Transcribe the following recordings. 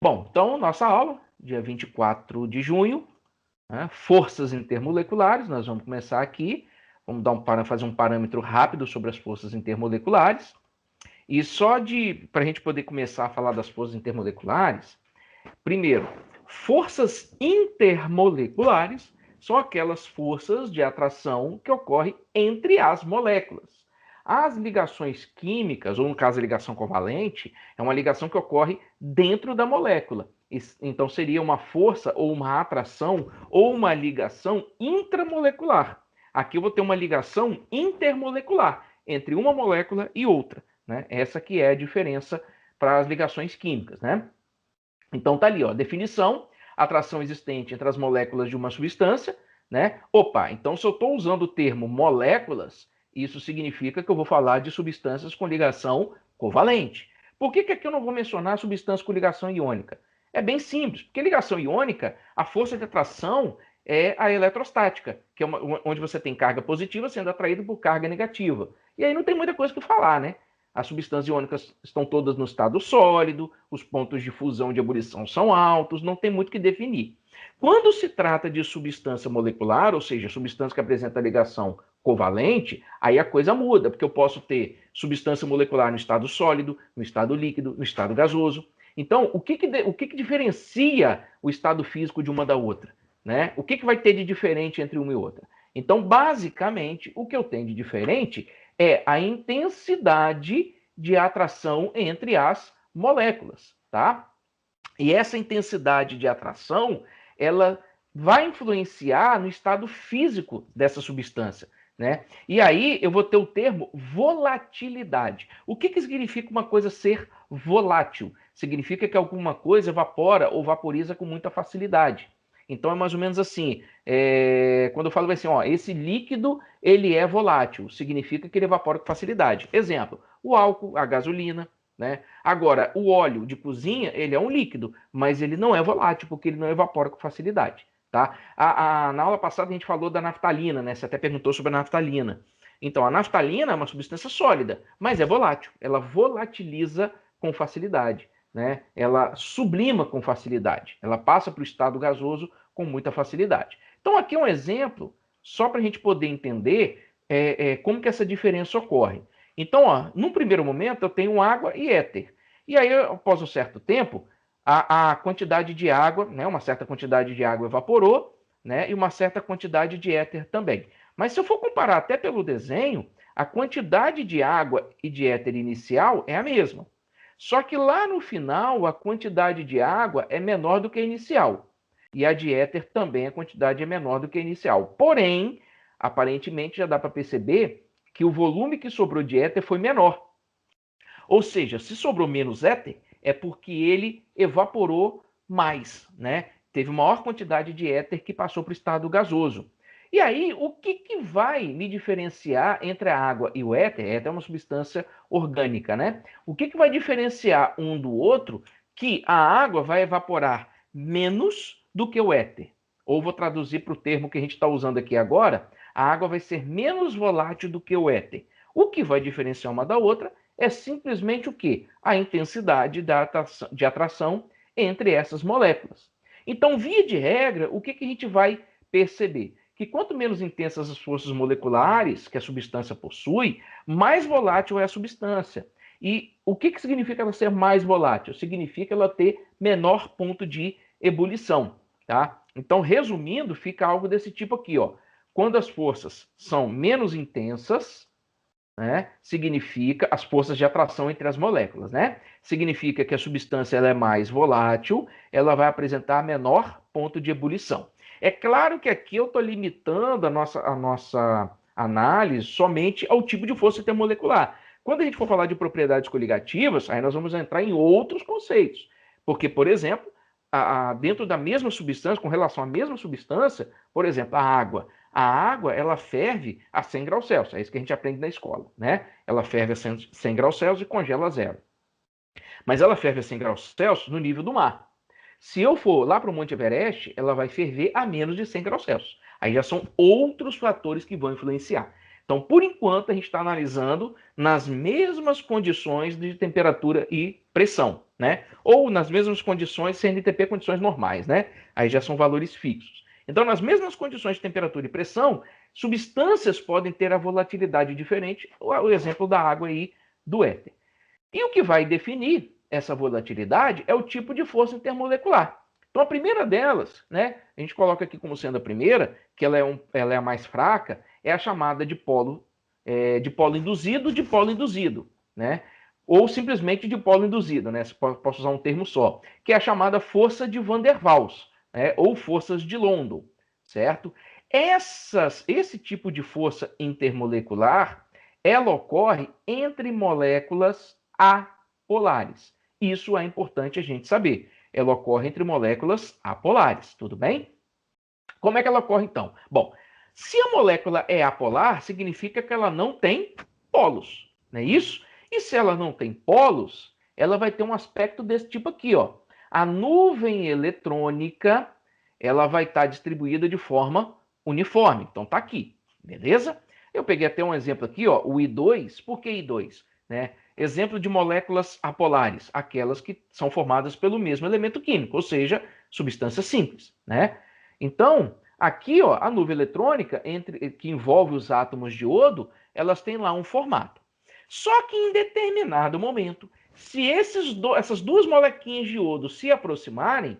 Bom, então, nossa aula, dia 24 de junho, né, forças intermoleculares, nós vamos começar aqui, vamos fazer um parâmetro rápido sobre as forças intermoleculares, e só para a gente poder começar a falar das forças intermoleculares, primeiro, forças intermoleculares são aquelas forças de atração que ocorrem entre as moléculas. As ligações químicas, ou no caso a ligação covalente, é uma ligação que ocorre dentro da molécula. Então seria uma força ou uma atração ou uma ligação intramolecular. Aqui eu vou ter uma ligação intermolecular entre uma molécula e outra, né? Essa que é a diferença para as ligações químicas, né? Então tá ali, ó, definição, atração existente entre as moléculas de uma substância, né? Opa, então se eu estou usando o termo moléculas, isso significa que eu vou falar de substâncias com ligação covalente. Por que aqui eu não vou mencionar substâncias com ligação iônica? É bem simples, porque ligação iônica, a força de atração é a eletrostática, que é onde você tem carga positiva sendo atraída por carga negativa. E aí não tem muita coisa que falar, né? As substâncias iônicas estão todas no estado sólido, os pontos de fusão e de ebulição são altos, não tem muito o que definir. Quando se trata de substância molecular, ou seja, substância que apresenta ligação covalente, aí a coisa muda, porque eu posso ter substância molecular no estado sólido, no estado líquido, no estado gasoso. Então, o que diferencia o estado físico de uma da outra? Né? O que vai ter de diferente entre uma e outra? Então, basicamente, o que eu tenho de diferente é a intensidade de atração entre as moléculas, tá? E essa intensidade de atração, ela vai influenciar no estado físico dessa substância, né? E aí eu vou ter o termo volatilidade. O que significa uma coisa ser volátil? Significa que alguma coisa evapora ou vaporiza com muita facilidade. Então é mais ou menos assim, quando eu falo assim, ó, esse líquido ele é volátil, significa que ele evapora com facilidade. Exemplo, o álcool, a gasolina, né? Agora, o óleo de cozinha, ele é um líquido, mas ele não é volátil, porque ele não evapora com facilidade, tá? Na aula passada a gente falou da naftalina, né? Você até perguntou sobre a naftalina. Então, a naftalina é uma substância sólida, mas é volátil. Ela volatiliza com facilidade, né? Ela sublima com facilidade. Ela passa para o estado gasoso com muita facilidade. Então, aqui é um exemplo, só para a gente poder entender como que essa diferença ocorre. Então, ó, num primeiro momento, eu tenho água e éter. E aí, após um certo tempo, a quantidade de água, né, uma certa quantidade de água evaporou, né, e uma certa quantidade de éter também. Mas se eu for comparar até pelo desenho, a quantidade de água e de éter inicial é a mesma. Só que lá no final, a quantidade de água é menor do que a inicial. E a de éter também, a quantidade é menor do que a inicial. Porém, aparentemente já dá para perceber que o volume que sobrou de éter foi menor. Ou seja, se sobrou menos éter, é porque ele evaporou mais, né? Teve maior quantidade de éter que passou para o estado gasoso. E aí, o que vai me diferenciar entre a água e o éter? Éter é uma substância orgânica, né? O que vai diferenciar um do outro? Que a água vai evaporar menos do que o éter. Ou vou traduzir para o termo que a gente está usando aqui agora, a água vai ser menos volátil do que o éter. O que vai diferenciar uma da outra é simplesmente o quê? A intensidade de atração entre essas moléculas. Então, via de regra, o que a gente vai perceber? Que quanto menos intensas as forças moleculares que a substância possui, mais volátil é a substância. E o que significa ela ser mais volátil? Significa ela ter menor ponto de ebulição, tá? Então, resumindo, fica algo desse tipo aqui, ó. Quando as forças são menos intensas, né, significa as forças de atração entre as moléculas, né? Significa que a substância ela é mais volátil, ela vai apresentar menor ponto de ebulição. É claro que aqui eu estou limitando a nossa análise somente ao tipo de força intermolecular. Quando a gente for falar de propriedades coligativas, aí nós vamos entrar em outros conceitos. Porque, por exemplo, dentro da mesma substância, com relação à mesma substância, por exemplo, a água, ela ferve a 100 graus Celsius. É isso que a gente aprende na escola, né? Ela ferve a 100 graus Celsius e congela a zero. Mas ela ferve a 100 graus Celsius no nível do mar. Se eu for lá para o Monte Everest, ela vai ferver a menos de 100 graus Celsius. Aí já são outros fatores que vão influenciar. Então, por enquanto, a gente está analisando nas mesmas condições de temperatura e pressão. né? Ou nas mesmas condições, CNTP condições normais, né? Aí já são valores fixos. Então, nas mesmas condições de temperatura e pressão, substâncias podem ter a volatilidade diferente, o exemplo da água aí do éter. E o que vai definir essa volatilidade é o tipo de força intermolecular. Então, a primeira delas, né, a gente coloca aqui como sendo a primeira, que ela é a mais fraca, é a chamada de polo induzido, né? Ou simplesmente de polo induzido, né? Posso usar um termo só, que é a chamada força de Van der Waals, né? Ou forças de London, certo? Esse tipo de força intermolecular, ela ocorre entre moléculas apolares. Isso é importante a gente saber. Ela ocorre entre moléculas apolares, tudo bem? Como é que ela ocorre então? Bom, se a molécula é apolar, significa que ela não tem polos, não é isso? E se ela não tem polos, ela vai ter um aspecto desse tipo aqui, ó. A nuvem eletrônica, ela vai estar distribuída de forma uniforme. Então tá aqui, beleza? Eu peguei até um exemplo aqui, ó, o I2. Por que I2? Né? Exemplo de moléculas apolares, aquelas que são formadas pelo mesmo elemento químico, ou seja, substâncias simples, né? Então, aqui, ó, a nuvem eletrônica que envolve os átomos de iodo, elas têm lá um formato. Só que em determinado momento, se essas duas molequinhas de iodo se aproximarem,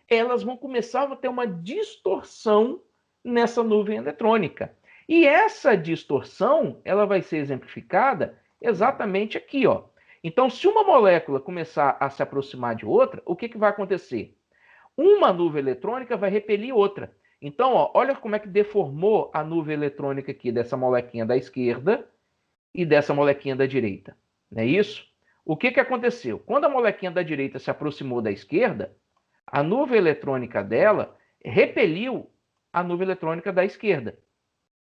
elas vão começar a ter uma distorção nessa nuvem eletrônica. E essa distorção, ela vai ser exemplificada exatamente aqui, ó. Então, se uma molécula começar a se aproximar de outra, o que vai acontecer? Uma nuvem eletrônica vai repelir outra. Então, ó, olha como é que deformou a nuvem eletrônica aqui dessa molequinha da esquerda e dessa molequinha da direita. Não é isso? O que aconteceu? Quando a molequinha da direita se aproximou da esquerda, a nuvem eletrônica dela repeliu a nuvem eletrônica da esquerda.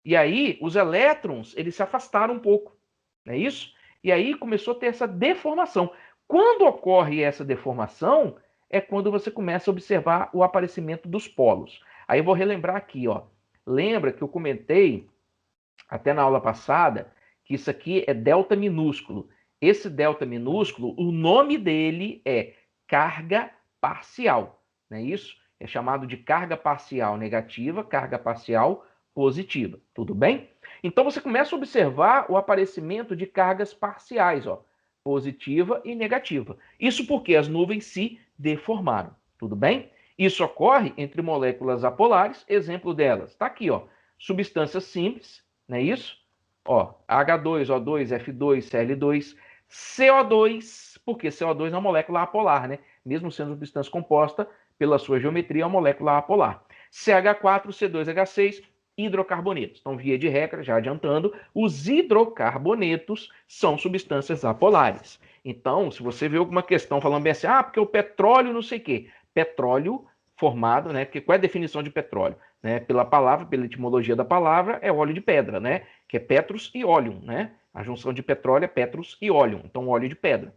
E aí, os elétrons, eles se afastaram um pouco. Não é isso? E aí começou a ter essa deformação. Quando ocorre essa deformação, é quando você começa a observar o aparecimento dos polos. Aí eu vou relembrar aqui, ó. Lembra que eu comentei até na aula passada que isso aqui é delta minúsculo. Esse delta minúsculo, o nome dele é carga parcial, não é isso? É chamado de carga parcial negativa, carga parcial positiva, tudo bem? Então você começa a observar o aparecimento de cargas parciais, ó, positiva e negativa. Isso porque as nuvens se deformaram, tudo bem? Isso ocorre entre moléculas apolares, exemplo delas, está aqui, ó, substâncias simples, não é isso? Ó, H2O2, F2, Cl2, CO2, porque CO2 é uma molécula apolar, né? Mesmo sendo substância composta, pela sua geometria, é uma molécula apolar. CH4, C2H6, hidrocarbonetos. Então, via de regra, já adiantando, os hidrocarbonetos são substâncias apolares. Então, se você vê alguma questão falando bem assim, porque o petróleo não sei o quê. Petróleo formado, né? Porque qual é a definição de petróleo? Né? Pela palavra, pela etimologia da palavra, é óleo de pedra, né? Que é petrus e óleum, né? A junção de petróleo é petrus e óleum, então óleo de pedra.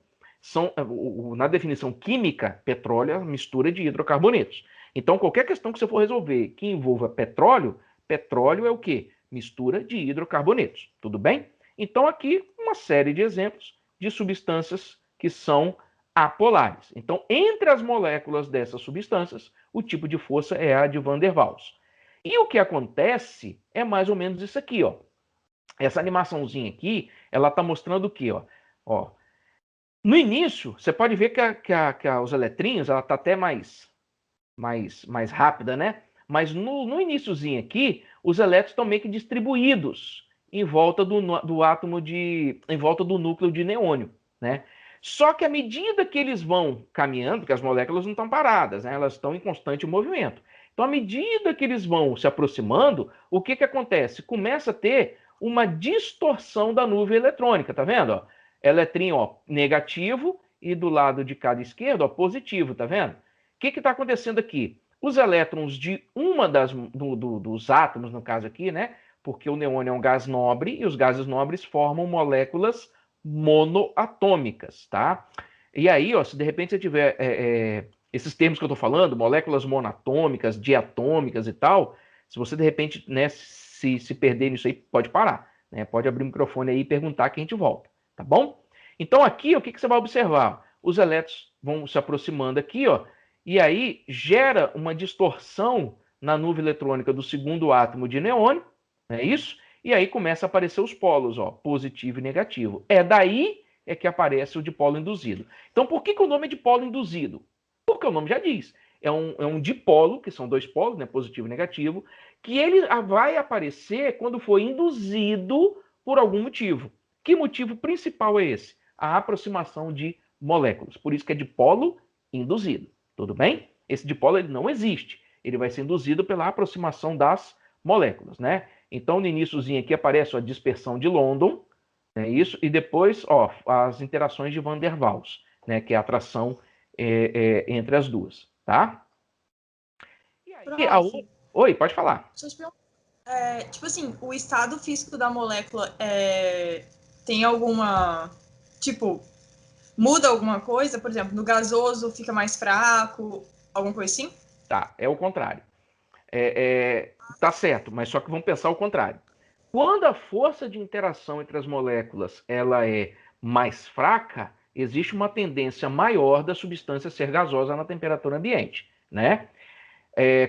Na definição química, petróleo é a mistura de hidrocarbonetos. Então, qualquer questão que você for resolver que envolva petróleo, petróleo é o quê? Mistura de hidrocarbonetos, tudo bem? Então, aqui, uma série de exemplos de substâncias que são apolares. Então, entre as moléculas dessas substâncias, o tipo de força é a de Van der Waals. E o que acontece é mais ou menos isso aqui, ó. Essa animaçãozinha aqui, ela está mostrando o quê, ó? No início, você pode ver que os eletrinhos, ela está até mais rápida, né? Mas no iniciozinho aqui, os elétrons estão meio que distribuídos em volta do átomo em volta do núcleo de neônio, né? Só que à medida que eles vão caminhando, porque as moléculas não estão paradas, né? Elas estão em constante movimento. Então, à medida que eles vão se aproximando, o que acontece? Começa a ter uma distorção da nuvem eletrônica, tá vendo? Ó? Eletrinho, ó, negativo, e do lado de cada esquerdo, ó, positivo, tá vendo? O que está acontecendo aqui? Os elétrons de uma dos átomos, no caso aqui, né? Porque o neônio é um gás nobre e os gases nobres formam moléculas monoatômicas, tá? E aí, ó, se de repente você tiver esses termos que eu estou falando, moléculas monatômicas, diatômicas e tal, se você de repente, né, se perder nisso aí, pode parar, né? Pode abrir o microfone aí e perguntar que a gente volta, tá bom? Então aqui, o que você vai observar? Os elétrons vão se aproximando aqui, ó, e aí gera uma distorção na nuvem eletrônica do segundo átomo de neônio, não é isso? E aí começa a aparecer os polos, ó, positivo e negativo. É daí que aparece o dipolo induzido. Então, por que o nome é dipolo induzido? Porque o nome já diz. É um dipolo, que são dois polos, né, positivo e negativo, que ele vai aparecer quando for induzido por algum motivo. Que motivo principal é esse? A aproximação de moléculas. Por isso que é dipolo induzido. Tudo bem? Esse dipolo ele não existe. Ele vai ser induzido pela aproximação das moléculas, né? Então, no iníciozinho aqui aparece a dispersão de London, né, isso, e depois, ó, as interações de Van der Waals, né, que é a atração entre as duas, tá? E aí, Prof, Oi, pode falar. deixa eu te perguntar. Tipo assim, o estado físico da molécula tem alguma... Tipo, muda alguma coisa? Por exemplo, no gasoso fica mais fraco, alguma coisa assim? Tá, é o contrário. Tá certo, mas só que vamos pensar o contrário. Quando a força de interação entre as moléculas ela é mais fraca, existe uma tendência maior da substância ser gasosa na temperatura ambiente, né?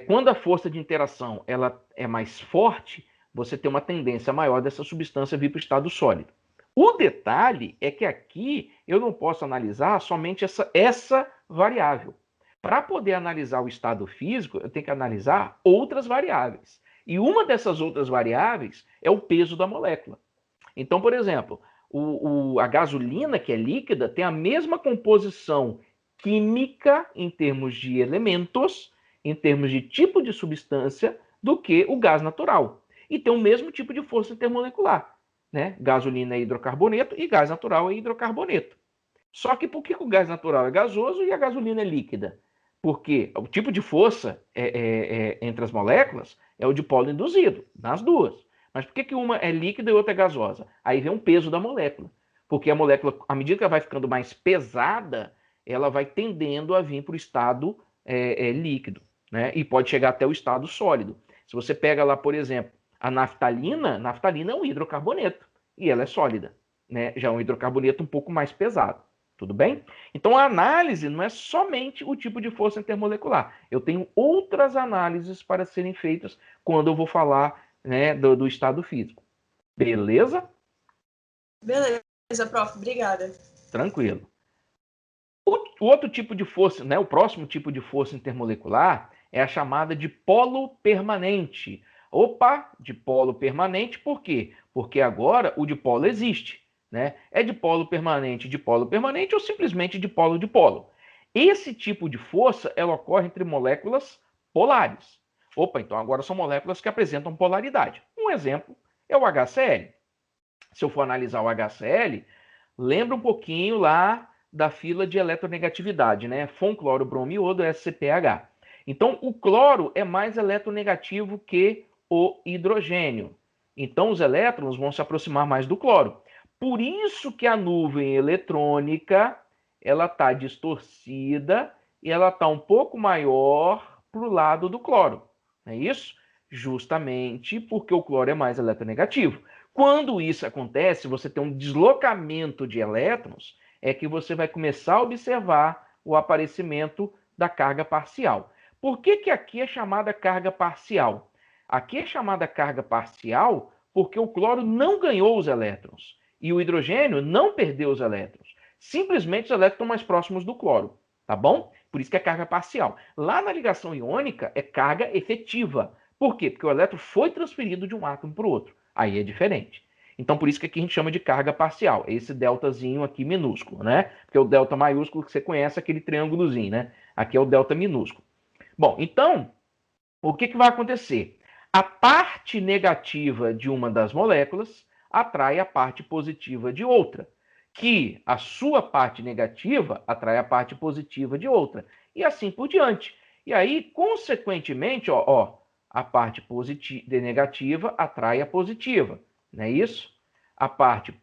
Quando a força de interação ela é mais forte, você tem uma tendência maior dessa substância vir para o estado sólido. O detalhe é que aqui eu não posso analisar somente essa variável. Para poder analisar o estado físico, eu tenho que analisar outras variáveis. E uma dessas outras variáveis é o peso da molécula. Então, por exemplo, a gasolina, que é líquida, tem a mesma composição química em termos de elementos, em termos de tipo de substância, do que o gás natural. E tem o mesmo tipo de força intermolecular. Né? Gasolina é hidrocarboneto e gás natural é hidrocarboneto. Só que por que o gás natural é gasoso e a gasolina é líquida? Porque o tipo de força entre as moléculas é o dipolo induzido, nas duas. Mas por que uma é líquida e outra é gasosa? Aí vem o peso da molécula. Porque a molécula, à medida que ela vai ficando mais pesada, ela vai tendendo a vir para o estado líquido. Né? E pode chegar até o estado sólido. Se você pega lá, por exemplo, a naftalina é um hidrocarboneto. E ela é sólida. Né? Já é um hidrocarboneto um pouco mais pesado. Tudo bem? Então, a análise não é somente o tipo de força intermolecular. Eu tenho outras análises para serem feitas quando eu vou falar, né, do estado físico. Beleza? Beleza, prof. Obrigada. Tranquilo. O outro tipo de força, né, o próximo tipo de força intermolecular é a chamada de polo permanente. Opa, dipolo permanente, por quê? Porque agora o dipolo existe. Né? É dipolo permanente ou simplesmente dipolo dipolo. Esse tipo de força ela ocorre entre moléculas polares. Opa, então agora são moléculas que apresentam polaridade. Um exemplo é o HCl. Se eu for analisar o HCl, lembra um pouquinho lá da fila de eletronegatividade, né? Fom, cloro, bromo, iodo, SCPH. Então, o cloro é mais eletronegativo que o hidrogênio. Então, os elétrons vão se aproximar mais do cloro. Por isso que a nuvem eletrônica ela está distorcida e ela está um pouco maior para o lado do cloro. Não é isso? Justamente porque o cloro é mais eletronegativo. Quando isso acontece, você tem um deslocamento de elétrons, é que você vai começar a observar o aparecimento da carga parcial. Por que aqui é chamada carga parcial? Aqui é chamada carga parcial porque o cloro não ganhou os elétrons e o hidrogênio não perdeu os elétrons. Simplesmente os elétrons estão mais próximos do cloro, tá bom? Por isso que é carga parcial. Lá na ligação iônica é carga efetiva. Por quê? Porque o elétron foi transferido de um átomo para o outro. Aí é diferente. Então, por isso que aqui a gente chama de carga parcial. Esse deltazinho aqui minúsculo, né? Porque o delta maiúsculo que você conhece, aquele triângulozinho, né? Aqui é o delta minúsculo. Bom, então, o que vai acontecer? A parte negativa de uma das moléculas atrai a parte positiva de outra, que a sua parte negativa atrai a parte positiva de outra, e assim por diante. E aí, consequentemente, a parte negativa atrai a positiva, não é isso? A parte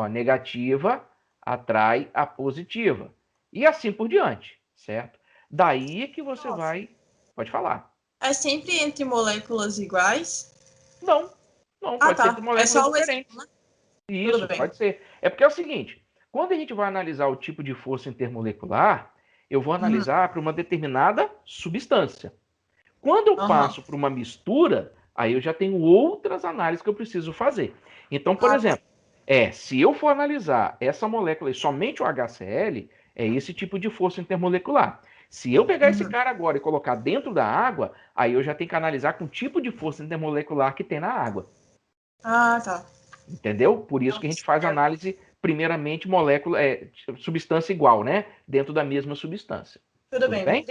negativa atrai a positiva, e assim por diante, certo? Daí que você vai... Pode falar. É sempre entre moléculas iguais? Não, não, pode ser entre É moléculas só o exemplo, diferentes. né? Tudo Isso, bem. pode ser. É porque é o seguinte, quando a gente vai analisar o tipo de força intermolecular, eu vou analisar para uma determinada substância. Quando eu passo para uma mistura, aí eu já tenho outras análises que eu preciso fazer. Então, por exemplo, se eu for analisar essa molécula e somente o HCl, é esse tipo de força intermolecular. Se eu pegar esse cara agora e colocar dentro da água, aí eu já tenho que analisar com o tipo de força intermolecular que tem na água. Ah, tá. Entendeu? Por isso que a gente faz análise, primeiramente, molécula, substância igual, né? Dentro da mesma substância. Tudo bem?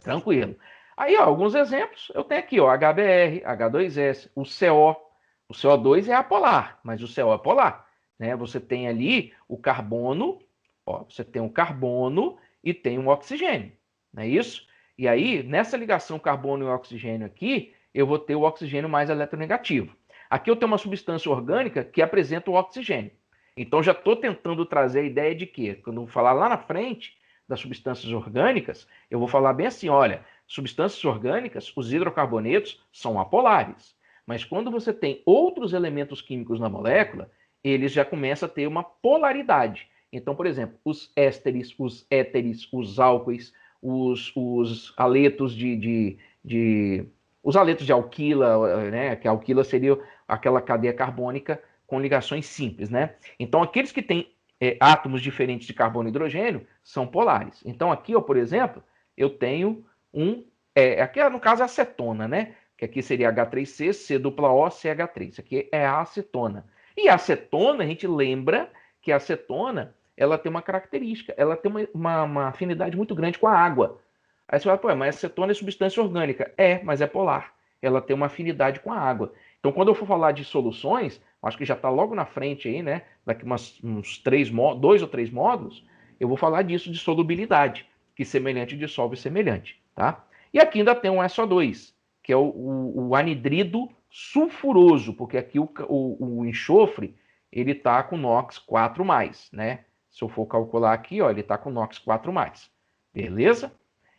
Tranquilo. Aí, ó, alguns exemplos. Eu tenho aqui, ó, HBr, H2S, o CO. O CO2 é apolar, mas o CO é polar. Né? Você tem ali o carbono, ó, você tem um carbono e tem um oxigênio. Não é isso? E aí, nessa ligação carbono e oxigênio aqui, eu vou ter o oxigênio mais eletronegativo. Aqui eu tenho uma substância orgânica que apresenta o oxigênio. Então, já estou tentando trazer a ideia de que, quando eu falar lá na frente das substâncias orgânicas, eu vou falar bem assim, olha, substâncias orgânicas, os hidrocarbonetos, são apolares. Mas quando você tem outros elementos químicos na molécula, eles já começam a ter uma polaridade. Então, por exemplo, os ésteres, os éteres, os álcoois, os aletos os aletos de alquila, né? Que a alquila seria aquela cadeia carbônica com ligações simples, né? Então, aqueles que têm átomos diferentes de carbono e hidrogênio são polares. Então, aqui, ó, por exemplo, eu tenho aqui no caso é acetona, né? Que aqui seria H3C, C-O, CH3. Isso aqui é a acetona. E a acetona, a gente lembra que a acetona, ela tem uma característica, ela tem uma afinidade muito grande com a água. Aí você fala, pô, mas acetona é substância orgânica. Mas é polar. Ela tem uma afinidade com a água. Então, quando eu for falar de soluções, acho que já está logo na frente aí, né? Daqui uns 2 ou 3 módulos, eu vou falar disso de solubilidade, que semelhante dissolve semelhante, tá? E aqui ainda tem um SO2, que é o anidrido sulfuroso, porque aqui o enxofre, ele está com NOx 4+, né? Se eu for calcular aqui, ó, ele está com NOx 4+. Beleza?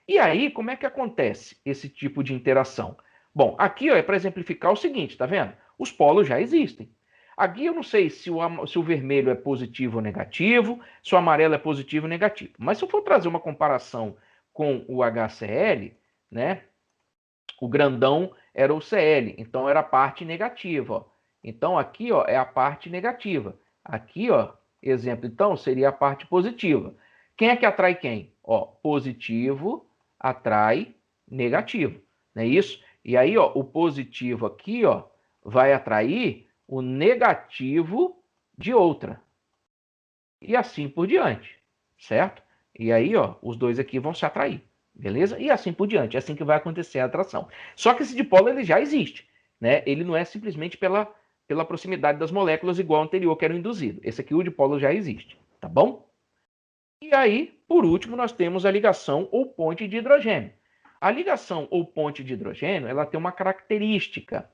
E aí, como é que acontece esse tipo de interação? Bom, aqui ó, é para exemplificar o seguinte, tá vendo? Os polos já existem. Aqui eu não sei se o vermelho é positivo ou negativo, se o amarelo é positivo ou negativo. Mas se eu for trazer uma comparação com o HCl, né? O grandão era o Cl, então era a parte negativa. Ó. Então aqui ó, é a parte negativa. Aqui, ó, exemplo, então, seria a parte positiva. Quem é que atrai quem? Ó, positivo atrai negativo, não é isso? E aí, ó, o positivo aqui, ó, vai atrair o negativo de outra. E assim por diante, certo? E aí, ó, os dois aqui vão se atrair, beleza? E assim por diante, é assim que vai acontecer a atração. Só que esse dipolo, ele já existe, né? Ele não é simplesmente pela proximidade das moléculas igual ao anterior que era o induzido. Esse aqui, o dipolo, já existe, tá bom? E aí, por último, nós temos a ligação ou ponte de hidrogênio. A ligação ou ponte de hidrogênio, ela tem uma característica.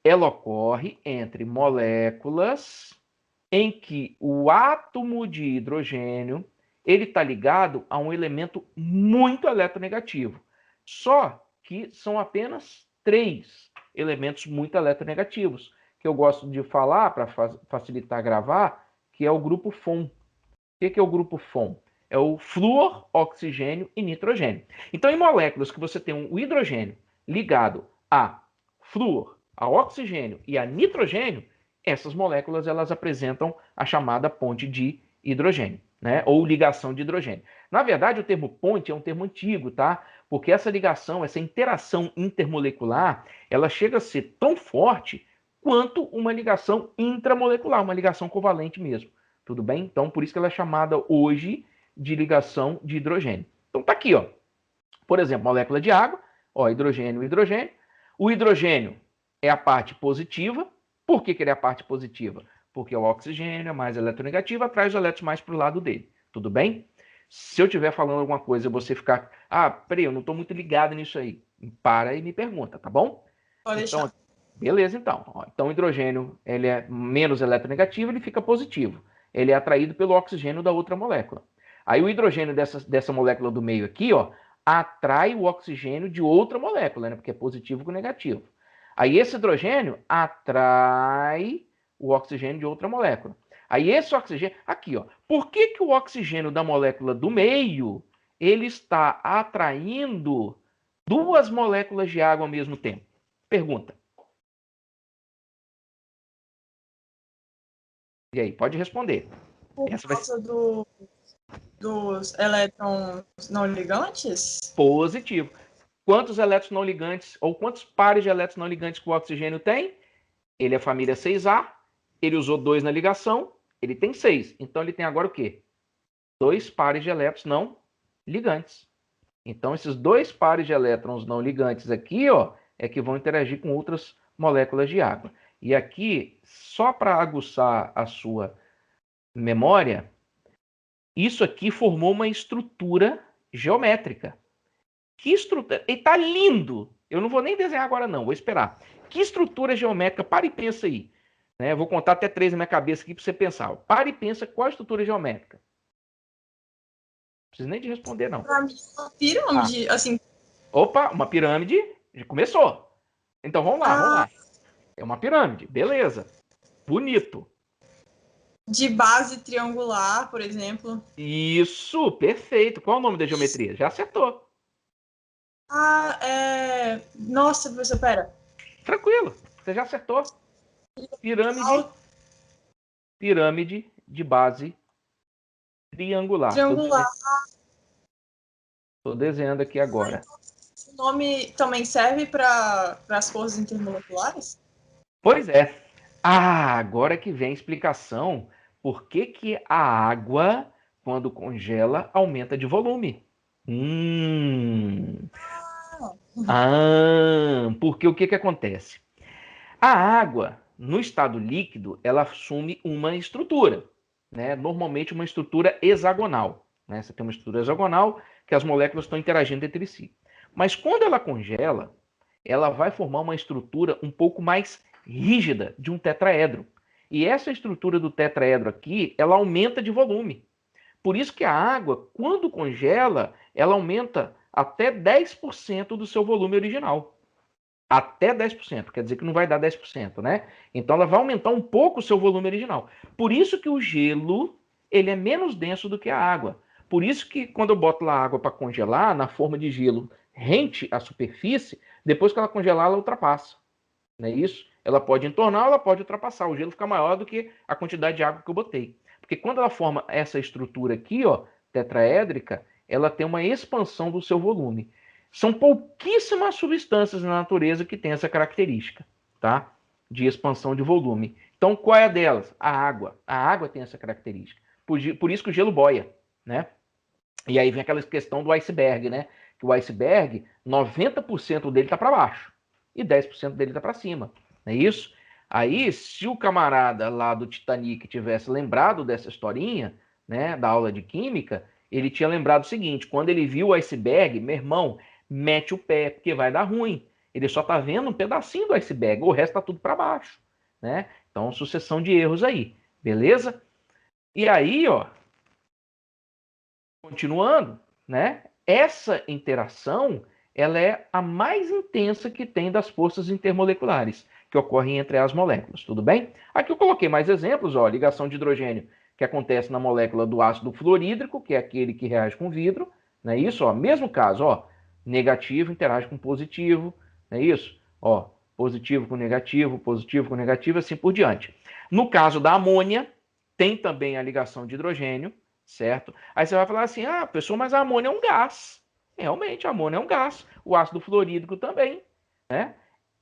Ela ocorre entre moléculas em que o átomo de hidrogênio ele está ligado a um elemento muito eletronegativo. Só que são apenas 3 elementos muito eletronegativos, que eu gosto de falar para facilitar gravar, que é o grupo FON. O que é o grupo FON? É o flúor, oxigênio e nitrogênio. Então, em moléculas que você tem o hidrogênio ligado a flúor, a oxigênio e a nitrogênio, essas moléculas elas apresentam a chamada ponte de hidrogênio, né? Ou ligação de hidrogênio. Na verdade, o termo ponte é um termo antigo, tá? Porque essa ligação, essa interação intermolecular, ela chega a ser tão forte quanto uma ligação intramolecular, uma ligação covalente mesmo. Tudo bem? Então, por isso que ela é chamada hoje de ligação de hidrogênio. Então, tá aqui, ó. Por exemplo, molécula de água, ó, hidrogênio, hidrogênio. O hidrogênio é a parte positiva. Por que ele é a parte positiva? Porque o oxigênio é mais eletronegativo, atrai os elétrons mais para o lado dele. Tudo bem? Se eu estiver falando alguma coisa e você ficar, peraí, eu não estou muito ligado nisso aí, para e me pergunta, tá bom? Pode então, deixar. Beleza, então. Ó, então, o hidrogênio ele é menos eletronegativo, ele fica positivo. Ele é atraído pelo oxigênio da outra molécula. Aí o hidrogênio dessa molécula do meio aqui, ó, atrai o oxigênio de outra molécula, né? Porque é positivo com negativo. Aí esse hidrogênio atrai o oxigênio de outra molécula. Aí esse oxigênio, aqui, ó. Por que o oxigênio da molécula do meio, ele está atraindo duas moléculas de água ao mesmo tempo? Pergunta. E aí, pode responder. Por causa dos elétrons não ligantes? Positivo. Quantos elétrons não ligantes, ou quantos pares de elétrons não ligantes que o oxigênio tem? Ele é família 6A, ele usou 2 na ligação, ele tem 6. Então, ele tem agora o quê? 2 pares de elétrons não ligantes. Então, esses 2 pares de elétrons não ligantes aqui, ó, é que vão interagir com outras moléculas de água. E aqui, só para aguçar a sua memória, isso aqui formou uma estrutura geométrica. Que estrutura... E tá lindo! Eu não vou nem desenhar agora, não, vou esperar. Que estrutura geométrica? Para e pensa aí. Né? Eu vou contar até 3 na minha cabeça aqui para você pensar. Para e pensa qual a estrutura geométrica. Não precisa nem de responder, não. Para mim, uma pirâmide, assim. Opa, uma pirâmide. Já começou. Então vamos lá. É uma pirâmide, beleza. Bonito. De base triangular, por exemplo. Isso, perfeito. Qual é o nome da geometria? Já acertou. Nossa, professor, pera. Tranquilo, você já acertou. Pirâmide de base triangular. Triangular. Estou desenhando aqui agora. O nome também serve para as forças intermoleculares? Pois é. Agora que vem a explicação por que a água, quando congela, aumenta de volume. Porque o que acontece? A água, no estado líquido, ela assume uma estrutura, né? Normalmente uma estrutura hexagonal. Né? Você tem uma estrutura hexagonal que as moléculas estão interagindo entre si. Mas quando ela congela, ela vai formar uma estrutura um pouco mais rígida de um tetraedro. E essa estrutura do tetraedro aqui, ela aumenta de volume. Por isso que a água, quando congela, ela aumenta até 10% do seu volume original. Até 10%, quer dizer que não vai dar 10%, né? Então ela vai aumentar um pouco o seu volume original. Por isso que o gelo, ele é menos denso do que a água. Por isso que quando eu boto lá a água para congelar, na forma de gelo rente à superfície, depois que ela congelar, ela ultrapassa. Não é isso? Ela pode entornar, ela pode ultrapassar. O gelo fica maior do que a quantidade de água que eu botei. Porque quando ela forma essa estrutura aqui, ó, tetraédrica, ela tem uma expansão do seu volume. São pouquíssimas substâncias na natureza que têm essa característica, tá? De expansão de volume. Então, qual é a delas? A água. A água tem essa característica. Por isso que o gelo boia, né? E aí vem aquela questão do iceberg, né? Que o iceberg, 90% dele está para baixo e 10% dele está para cima. Não é isso? Aí, se o camarada lá do Titanic tivesse lembrado dessa historinha, né, da aula de química, ele tinha lembrado o seguinte: quando ele viu o iceberg, meu irmão, mete o pé, porque vai dar ruim. Ele só está vendo um pedacinho do iceberg, o resto está tudo para baixo, né? Então, sucessão de erros aí, beleza? E aí, ó, continuando, né? Essa interação, ela é a mais intensa que tem das forças intermoleculares que ocorrem entre as moléculas, tudo bem? Aqui eu coloquei mais exemplos, ó, ligação de hidrogênio que acontece na molécula do ácido fluorídrico, que é aquele que reage com vidro, não é isso? Ó, mesmo caso, ó, negativo interage com positivo, não é isso? Ó, positivo com negativo, assim por diante. No caso da amônia, tem também a ligação de hidrogênio, certo? Aí você vai falar assim, pessoal, mas a amônia é um gás. Realmente, a amônia é um gás. O ácido fluorídrico também, né?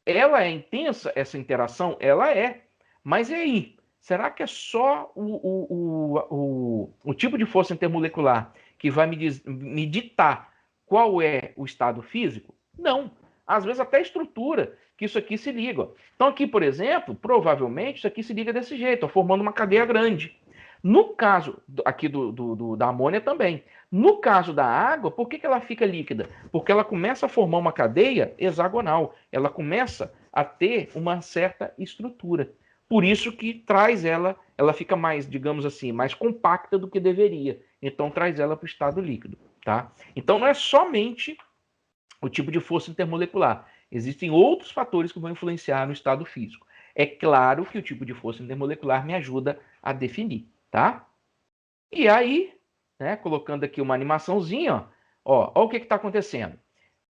Ela é intensa, essa interação? Ela é. Mas e aí? Será que é só o tipo de força intermolecular que vai me ditar qual é o estado físico? Não. Às vezes até a estrutura que isso aqui se liga. Então aqui, por exemplo, provavelmente isso aqui se liga desse jeito, formando uma cadeia grande. No caso aqui da amônia também. No caso da água, por que ela fica líquida? Porque ela começa a formar uma cadeia hexagonal. Ela começa a ter uma certa estrutura. Por isso que traz ela fica mais, digamos assim, mais compacta do que deveria. Então traz ela para o estado líquido, tá? Então não é somente o tipo de força intermolecular. Existem outros fatores que vão influenciar no estado físico. É claro que o tipo de força intermolecular me ajuda a definir, tá? E aí, né, colocando aqui uma animaçãozinha, ó, Ó o que está acontecendo.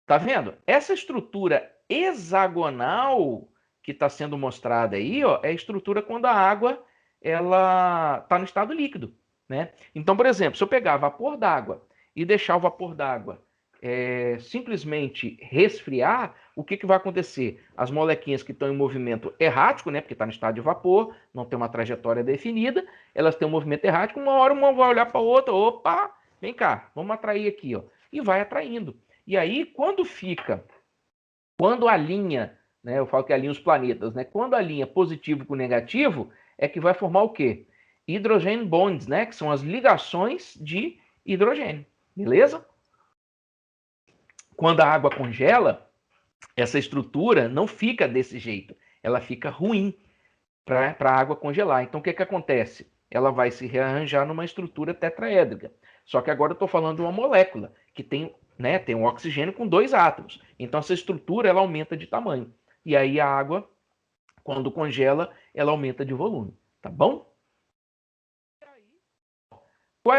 Tá vendo? Essa estrutura hexagonal que está sendo mostrada aí, ó, é a estrutura quando a água ela está no estado líquido, né? Então, por exemplo, se eu pegar vapor d'água e deixar o vapor d'água simplesmente resfriar, o que vai acontecer? As molequinhas que estão em movimento errático, né? Porque está no estado de vapor, não tem uma trajetória definida, elas têm um movimento errático, uma hora uma vai olhar para a outra, opa, vem cá, vamos atrair aqui, ó, e vai atraindo. E aí, quando a linha, né, eu falo que alinha os planetas, né, quando a linha positivo com negativo, é que vai formar o quê? Hydrogen bonds, né, que são as ligações de hidrogênio, beleza? Quando a água congela, essa estrutura não fica desse jeito, ela fica ruim para a água congelar. Então, o que acontece? Ela vai se rearranjar numa estrutura tetraédrica. Só que agora eu estou falando de uma molécula que tem, né, tem um oxigênio com 2 átomos. Então, essa estrutura ela aumenta de tamanho. E aí a água, quando congela, ela aumenta de volume. Tá bom? Qual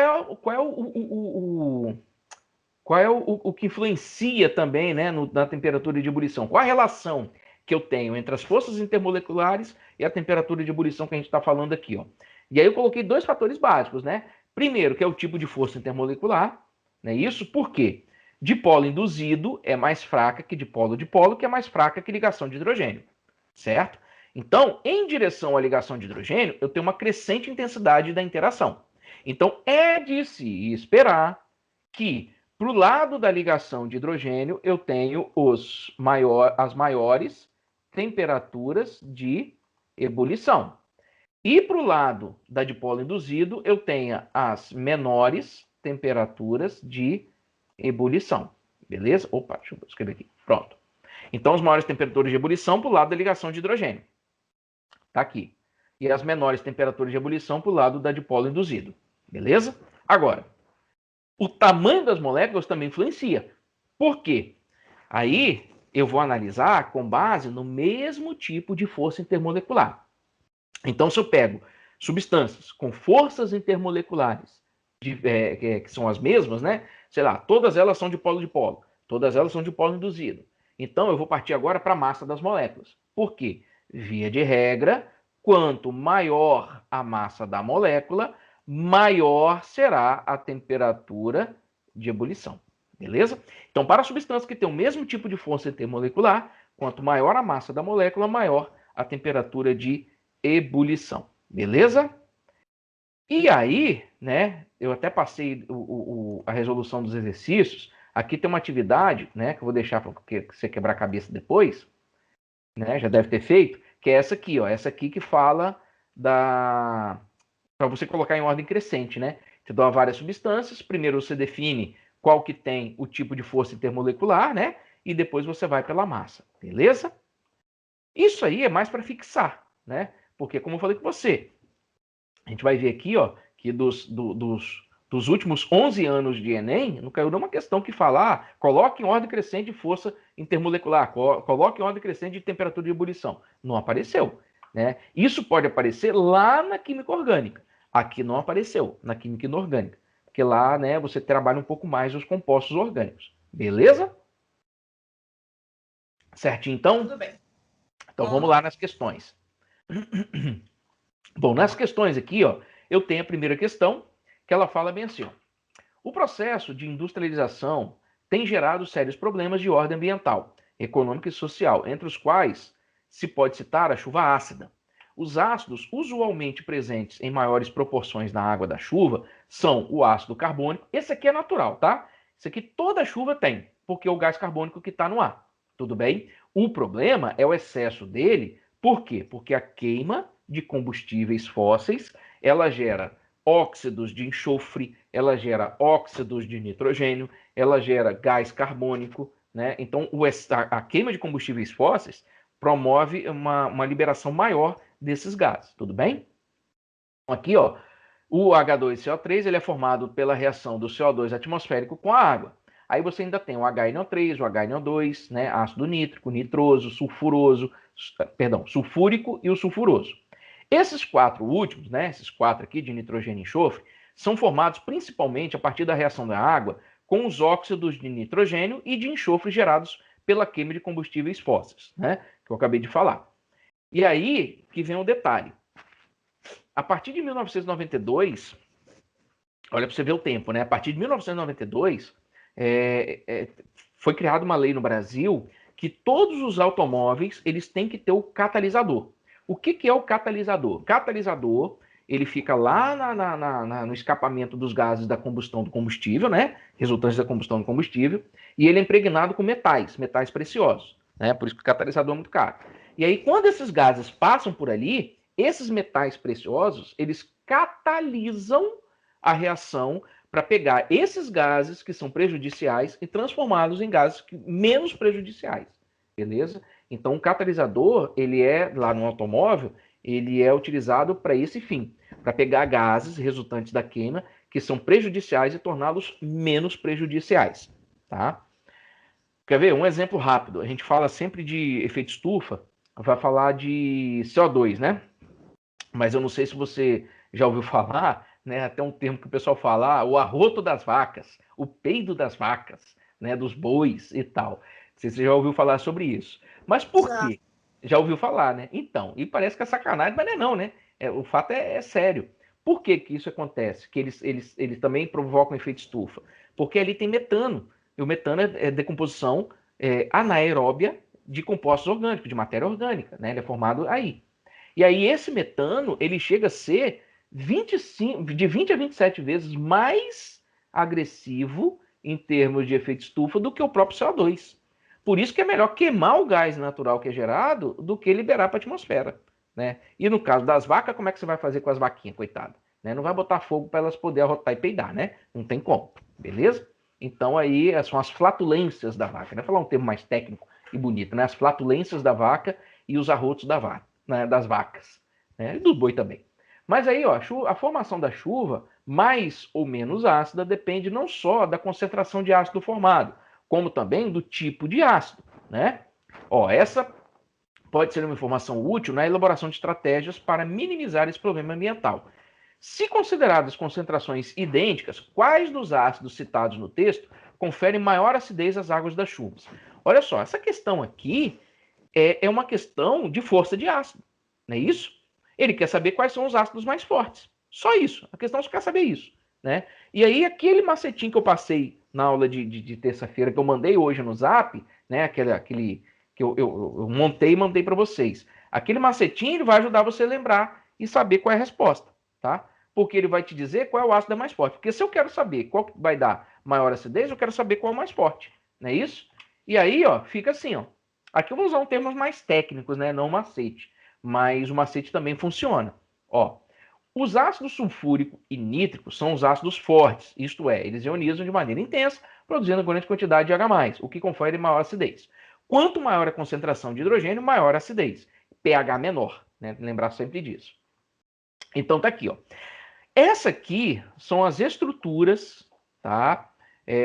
é o que influencia também, né, na temperatura de ebulição? Qual a relação que eu tenho entre as forças intermoleculares e a temperatura de ebulição que a gente está falando aqui, ó? E aí eu coloquei 2 fatores básicos, né? Primeiro, que é o tipo de força intermolecular, né? Isso porque dipolo induzido é mais fraca que dipolo, que é mais fraca que ligação de hidrogênio, certo? Então, em direção à ligação de hidrogênio, eu tenho uma crescente intensidade da interação. Então, é de se esperar que para o lado da ligação de hidrogênio, eu tenho as maiores temperaturas de ebulição. E para o lado da dipolo induzido, eu tenho as menores temperaturas de ebulição. Beleza? Opa, deixa eu escrever aqui. Pronto. Então, as maiores temperaturas de ebulição para o lado da ligação de hidrogênio. Está aqui. E as menores temperaturas de ebulição para o lado da dipolo induzido. Beleza? Agora, o tamanho das moléculas também influencia. Por quê? Aí eu vou analisar com base no mesmo tipo de força intermolecular. Então, se eu pego substâncias com forças intermoleculares que são as mesmas, né? Sei lá, todas elas são de polo, todas elas são de polo induzido. Então, eu vou partir agora para a massa das moléculas. Por quê? Via de regra, quanto maior a massa da molécula, maior será a temperatura de ebulição. Beleza? Então, para substâncias que têm o mesmo tipo de força intermolecular, quanto maior a massa da molécula, maior a temperatura de ebulição. Beleza? E aí, né, eu até passei a resolução dos exercícios. Aqui tem uma atividade, né, que eu vou deixar para você quebrar a cabeça depois, né, já deve ter feito, que é essa aqui, ó, essa aqui que fala para você colocar em ordem crescente, né? Você dá várias substâncias, primeiro você define qual que tem o tipo de força intermolecular, né? E depois você vai pela massa, beleza? Isso aí é mais para fixar, né? Porque, como eu falei com você, a gente vai ver aqui, ó, que dos últimos 11 anos de Enem, não caiu nenhuma questão que falar, coloque em ordem crescente de força intermolecular, coloque em ordem crescente de temperatura de ebulição. Não apareceu, né? Isso pode aparecer lá na química orgânica. Aqui não apareceu, na química inorgânica. Porque lá, né, você trabalha um pouco mais os compostos orgânicos. Beleza? Certinho, então? Tudo bem. Então, vamos lá nas questões. Bom, nas questões aqui, ó, eu tenho a primeira questão, que ela fala bem assim, ó. O processo de industrialização tem gerado sérios problemas de ordem ambiental, econômica e social, entre os quais se pode citar a chuva ácida. Os ácidos usualmente presentes em maiores proporções na água da chuva são o ácido carbônico. Esse aqui é natural, tá? Esse aqui toda chuva tem, porque é o gás carbônico que está no ar. Tudo bem? O problema é o excesso dele. Por quê? Porque a queima de combustíveis fósseis, ela gera óxidos de enxofre, ela gera óxidos de nitrogênio, ela gera gás carbônico, né? Então, a queima de combustíveis fósseis promove uma liberação maior desses gases, tudo bem? Aqui, ó, o H2CO3 ele é formado pela reação do CO2 atmosférico com a água. Aí você ainda tem o HNO3, o HNO2, né, ácido nítrico, nitroso, sulfúrico e o sulfuroso. Esses 4 últimos, né, esses 4 aqui de nitrogênio e enxofre, são formados principalmente a partir da reação da água com os óxidos de nitrogênio e de enxofre gerados pela queima de combustíveis fósseis, né? Que eu acabei de falar. E aí que vem o detalhe. A partir de 1992, olha para você ver o tempo, né? A partir de 1992, foi criada uma lei no Brasil que todos os automóveis eles têm que ter o catalisador. O que é o catalisador? Catalisador, ele fica lá no escapamento dos gases da combustão do combustível, né? Resultantes da combustão do combustível, e ele é impregnado com metais preciosos, né? Por isso que o catalisador é muito caro. E aí, quando esses gases passam por ali, esses metais preciosos, eles catalisam a reação para pegar esses gases que são prejudiciais e transformá-los em gases menos prejudiciais, beleza? Então, o catalisador, ele lá no automóvel, ele é utilizado para esse fim, para pegar gases resultantes da queima que são prejudiciais e torná-los menos prejudiciais, tá? Quer ver? Um exemplo rápido. A gente fala sempre de efeito estufa, vai falar de CO2, né? Mas eu não sei se você já ouviu falar, né? Até um termo que o pessoal fala, o arroto das vacas, o peido das vacas, né? Dos bois e tal. Não sei se você já ouviu falar sobre isso. Mas por quê? Já ouviu falar, né? Então, e parece que é sacanagem, mas não, né? O fato é sério. Por que isso acontece? Que eles também provocam efeito estufa? Porque ali tem metano. E o metano é decomposição anaeróbia de compostos orgânicos, de matéria orgânica, né? Ele é formado aí. E aí esse metano, ele chega a ser de 20 a 27 vezes mais agressivo em termos de efeito estufa do que o próprio CO2. Por isso que é melhor queimar o gás natural que é gerado do que liberar para a atmosfera, né? E no caso das vacas, como é que você vai fazer com as vaquinhas, coitada? Né? Não vai botar fogo para elas poderem arrotar e peidar, né? Não tem como, beleza? Então aí são as flatulências da vaca, né? Vou falar um termo mais técnico e bonito, né? As flatulências da vaca e os arrotos da vaca, né? Das vacas, né? E do boi também. Mas aí, ó, a formação da chuva, mais ou menos ácida, depende não só da concentração de ácido formado, como também do tipo de ácido, né? Ó, essa pode ser uma informação útil na elaboração de estratégias para minimizar esse problema ambiental. Se consideradas concentrações idênticas, quais dos ácidos citados no texto conferem maior acidez às águas das chuvas? Olha só, essa questão aqui é uma questão de força de ácido, não é isso? Ele quer saber quais são os ácidos mais fortes. Só isso. A questão é só quer saber isso, né? E aí, aquele macetinho que eu passei na aula de terça-feira, que eu mandei hoje no Zap, né? Aquele que eu montei e mandei para vocês. Aquele macetinho ele vai ajudar você a lembrar e saber qual é a resposta, tá? Porque ele vai te dizer qual é o ácido mais forte. Porque se eu quero saber qual vai dar maior acidez, eu quero saber qual é o mais forte, não é isso? E aí, ó, fica assim, ó. Aqui eu vou usar um termos mais técnicos, né? Não macete. Mas o macete também funciona. Ó, os ácidos sulfúrico e nítrico são os ácidos fortes, isto é, eles ionizam de maneira intensa, produzindo grande quantidade de H+, o que confere maior acidez. Quanto maior a concentração de hidrogênio, maior a acidez. pH menor, né? Lembrar sempre disso. Então tá aqui, ó. Essa aqui são as estruturas, tá?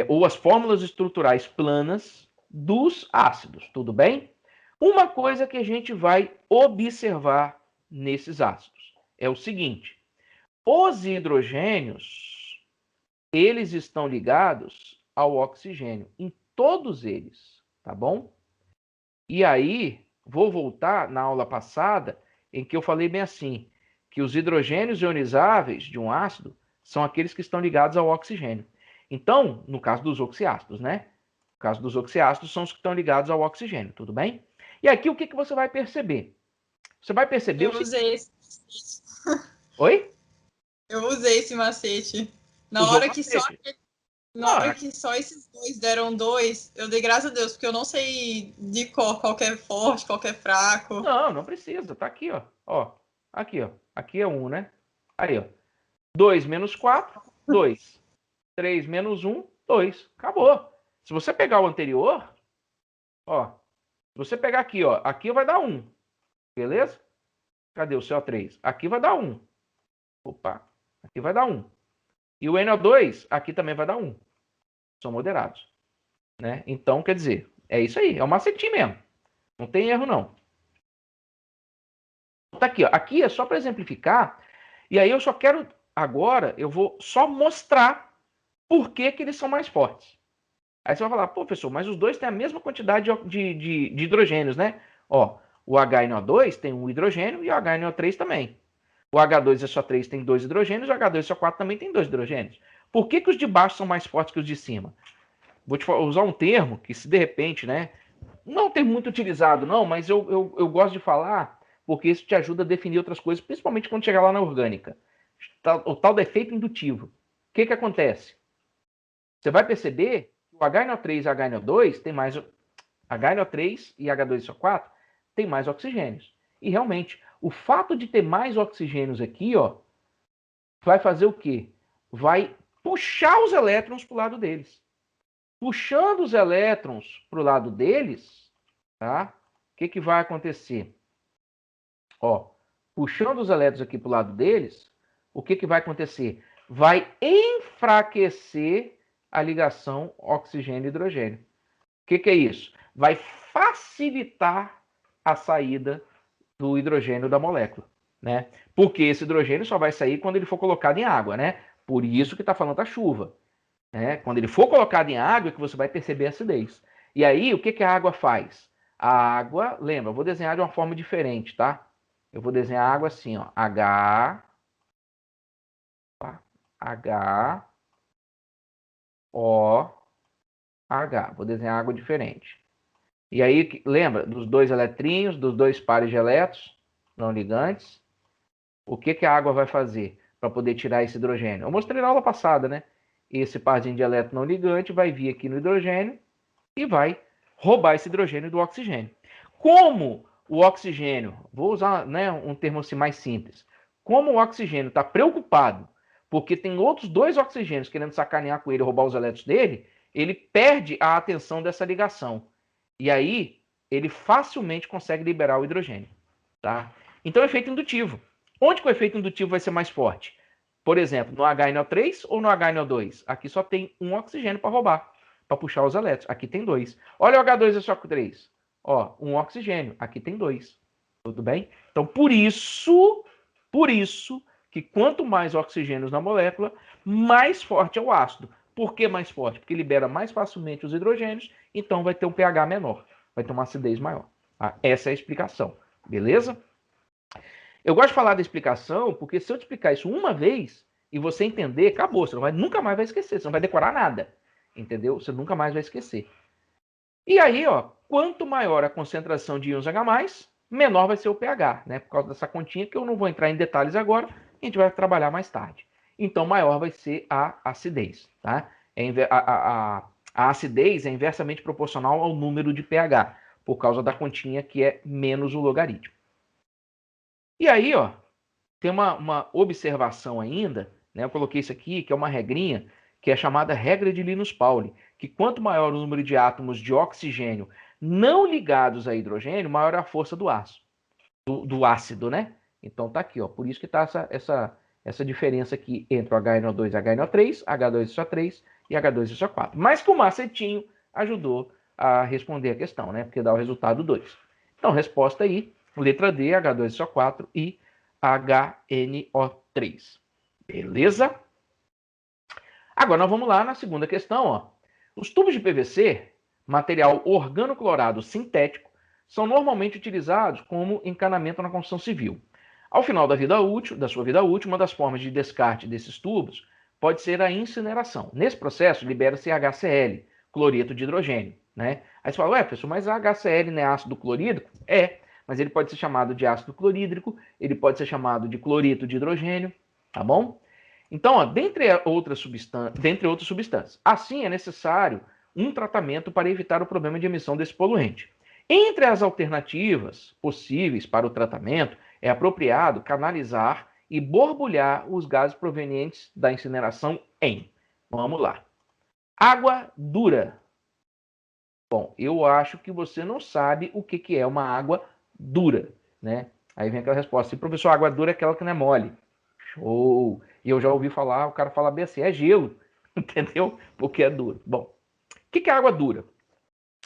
Ou as fórmulas estruturais planas dos ácidos, tudo bem? Uma coisa que a gente vai observar nesses ácidos é o seguinte: os hidrogênios, eles estão ligados ao oxigênio, em todos eles, tá bom? E aí, vou voltar na aula passada, em que eu falei bem assim, que os hidrogênios ionizáveis de um ácido são aqueles que estão ligados ao oxigênio. Então, no caso dos oxiácidos, né? No caso dos oxiácidos, são os que estão ligados ao oxigênio, tudo bem? E aqui o que você vai perceber? Você vai perceber Eu usei esse macete. Oi? Eu usei esse macete. Na Usou hora que só macete. Na hora que só esses dois deram 2, eu dei graças a Deus, porque eu não sei de cor qual que é forte, qual que é fraco. Não precisa. Tá aqui, ó. Ó, aqui, ó. Aqui é 1, né? Aí, ó. 2 menos 4, 2. 3 menos 1, 2. Acabou. Se você pegar o anterior, ó. Se você pegar aqui, ó. Aqui vai dar 1. Beleza? Cadê o CO3? Aqui vai dar 1. Opa. Aqui vai dar 1. E o NO2, aqui também vai dar 1. São moderados. Né? Então, quer dizer, é isso aí. É um macetinho mesmo. Não tem erro, não. Tá aqui, ó. Aqui é só para exemplificar. E aí eu só quero, agora, eu vou só mostrar por que que eles são mais fortes? Aí você vai falar, pô, professor, mas os dois têm a mesma quantidade de hidrogênios, né? Ó, o HNO2 tem um hidrogênio e o HNO3 também. O H2SO3 tem 2 hidrogênios e o H2SO4 também tem 2 hidrogênios. Por que que os de baixo são mais fortes que os de cima? Vou te usar um termo que, se de repente, né? Não tem muito utilizado, não, mas eu gosto de falar porque isso te ajuda a definir outras coisas, principalmente quando chegar lá na orgânica. O tal do efeito indutivo. O que que acontece? Você vai perceber que o HNO3 e o HNO2 tem mais... HNO3 e H2SO4 tem mais oxigênios. E realmente, o fato de ter mais oxigênios aqui, ó, vai fazer o quê? Vai puxar os elétrons para o lado deles. Puxando os elétrons para o lado deles, tá? O que que vai acontecer? Ó, puxando os elétrons aqui para o lado deles, o que que vai acontecer? Vai enfraquecer a ligação oxigênio-hidrogênio. O que que é isso? Vai facilitar a saída do hidrogênio da molécula, né? Porque esse hidrogênio só vai sair quando ele for colocado em água, né? Por isso que está falando da chuva, né? Quando ele for colocado em água é que você vai perceber a acidez. E aí, o que que a água faz? A água, lembra, eu vou desenhar de uma forma diferente, tá? Eu vou desenhar a água assim, ó, H, H, O, H. Vou desenhar água diferente. E aí, lembra dos dois eletrinhos, dos dois pares de elétrons não ligantes? O que que a água vai fazer para poder tirar esse hidrogênio? Eu mostrei na aula passada, né? Esse parzinho de elétron não ligante vai vir aqui no hidrogênio e vai roubar esse hidrogênio do oxigênio. Como o oxigênio, vou usar, né, um termo assim mais simples, como o oxigênio está preocupado porque tem outros dois oxigênios querendo sacanear com ele, roubar os elétrons dele, ele perde a atenção dessa ligação. E aí, ele facilmente consegue liberar o hidrogênio. Tá? Então, efeito indutivo. Onde que o efeito indutivo vai ser mais forte? Por exemplo, no HNO3 ou no HNO2? Aqui só tem um oxigênio para roubar, para puxar os elétrons. Aqui tem dois. Olha o H2SO3. Ó, um oxigênio. Aqui tem dois. Tudo bem? Então, por isso que quanto mais oxigênios na molécula, mais forte é o ácido. Por que mais forte? Porque libera mais facilmente os hidrogênios, então vai ter um pH menor, vai ter uma acidez maior. Tá? Essa é a explicação, beleza? Eu gosto de falar da explicação, porque se eu te explicar isso uma vez e você entender, acabou, você nunca mais vai esquecer, você não vai decorar nada, entendeu? Você nunca mais vai esquecer. E aí, ó, quanto maior a concentração de íons H+, menor vai ser o pH, né? Por causa dessa continha que eu não vou entrar em detalhes agora, a gente vai trabalhar mais tarde. Então, maior vai ser a acidez, tá? A acidez é inversamente proporcional ao número de pH, por causa da continha que é menos o logaritmo. E aí, ó, tem uma observação ainda, né? Eu coloquei isso aqui, que é uma regrinha, que é chamada regra de Linus-Pauling, que quanto maior o número de átomos de oxigênio não ligados a hidrogênio, maior é a força do ácido, né? Então tá aqui, ó. Por isso que tá essa diferença aqui entre o HNO2 e HNO3, H2SO3 e H2SO4. Mas que o macetinho ajudou a responder a questão, né? Porque dá o resultado 2. Então, resposta aí, letra D, H2SO4 e HNO3. Beleza? Agora nós vamos lá na segunda questão, ó. Os tubos de PVC, material organoclorado sintético, são normalmente utilizados como encanamento na construção civil. Ao final da sua vida útil, uma das formas de descarte desses tubos pode ser a incineração. Nesse processo, libera-se HCl, cloreto de hidrogênio, né? Aí você fala, ué, professor, mas a HCl não é ácido clorídrico? É, mas ele pode ser chamado de ácido clorídrico, ele pode ser chamado de cloreto de hidrogênio, tá bom? Então, ó, dentre outras substâncias, assim é necessário um tratamento para evitar o problema de emissão desse poluente. Entre as alternativas possíveis para o tratamento, é apropriado canalizar e borbulhar os gases provenientes da incineração em, vamos lá, água dura. Bom, eu acho que você não sabe o que é uma água dura, né? Aí vem aquela resposta, professor, água dura é aquela que não é mole. Show! E eu já ouvi falar, o cara fala bem assim, é gelo, entendeu? Porque é duro. Bom, o que é água dura?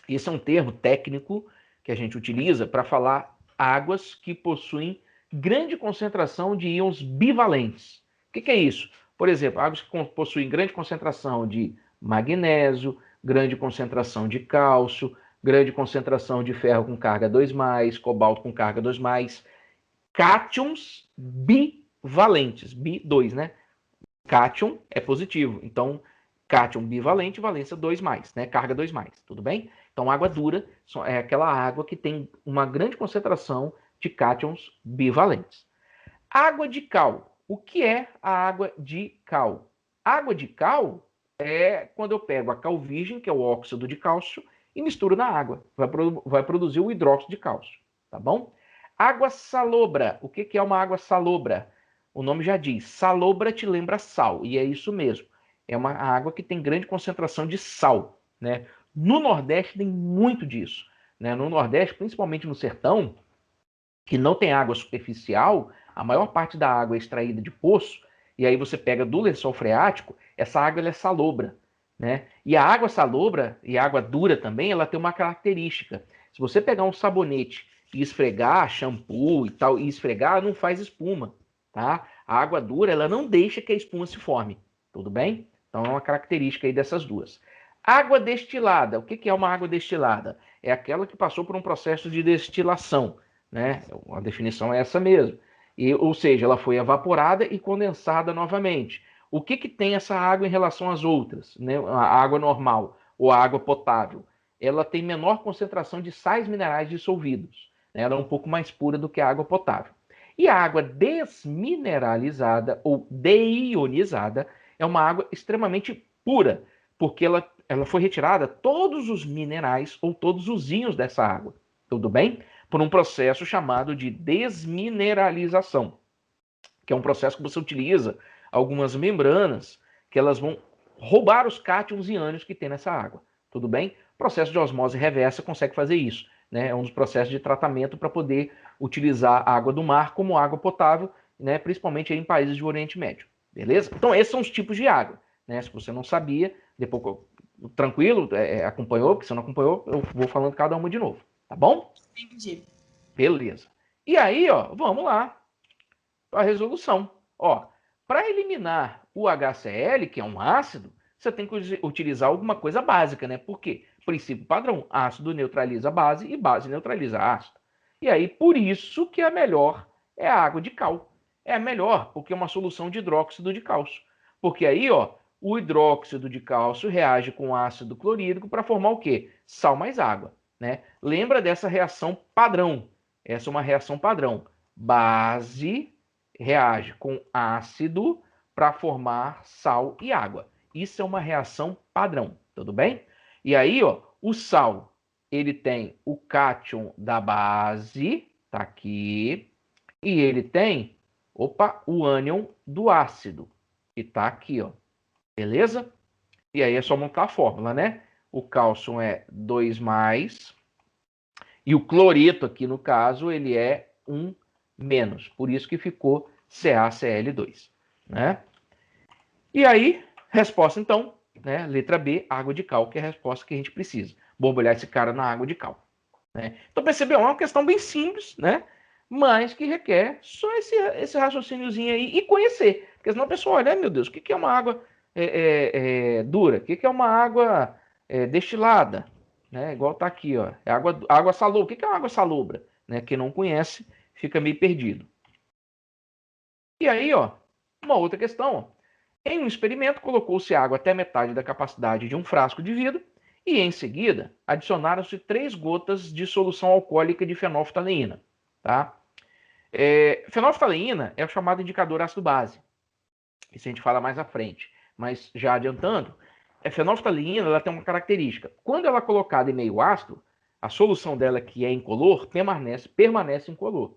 Esse é um termo técnico que a gente utiliza para falar águas que possuem grande concentração de íons bivalentes. O que é isso? Por exemplo, águas que possuem grande concentração de magnésio, grande concentração de cálcio, grande concentração de ferro com carga 2+, cobalto com carga 2+, cátions bivalentes, bi2, né? Cátion é positivo, então cátion bivalente, valência 2+, né? Carga 2+, tudo bem? Então água dura é aquela água que tem uma grande concentração de cátions bivalentes. Água de cal. O que é a água de cal? Água de cal é quando eu pego a cal virgem, que é o óxido de cálcio, e misturo na água. Vai produzir o hidróxido de cálcio, tá bom? Água salobra. O que é uma água salobra? O nome já diz, salobra te lembra sal, e é isso mesmo. É uma água que tem grande concentração de sal, né? No Nordeste tem muito disso, né? No Nordeste, principalmente no sertão, que não tem água superficial, a maior parte da água é extraída de poço, e aí você pega do lençol freático, essa água ela é salobra, né? E a água salobra, e a água dura também, ela tem uma característica. Se você pegar um sabonete e esfregar, shampoo e tal, e esfregar, não faz espuma, tá? A água dura, ela não deixa que a espuma se forme, tudo bem? Então é uma característica aí dessas duas. Água destilada, o que é uma água destilada? É aquela que passou por um processo de destilação, né? A definição é essa mesmo. Ou seja, ela foi evaporada e condensada novamente. O que tem essa água em relação às outras, né? A água normal ou a água potável? Ela tem menor concentração de sais minerais dissolvidos, né? Ela é um pouco mais pura do que a água potável. E a água desmineralizada ou deionizada é uma água extremamente pura, porque ela foi retirada todos os minerais ou todos os íons dessa água. Tudo bem? Por um processo chamado de desmineralização, que é um processo que você utiliza algumas membranas que elas vão roubar os cátions e ânions que tem nessa água. Tudo bem? O processo de osmose reversa consegue fazer isso, né? É um dos processos de tratamento para poder utilizar a água do mar como água potável, né? Principalmente em países do Oriente Médio. Beleza? Então, esses são os tipos de água, né? Se você não sabia, depois tranquilo, acompanhou, porque se não acompanhou, eu vou falando cada uma de novo. Tá bom? Entendi. Beleza. E aí, ó, vamos lá para a resolução. Ó, para eliminar o HCl, que é um ácido, você tem que utilizar alguma coisa básica, né? Por quê? Princípio padrão, ácido neutraliza base e base neutraliza ácido. E aí, por isso que a melhor é a água de cal. É a melhor, porque é uma solução de hidróxido de cálcio. Porque aí, ó, o hidróxido de cálcio reage com ácido clorídrico para formar o quê? Sal mais água, né? Lembra dessa reação padrão. Essa é uma reação padrão. Base reage com ácido para formar sal e água. Isso é uma reação padrão, tudo bem? E aí, ó, o sal, ele tem o cátion da base, tá aqui, e ele tem, o ânion do ácido, que tá aqui, ó. Beleza? E aí é só montar a fórmula, né? O cálcio é 2+, e o cloreto aqui, no caso, ele é 1-. Por isso que ficou CaCl2, né? E aí, resposta então, né? Letra B, água de cal, que é a resposta que a gente precisa. Borbulhar esse cara na água de cal, né? Então, percebeu? É uma questão bem simples, né? Mas que requer só esse raciocíniozinho aí e conhecer. Porque senão a pessoa olha, meu Deus, o que é uma água dura? O que é uma água destilada? Né? Igual tá aqui, ó. É água salobra. O que é uma água salobra? Né? Quem não conhece fica meio perdido. E aí, ó, uma outra questão. Ó. Em um experimento, colocou-se água até metade da capacidade de um frasco de vidro e, em seguida, adicionaram-se 3 gotas de solução alcoólica de fenolftaleína. Tá? Fenolftaleína é o chamado indicador ácido-base. Isso a gente fala mais à frente. Mas, já adiantando, a fenolftaleína ela tem uma característica. Quando ela é colocada em meio ácido, a solução dela, que é incolor, permanece incolor.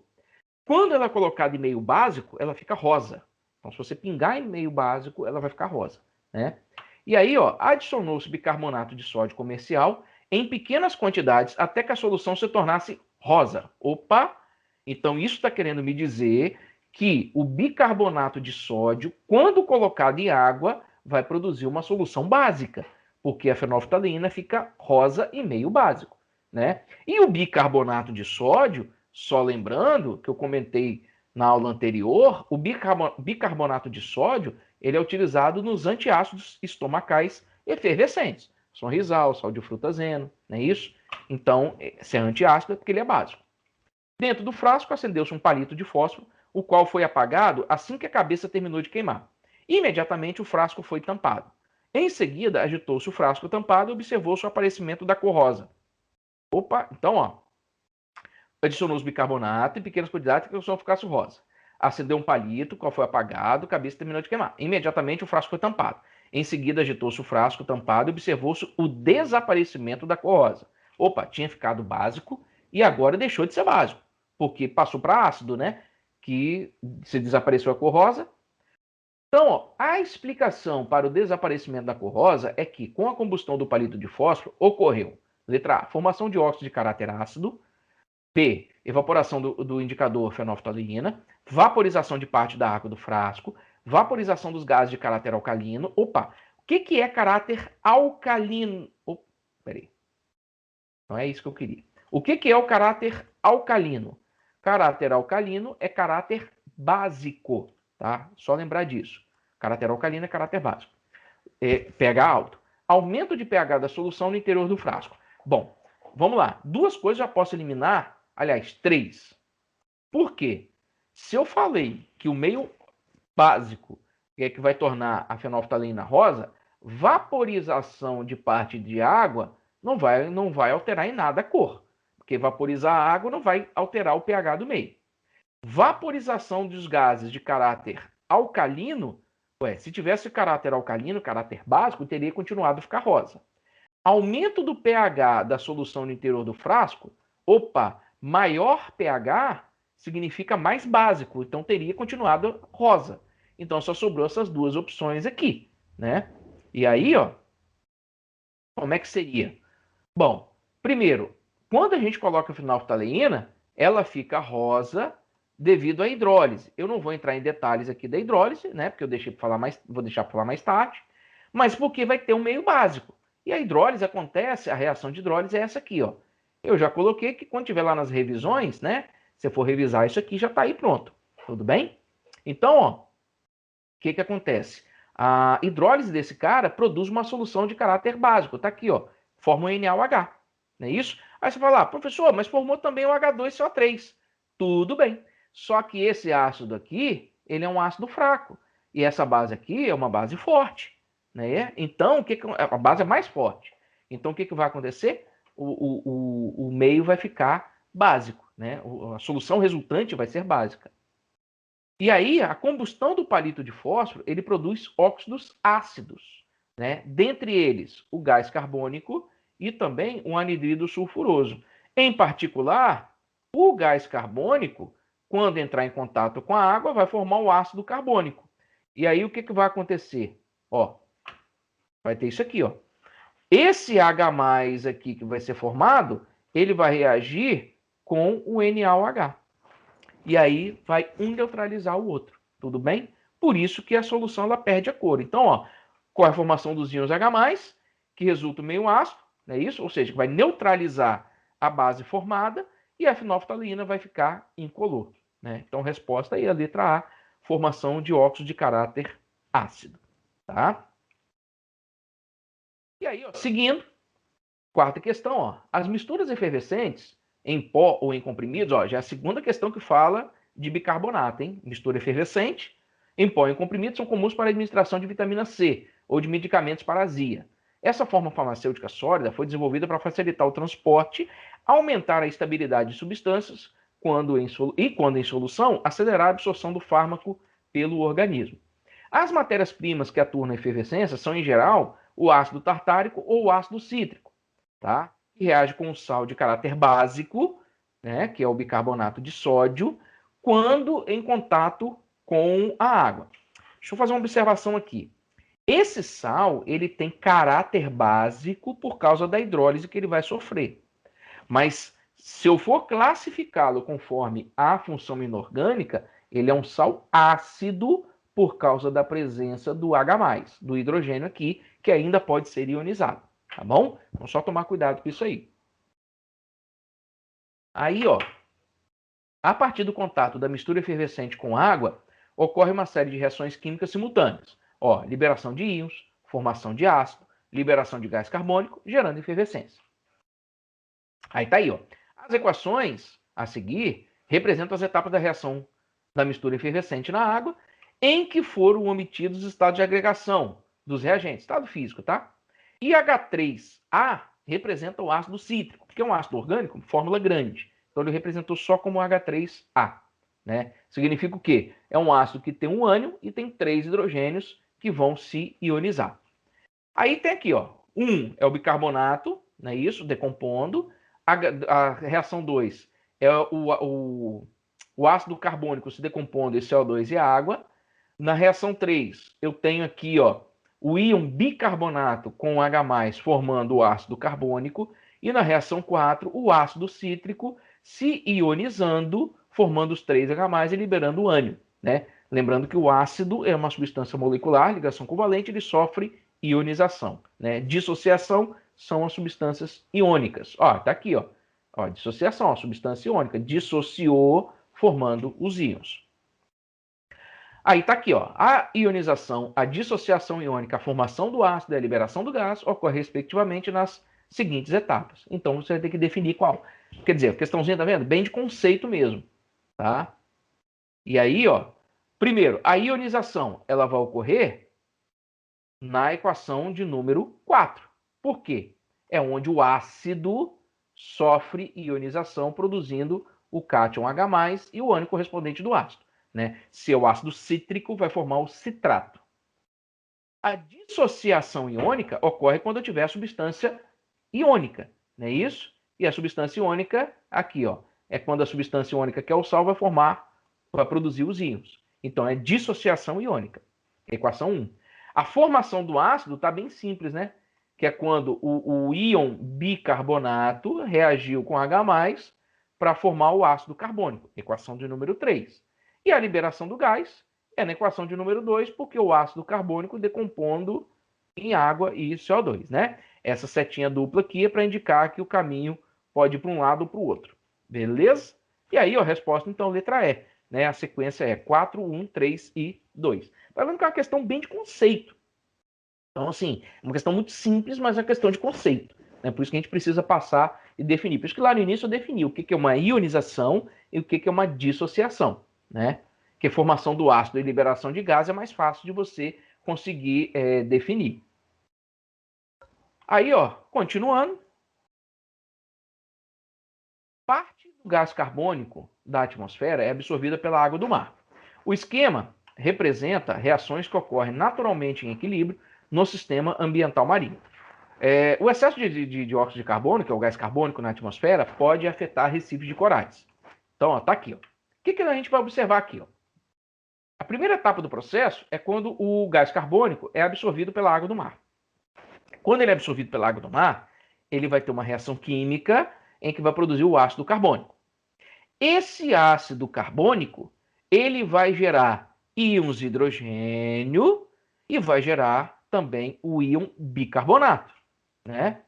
Quando ela é colocada em meio básico, ela fica rosa. Então, se você pingar em meio básico, ela vai ficar rosa, né? E aí, ó, adicionou-se bicarbonato de sódio comercial em pequenas quantidades até que a solução se tornasse rosa. Opa! Então, isso está querendo me dizer que o bicarbonato de sódio, quando colocado em água, vai produzir uma solução básica, porque a fenolftaleína fica rosa e meio básico, né? E o bicarbonato de sódio, só lembrando que eu comentei na aula anterior, o bicarbonato de sódio, ele é utilizado nos antiácidos estomacais efervescentes. Sonrisal, sal de frutazeno, não é isso? Então, se é antiácido é porque ele é básico. Dentro do frasco acendeu-se um palito de fósforo, o qual foi apagado assim que a cabeça terminou de queimar. Imediatamente o frasco foi tampado. Em seguida, agitou-se o frasco tampado e observou-se o aparecimento da cor rosa. Opa, então, ó, adicionou-se bicarbonato em pequenas quantidades que o som ficasse rosa. Acendeu um palito, qual foi apagado, a cabeça terminou de queimar. Imediatamente o frasco foi tampado. Em seguida, agitou-se o frasco tampado e observou-se o desaparecimento da cor rosa. Opa, tinha ficado básico e agora deixou de ser básico, porque passou para ácido, né? Que se desapareceu a cor rosa. Então, ó, a explicação para o desaparecimento da cor rosa é que, com a combustão do palito de fósforo, ocorreu, letra A, formação de óxido de caráter ácido, B, evaporação do indicador fenolftaleína, vaporização de parte da água do frasco, vaporização dos gases de caráter alcalino. Opa, o que é caráter alcalino? Peraí, não é isso que eu queria. O que é o caráter alcalino? Caráter alcalino é caráter básico, tá? Só lembrar disso. Caráter alcalino é caráter básico. pH alto. Aumento de pH da solução no interior do frasco. Bom, vamos lá. Duas coisas já posso eliminar. Aliás, três. Por quê? Se eu falei que o meio básico é que vai tornar a fenolftaleína rosa, vaporização de parte de água não vai alterar em nada a cor. Porque vaporizar a água não vai alterar o pH do meio. Vaporização dos gases de caráter alcalino, se tivesse caráter alcalino, caráter básico, teria continuado a ficar rosa. Aumento do pH da solução no interior do frasco, maior pH significa mais básico, então teria continuado rosa. Então só sobrou essas duas opções aqui, né? E aí, ó, como é que seria? Bom, primeiro, quando a gente coloca a fenolftaleína, ela fica rosa devido à hidrólise. Eu não vou entrar em detalhes aqui da hidrólise, né? Porque vou deixar para falar mais tarde, mas porque vai ter um meio básico. E a hidrólise acontece, a reação de hidrólise é essa aqui, ó. Eu já coloquei que quando tiver lá nas revisões, né? Se for revisar isso aqui, já está aí pronto. Tudo bem? Então, ó, o que acontece? A hidrólise desse cara produz uma solução de caráter básico. Tá aqui, ó. Forma um NaOH. Não é isso? Aí você fala, professor, mas formou também o H2CO3. Tudo bem. Só que esse ácido aqui, ele é um ácido fraco. E essa base aqui é uma base forte. Né? Então, a base é mais forte. Então, o que vai acontecer? O meio vai ficar básico. Né? A solução resultante vai ser básica. E aí, a combustão do palito de fósforo, ele produz óxidos ácidos. Né? Dentre eles, o gás carbônico e também o anidrido sulfuroso. Em particular, o gás carbônico, quando entrar em contato com a água, vai formar o ácido carbônico. E aí, o que vai acontecer? Ó, vai ter isso aqui, ó. Esse H+ aqui que vai ser formado, ele vai reagir com o NaOH. E aí vai um neutralizar o outro. Tudo bem? Por isso que a solução ela perde a cor. Então, ó, com a formação dos íons H+, que resulta em meio ácido, não é isso? Ou seja, vai neutralizar a base formada e a fenolftaleína vai ficar incolor. Né? Então, resposta aí, a letra A, formação de óxido de caráter ácido. Tá? E aí, ó, seguindo, quarta questão, ó, as misturas efervescentes em pó ou em comprimidos, ó, já é a segunda questão que fala de bicarbonato, hein? Mistura efervescente em pó e em comprimidos são comuns para a administração de vitamina C ou de medicamentos para azia. Essa forma farmacêutica sólida foi desenvolvida para facilitar o transporte, aumentar a estabilidade de substâncias quando em solução, acelerar a absorção do fármaco pelo organismo. As matérias-primas que atuam na efervescência são, em geral, o ácido tartárico ou o ácido cítrico, tá? Que reage com o sal de caráter básico, né, que é o bicarbonato de sódio, quando em contato com a água. Deixa eu fazer uma observação aqui. Esse sal, ele tem caráter básico por causa da hidrólise que ele vai sofrer. Mas se eu for classificá-lo conforme a função inorgânica, ele é um sal ácido por causa da presença do H+, do hidrogênio aqui, que ainda pode ser ionizado. Tá bom? Então, só tomar cuidado com isso aí. Aí, ó, a partir do contato da mistura efervescente com água, ocorre uma série de reações químicas simultâneas. Ó, liberação de íons, formação de ácido, liberação de gás carbônico, gerando efervescência. Aí tá aí, ó. As equações a seguir representam as etapas da reação da mistura efervescente na água, em que foram omitidos os estados de agregação dos reagentes, estado físico, tá? E H3A representa o ácido cítrico, que é um ácido orgânico, fórmula grande. Então ele representou só como H3A, né? Significa o quê? É um ácido que tem um ânion e tem 3 hidrogênios que vão se ionizar. Aí tem aqui, ó, 1 é o bicarbonato, não é isso? Decompondo. A reação 2 é o ácido carbônico se decompondo em CO2 e água. Na reação 3, eu tenho aqui, ó, o íon bicarbonato com H+, formando o ácido carbônico. E na reação 4, o ácido cítrico se ionizando, formando os 3H+, e liberando o ânion, né? Lembrando que o ácido é uma substância molecular, ligação covalente, ele sofre ionização, né? Dissociação são as substâncias iônicas. Ó, tá aqui, ó. Ó, dissociação, a substância iônica dissociou, formando os íons. Aí tá aqui, ó. A ionização, a dissociação iônica, a formação do ácido e a liberação do gás ocorre respectivamente nas seguintes etapas. Então você vai ter que definir qual. Quer dizer, a questãozinha, tá vendo? Bem de conceito mesmo, tá? E aí, ó, primeiro, a ionização, ela vai ocorrer na equação de número 4. Por quê? É onde o ácido sofre ionização, produzindo o cátion H+, e o ânion correspondente do ácido, né? Se é o ácido cítrico, vai formar o citrato. A dissociação iônica ocorre quando eu tiver a substância iônica, não é isso? E a substância iônica, aqui, ó, é quando a substância iônica, que é o sal, vai produzir os íons. Então, é dissociação iônica. Equação 1. A formação do ácido está bem simples, né? Que é quando o íon bicarbonato reagiu com H+, para formar o ácido carbônico. Equação de número 3. E a liberação do gás é na equação de número 2, porque o ácido carbônico decompondo em água e CO2, né? Essa setinha dupla aqui é para indicar que o caminho pode ir para um lado ou para o outro. Beleza? E aí, ó, a resposta, então, letra E. Né? A sequência é 4, 1, 3 e 2. Tá vendo que é uma questão bem de conceito. Então, assim, é uma questão muito simples, mas é uma questão de conceito. Né? Por isso que a gente precisa passar e definir. Por isso que lá no início eu defini o que é uma ionização e o que é uma dissociação. Né? Porque formação do ácido e liberação de gás é mais fácil de você conseguir definir. Aí, ó, continuando. Parte do gás carbônico da atmosfera é absorvida pela água do mar. O esquema representa reações que ocorrem naturalmente em equilíbrio no sistema ambiental marinho. O excesso de dióxido de carbono, que é o gás carbônico na atmosfera, pode afetar recifes de corais. Então, ó, tá aqui. Ó. O que a gente vai observar aqui? Ó? A primeira etapa do processo é quando o gás carbônico é absorvido pela água do mar. Quando ele é absorvido pela água do mar, ele vai ter uma reação química em que vai produzir o ácido carbônico. Esse ácido carbônico, ele vai gerar íons de hidrogênio e vai gerar também o íon bicarbonato, né?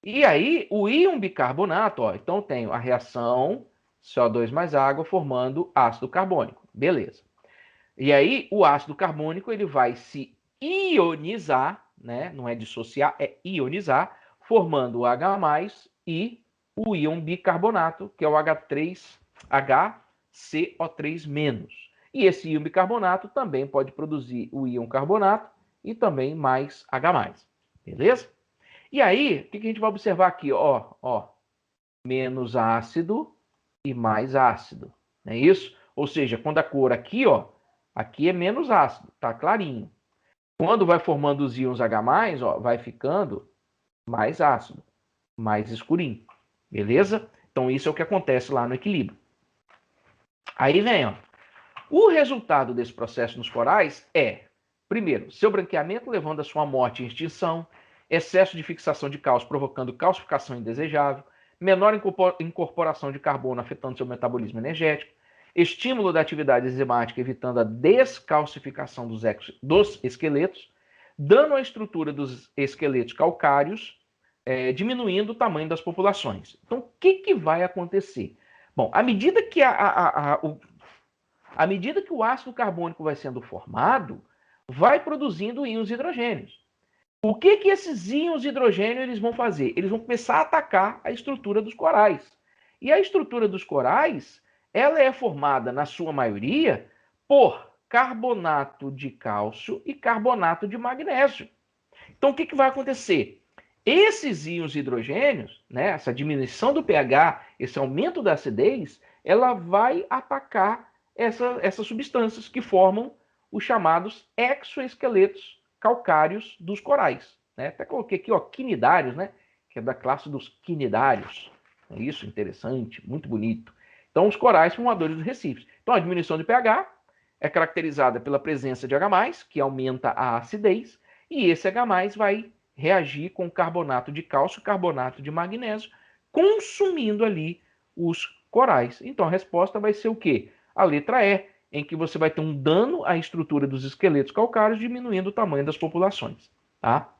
E aí, o íon bicarbonato, ó, então tenho a reação CO2 mais água formando ácido carbônico, beleza. E aí, o ácido carbônico, ele vai se ionizar, né? Não é dissociar, é ionizar, formando o H+, e o íon bicarbonato, que é o HCO3-. E esse íon bicarbonato também pode produzir o íon carbonato e também mais H+. Beleza? E aí, o que a gente vai observar aqui? Ó, menos ácido e mais ácido. Não é isso? Ou seja, quando a cor aqui, ó, aqui é menos ácido, tá clarinho. Quando vai formando os íons H+, ó, vai ficando mais ácido, mais escurinho. Beleza? Então, isso é o que acontece lá no equilíbrio. Aí vem, ó. O resultado desse processo nos corais é, primeiro, seu branqueamento levando à sua morte e extinção, excesso de fixação de cálcio provocando calcificação indesejável, menor incorporação de carbono afetando seu metabolismo energético, estímulo da atividade enzimática evitando a descalcificação dos esqueletos, dano à estrutura dos esqueletos calcários, diminuindo o tamanho das populações. Então, o que vai acontecer? Bom, à medida que o ácido carbônico vai sendo formado, vai produzindo íons hidrogênios. O que esses íons hidrogênio eles vão fazer? Eles vão começar a atacar a estrutura dos corais. E a estrutura dos corais, ela é formada, na sua maioria, por carbonato de cálcio e carbonato de magnésio. Então, o que vai acontecer? Esses íons hidrogênios, né, essa diminuição do pH, esse aumento da acidez, ela vai atacar essas substâncias que formam os chamados exoesqueletos calcários dos corais. Né? Até coloquei aqui, ó, quinidários, né, que é da classe dos quinidários. É isso, interessante, muito bonito. Então, os corais formadores dos recifes. Então, a diminuição de pH é caracterizada pela presença de H+, que aumenta a acidez, e esse H+, vai reagir com carbonato de cálcio e carbonato de magnésio, consumindo ali os corais. Então, a resposta vai ser o quê? A letra E, em que você vai ter um dano à estrutura dos esqueletos calcários, diminuindo o tamanho das populações. Tá?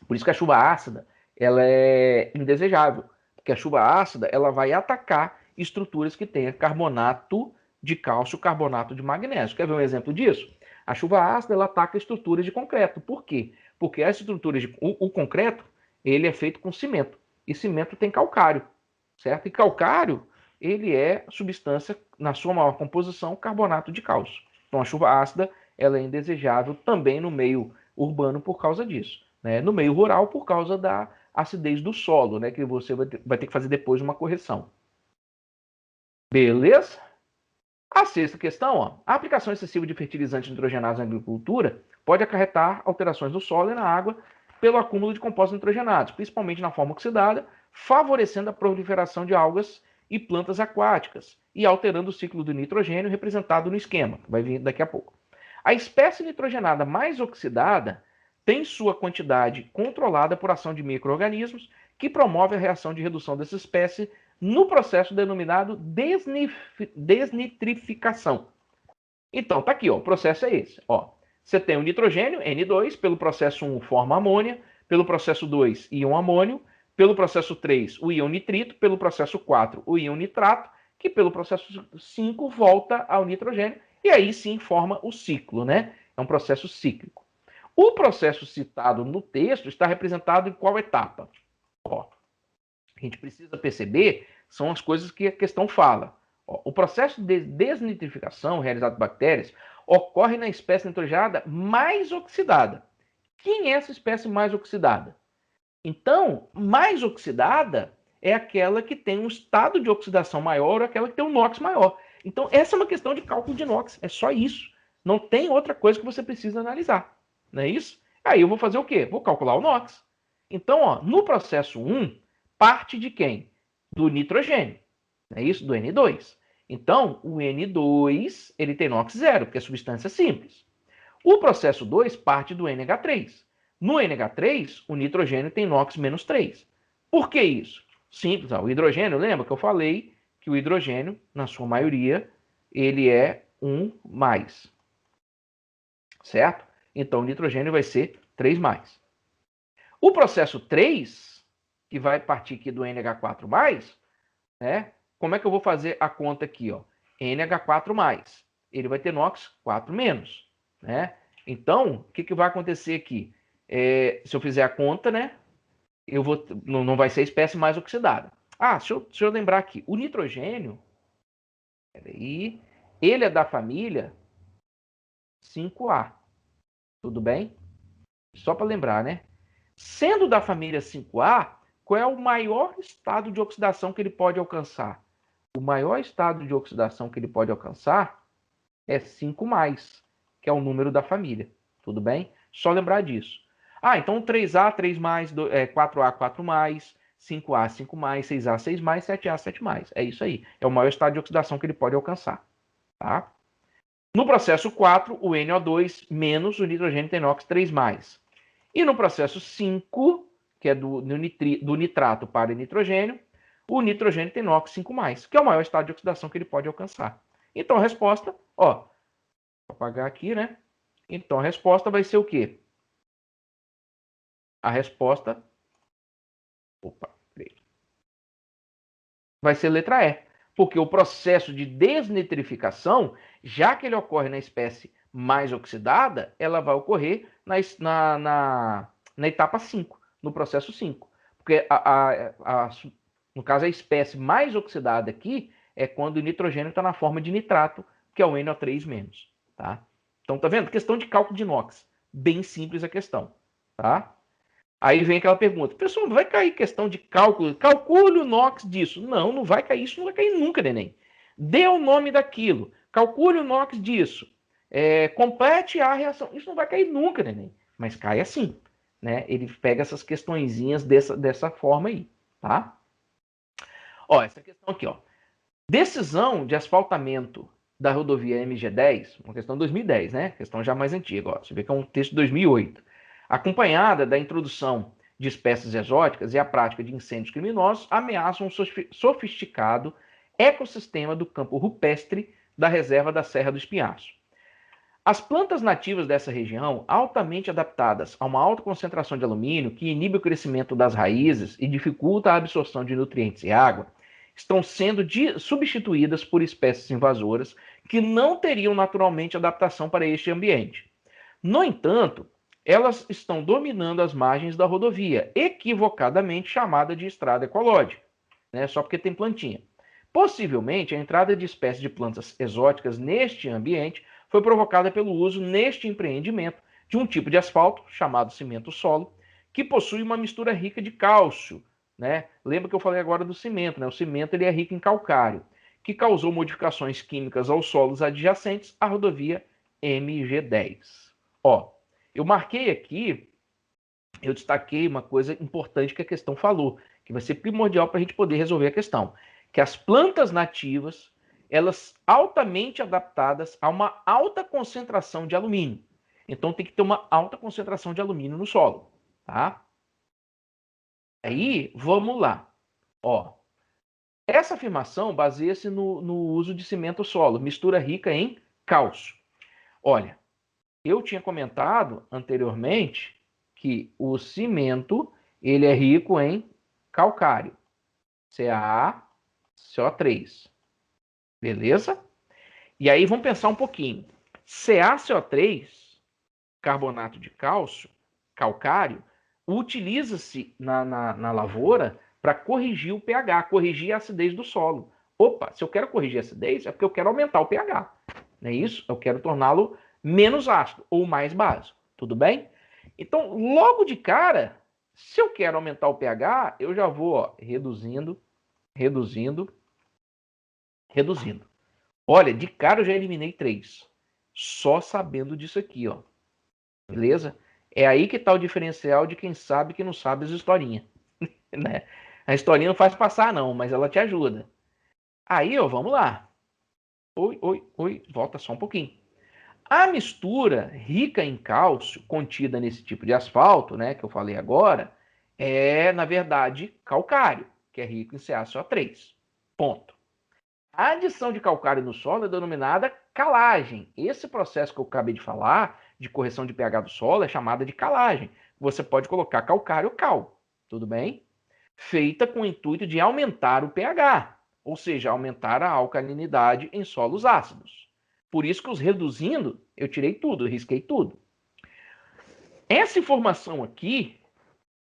Por isso que a chuva ácida ela é indesejável, porque a chuva ácida ela vai atacar estruturas que tenham carbonato de cálcio, carbonato de magnésio. Quer ver um exemplo disso? A chuva ácida ela ataca estruturas de concreto. Por quê? Porque as estruturas de o concreto ele é feito com cimento e cimento tem calcário, certo? E calcário ele é substância na sua maior composição carbonato de cálcio. Então a chuva ácida ela é indesejável também no meio urbano por causa disso, né? No meio rural por causa da acidez do solo, né? Que você vai ter que fazer depois uma correção. Beleza? A sexta questão, ó, a aplicação excessiva de fertilizantes nitrogenados na agricultura pode acarretar alterações no solo e na água pelo acúmulo de compostos nitrogenados, principalmente na forma oxidada, favorecendo a proliferação de algas e plantas aquáticas e alterando o ciclo do nitrogênio representado no esquema, vai vir daqui a pouco. A espécie nitrogenada mais oxidada tem sua quantidade controlada por ação de micro-organismos que promove a reação de redução dessa espécie no processo denominado desnitrificação. Então, tá aqui, ó, o processo é esse. Ó, você tem o nitrogênio, N2, pelo processo 1 forma amônia, pelo processo 2, íon amônio, pelo processo 3, o íon nitrito, pelo processo 4, o íon nitrato, que pelo processo 5 volta ao nitrogênio, e aí sim forma o ciclo, né? É um processo cíclico. O processo citado no texto está representado em qual etapa? Ó, a gente precisa perceber são as coisas que a questão fala. Ó, o processo de desnitrificação realizado por bactérias ocorre na espécie nitrogenada mais oxidada. Quem é essa espécie mais oxidada? Então, mais oxidada é aquela que tem um estado de oxidação maior ou aquela que tem um NOx maior. Então, essa é uma questão de cálculo de NOx. É só isso. Não tem outra coisa que você precisa analisar. Não é isso? Aí eu vou fazer o quê? Vou calcular o NOx. Então, ó, no processo 1, parte de quem? Do nitrogênio. Não é isso? Do N2. Então, o N2 ele tem NOx zero, porque é substância simples. O processo 2 parte do NH3. No NH3, o nitrogênio tem NOx menos 3. Por que isso? Simples. O hidrogênio, lembra que eu falei que o hidrogênio, na sua maioria, ele é 1+. Certo? Então, o nitrogênio vai ser 3+. O processo 3, que vai partir aqui do NH4+, né? Como é que eu vou fazer a conta aqui? Ó? NH4+. Ele vai ter NOx 4-, né? Então, o que vai acontecer aqui? Se eu fizer a conta, né? Não vai ser a espécie mais oxidada. Deixa eu lembrar aqui. O nitrogênio, peraí, ele é da família 5A. Tudo bem? Só para lembrar, né? Sendo da família 5A, qual é o maior estado de oxidação que ele pode alcançar? O maior estado de oxidação que ele pode alcançar é 5+, que é o número da família. Tudo bem? Só lembrar disso. Então 3A, 3+, 4A, 4+, 5A, 5+, 6A, 6+, 7A, 7+. É isso aí. É o maior estado de oxidação que ele pode alcançar. Tá? No processo 4, o NO2 menos o nitrogênio tem NOx 3+. E no processo 5, que é do nitrato para o nitrogênio, o nitrogênio tem NOx 5+, que é o maior estado de oxidação que ele pode alcançar. Então a resposta, ó, vou apagar aqui, né? Então a resposta vai ser o quê? A resposta vai ser letra E, porque o processo de desnitrificação, já que ele ocorre na espécie mais oxidada, ela vai ocorrer na etapa 5, no processo 5. Porque, no caso, a espécie mais oxidada aqui é quando o nitrogênio está na forma de nitrato, que é o NO3-. Tá? Então, tá vendo? Questão de cálculo de inox. Bem simples a questão. Tá? Aí vem aquela pergunta, pessoal, vai cair questão de cálculo, calcule o NOx disso. Não, não vai cair, isso não vai cair nunca, neném. Dê o nome daquilo, calcule o NOx disso, complete a reação. Isso não vai cair nunca, neném, mas cai assim, né? Ele pega essas questõezinhas dessa forma aí, tá? Ó, essa questão aqui, ó. Decisão de asfaltamento da rodovia MG10, uma questão de 2010, né? Questão já mais antiga, ó. Você vê que é um texto de 2008. Acompanhada da introdução de espécies exóticas e a prática de incêndios criminosos, ameaçam um sofisticado ecossistema do campo rupestre da reserva da Serra do Espinhaço. As plantas nativas dessa região, altamente adaptadas a uma alta concentração de alumínio, que inibe o crescimento das raízes e dificulta a absorção de nutrientes e água, estão sendo substituídas por espécies invasoras que não teriam naturalmente adaptação para este ambiente. No entanto, elas estão dominando as margens da rodovia, equivocadamente chamada de estrada ecológica, né? Só porque tem plantinha. Possivelmente, a entrada de espécies de plantas exóticas neste ambiente foi provocada pelo uso neste empreendimento de um tipo de asfalto, chamado cimento solo, que possui uma mistura rica de cálcio, né? Lembra que eu falei agora do cimento, né? O cimento ele é rico em calcário, que causou modificações químicas aos solos adjacentes à rodovia MG10. Ó, eu marquei aqui, eu destaquei uma coisa importante que a questão falou, que vai ser primordial para a gente poder resolver a questão, que as plantas nativas, elas altamente adaptadas a uma alta concentração de alumínio. Então tem que ter uma alta concentração de alumínio no solo, tá? Aí, vamos lá. Ó, essa afirmação baseia-se no uso de cimento solo, mistura rica em cálcio. Olha, eu tinha comentado anteriormente que o cimento ele é rico em calcário, CaCO3. Beleza? E aí vamos pensar um pouquinho. CaCO3, carbonato de cálcio, calcário, utiliza-se na lavoura para corrigir o pH, corrigir a acidez do solo. Opa, se eu quero corrigir a acidez, é porque eu quero aumentar o pH. Não é isso? Eu quero torná-lo menos ácido ou mais básico. Tudo bem? Então, logo de cara, se eu quero aumentar o pH, eu já vou reduzindo, reduzindo, reduzindo. Olha, de cara eu já eliminei 3. Só sabendo disso aqui, ó. Beleza? É aí que tá o diferencial de quem sabe que não sabe as historinhas. Né? A historinha não faz passar, não, mas ela te ajuda. Aí, ó, vamos lá. Oi, volta só um pouquinho. A mistura rica em cálcio contida nesse tipo de asfalto, né, que eu falei agora, é, na verdade, calcário, que é rico em CaCO3. Ponto. A adição de calcário no solo é denominada calagem. Esse processo que eu acabei de falar, de correção de pH do solo, é chamada de calagem. Você pode colocar calcário ou cal, tudo bem? Feita com o intuito de aumentar o pH, ou seja, aumentar a alcalinidade em solos ácidos. Por isso que os reduzindo, eu tirei tudo, eu risquei tudo. Essa informação aqui,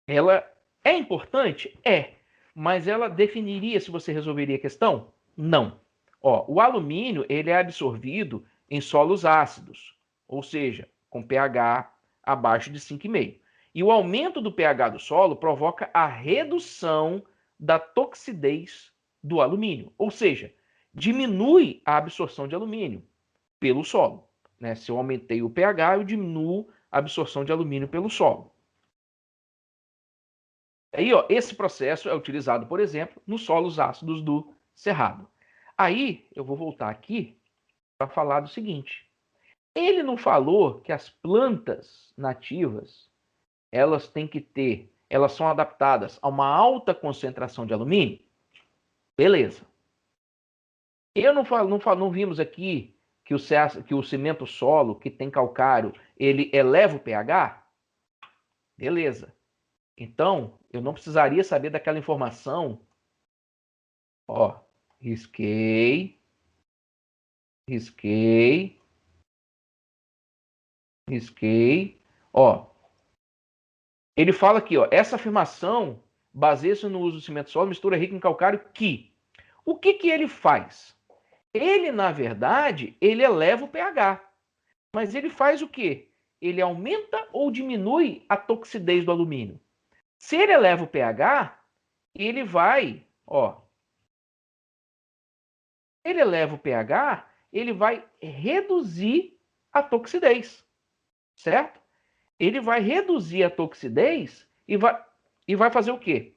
ela é importante? É. Mas ela definiria se você resolveria a questão? Não. Ó, o alumínio ele é absorvido em solos ácidos, ou seja, com pH abaixo de 5,5. E o aumento do pH do solo provoca a redução da toxidez do alumínio, ou seja, diminui a absorção de alumínio pelo solo. Né? Se eu aumentei o pH, eu diminuo a absorção de alumínio pelo solo. Aí, ó, esse processo é utilizado, por exemplo, nos solos ácidos do Cerrado. Aí, eu vou voltar aqui para falar do seguinte. Ele não falou que as plantas nativas, elas têm que ter, elas são adaptadas a uma alta concentração de alumínio? Beleza. Eu não vimos aqui que o cimento solo, que tem calcário, ele eleva o pH? Beleza. Então, eu não precisaria saber daquela informação. Ó, risquei, Risquei. Ó, ele fala aqui, ó, essa afirmação baseia-se no uso do cimento sólido, mistura rica em calcário, que... O que ele faz? Ele, na verdade, ele eleva o pH. Mas ele faz o quê? Ele aumenta ou diminui a toxidez do alumínio. Se ele eleva o pH, ele vai, ó... Ele eleva o pH, ele vai reduzir a toxidez, certo? Ele vai reduzir a toxidez e vai fazer o quê?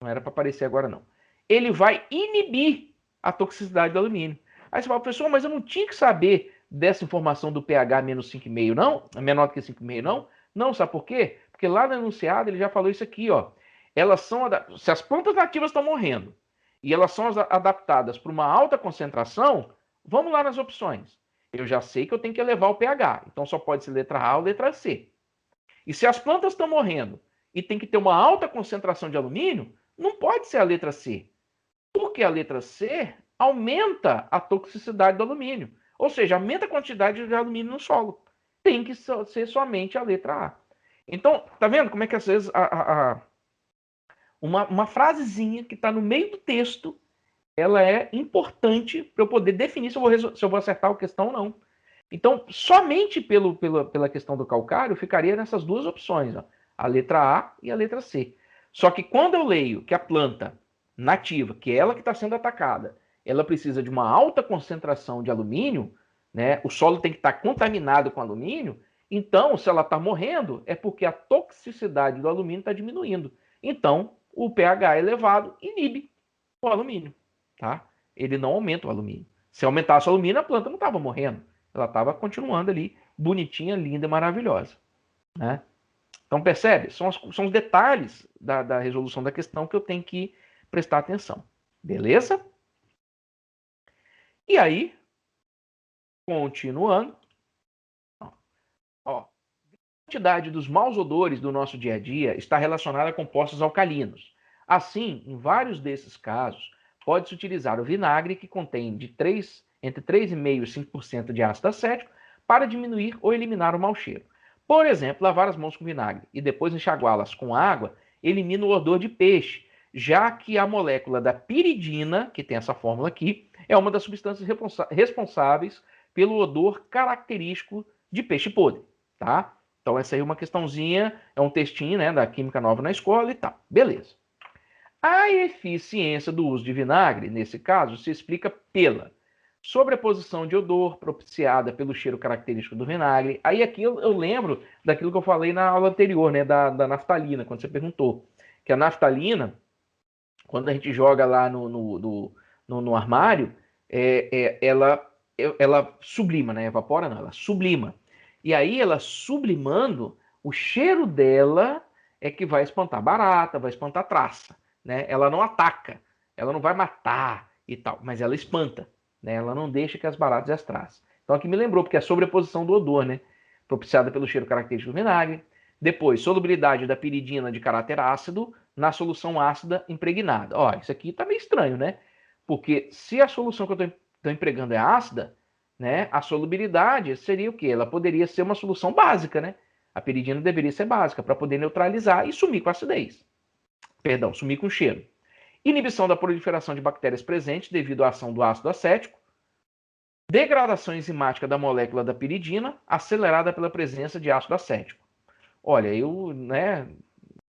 Não era para aparecer agora, não. Ele vai inibir a toxicidade do alumínio. Aí você fala, professor, mas eu não tinha que saber dessa informação do pH menos 5,5, não? Menor do que 5,5, não? Não, sabe por quê? Porque lá no enunciado ele já falou isso aqui, ó. Elas são, se as plantas nativas estão morrendo e elas são adaptadas para uma alta concentração, vamos lá nas opções. Eu já sei que eu tenho que elevar o pH, então só pode ser letra A ou letra C. E se as plantas estão morrendo e tem que ter uma alta concentração de alumínio, não pode ser a letra C. Porque a letra C aumenta a toxicidade do alumínio. Ou seja, aumenta a quantidade de alumínio no solo. Tem que ser somente a letra A. Então, tá vendo como é que às vezes uma frasezinha que está no meio do texto, ela é importante para eu poder definir se eu vou acertar a questão ou não. Então, somente pela questão do calcário, eu ficaria nessas duas opções, ó, a letra A e a letra C. Só que quando eu leio que a planta nativa, que é ela que está sendo atacada, ela precisa de uma alta concentração de alumínio, né? O solo tem que estar contaminado com alumínio, então, se ela está morrendo, é porque a toxicidade do alumínio está diminuindo. Então, o pH elevado inibe o alumínio, tá? Ele não aumenta o alumínio. Se aumentasse o alumínio, a planta não estava morrendo. Ela estava continuando ali, bonitinha, linda e maravilhosa, né? Então, percebe? São os detalhes da resolução da questão que eu tenho que prestar atenção. Beleza? E aí, continuando, ó, a quantidade dos maus odores do nosso dia a dia está relacionada a compostos alcalinos. Assim, em vários desses casos, pode-se utilizar o vinagre, que contém entre 3,5% e 5% de ácido acético, para diminuir ou eliminar o mau cheiro. Por exemplo, lavar as mãos com vinagre e depois enxaguá-las com água elimina o odor de peixe, já que a molécula da piridina, que tem essa fórmula aqui, é uma das substâncias responsáveis pelo odor característico de peixe podre, tá? Então essa aí é uma questãozinha, é um textinho, né, da Química Nova na escola e tal. Beleza. A eficiência do uso de vinagre, nesse caso, se explica pela sobreposição de odor propiciada pelo cheiro característico do vinagre. Aí aqui eu lembro daquilo que eu falei na aula anterior, né, da naftalina, quando você perguntou. Que a naftalina, quando a gente joga lá no armário, ela sublima, né? Evapora não, ela sublima. E aí ela sublimando, o cheiro dela é que vai espantar barata, vai espantar traça, né? Ela não ataca, ela não vai matar e tal, mas ela espanta, né? Ela não deixa que as baratas e as traças. Então aqui me lembrou, porque é a sobreposição do odor, né? Propiciada pelo cheiro característico do vinagre. Depois, solubilidade da piridina de caráter ácido na solução ácida impregnada. Ó, isso aqui tá meio estranho, né? Porque se a solução que eu estou empregando é ácida, né, a solubilidade seria o quê? Ela poderia ser uma solução básica, né? A piridina deveria ser básica para poder neutralizar e sumir com a acidez. Perdão, sumir com o cheiro. Inibição da proliferação de bactérias presentes devido à ação do ácido acético. Degradação enzimática da molécula da piridina, acelerada pela presença de ácido acético. Olha, eu, né,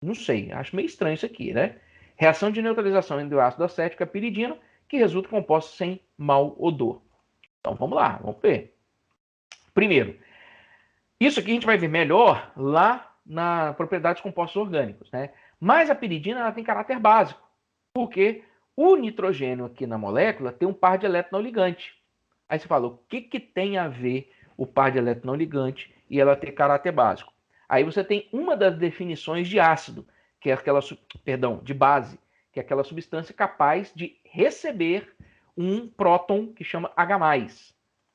não sei, acho meio estranho isso aqui, né? Reação de neutralização entre o ácido acético e a piridina, que resulta em compostos sem mau odor. Então vamos lá, vamos ver. Primeiro, isso aqui a gente vai ver melhor lá na propriedade dos compostos orgânicos, né? Mas a piridina ela tem caráter básico, porque o nitrogênio aqui na molécula tem um par de elétron não ligante. Aí você fala, o que tem a ver o par de elétron não ligante e ela ter caráter básico? Aí você tem uma das definições de ácido, que é aquela, de base, que é aquela substância capaz de receber um próton que chama H+.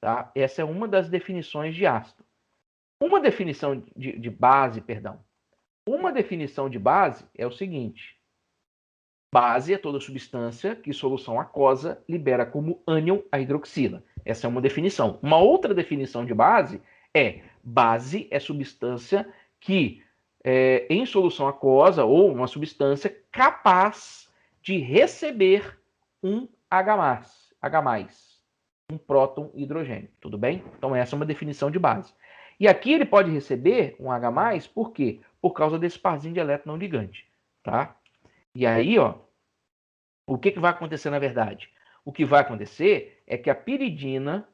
Tá? Essa é uma das definições de ácido. Uma definição de base, Uma definição de base é o seguinte. Base é toda substância que solução aquosa libera como ânion a hidroxila. Essa é uma definição. Uma outra definição de base é Base é substância que, em solução aquosa, ou uma substância capaz de receber um H+, um próton e hidrogênio, tudo bem? Então essa é uma definição de base. E aqui ele pode receber um H+, por quê? Por causa desse parzinho de elétron não ligante, tá? E aí, ó, o que vai acontecer na verdade? O que vai acontecer é que a piridina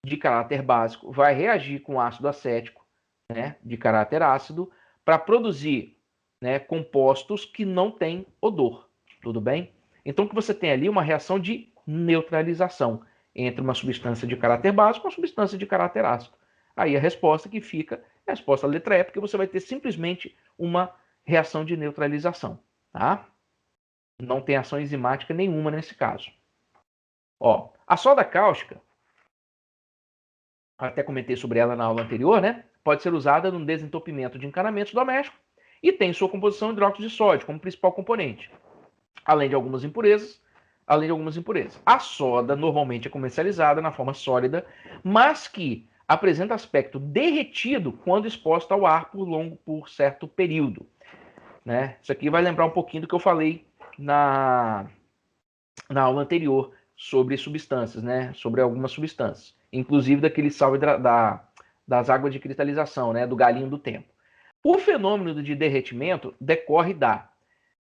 de caráter básico vai reagir com ácido acético, né, de caráter ácido, para produzir, né, compostos que não têm odor, tudo bem? Então, o que você tem ali é uma reação de neutralização entre uma substância de caráter básico e uma substância de caráter ácido. Aí a resposta que fica é a resposta letra E, porque você vai ter simplesmente uma reação de neutralização, tá? Não tem ação enzimática nenhuma nesse caso. Ó, a soda cáustica, até comentei sobre ela na aula anterior, né? Pode ser usada no desentupimento de encanamentos domésticos e tem sua composição hidróxido de sódio como principal componente, além de algumas impurezas. A soda normalmente é comercializada na forma sólida, mas que apresenta aspecto derretido quando exposta ao ar por certo período, né? Isso aqui vai lembrar um pouquinho do que eu falei na aula anterior sobre substâncias, né? Sobre algumas substâncias, inclusive daquele sal das águas de cristalização, né? Do galinho do tempo. O fenômeno de derretimento decorre da,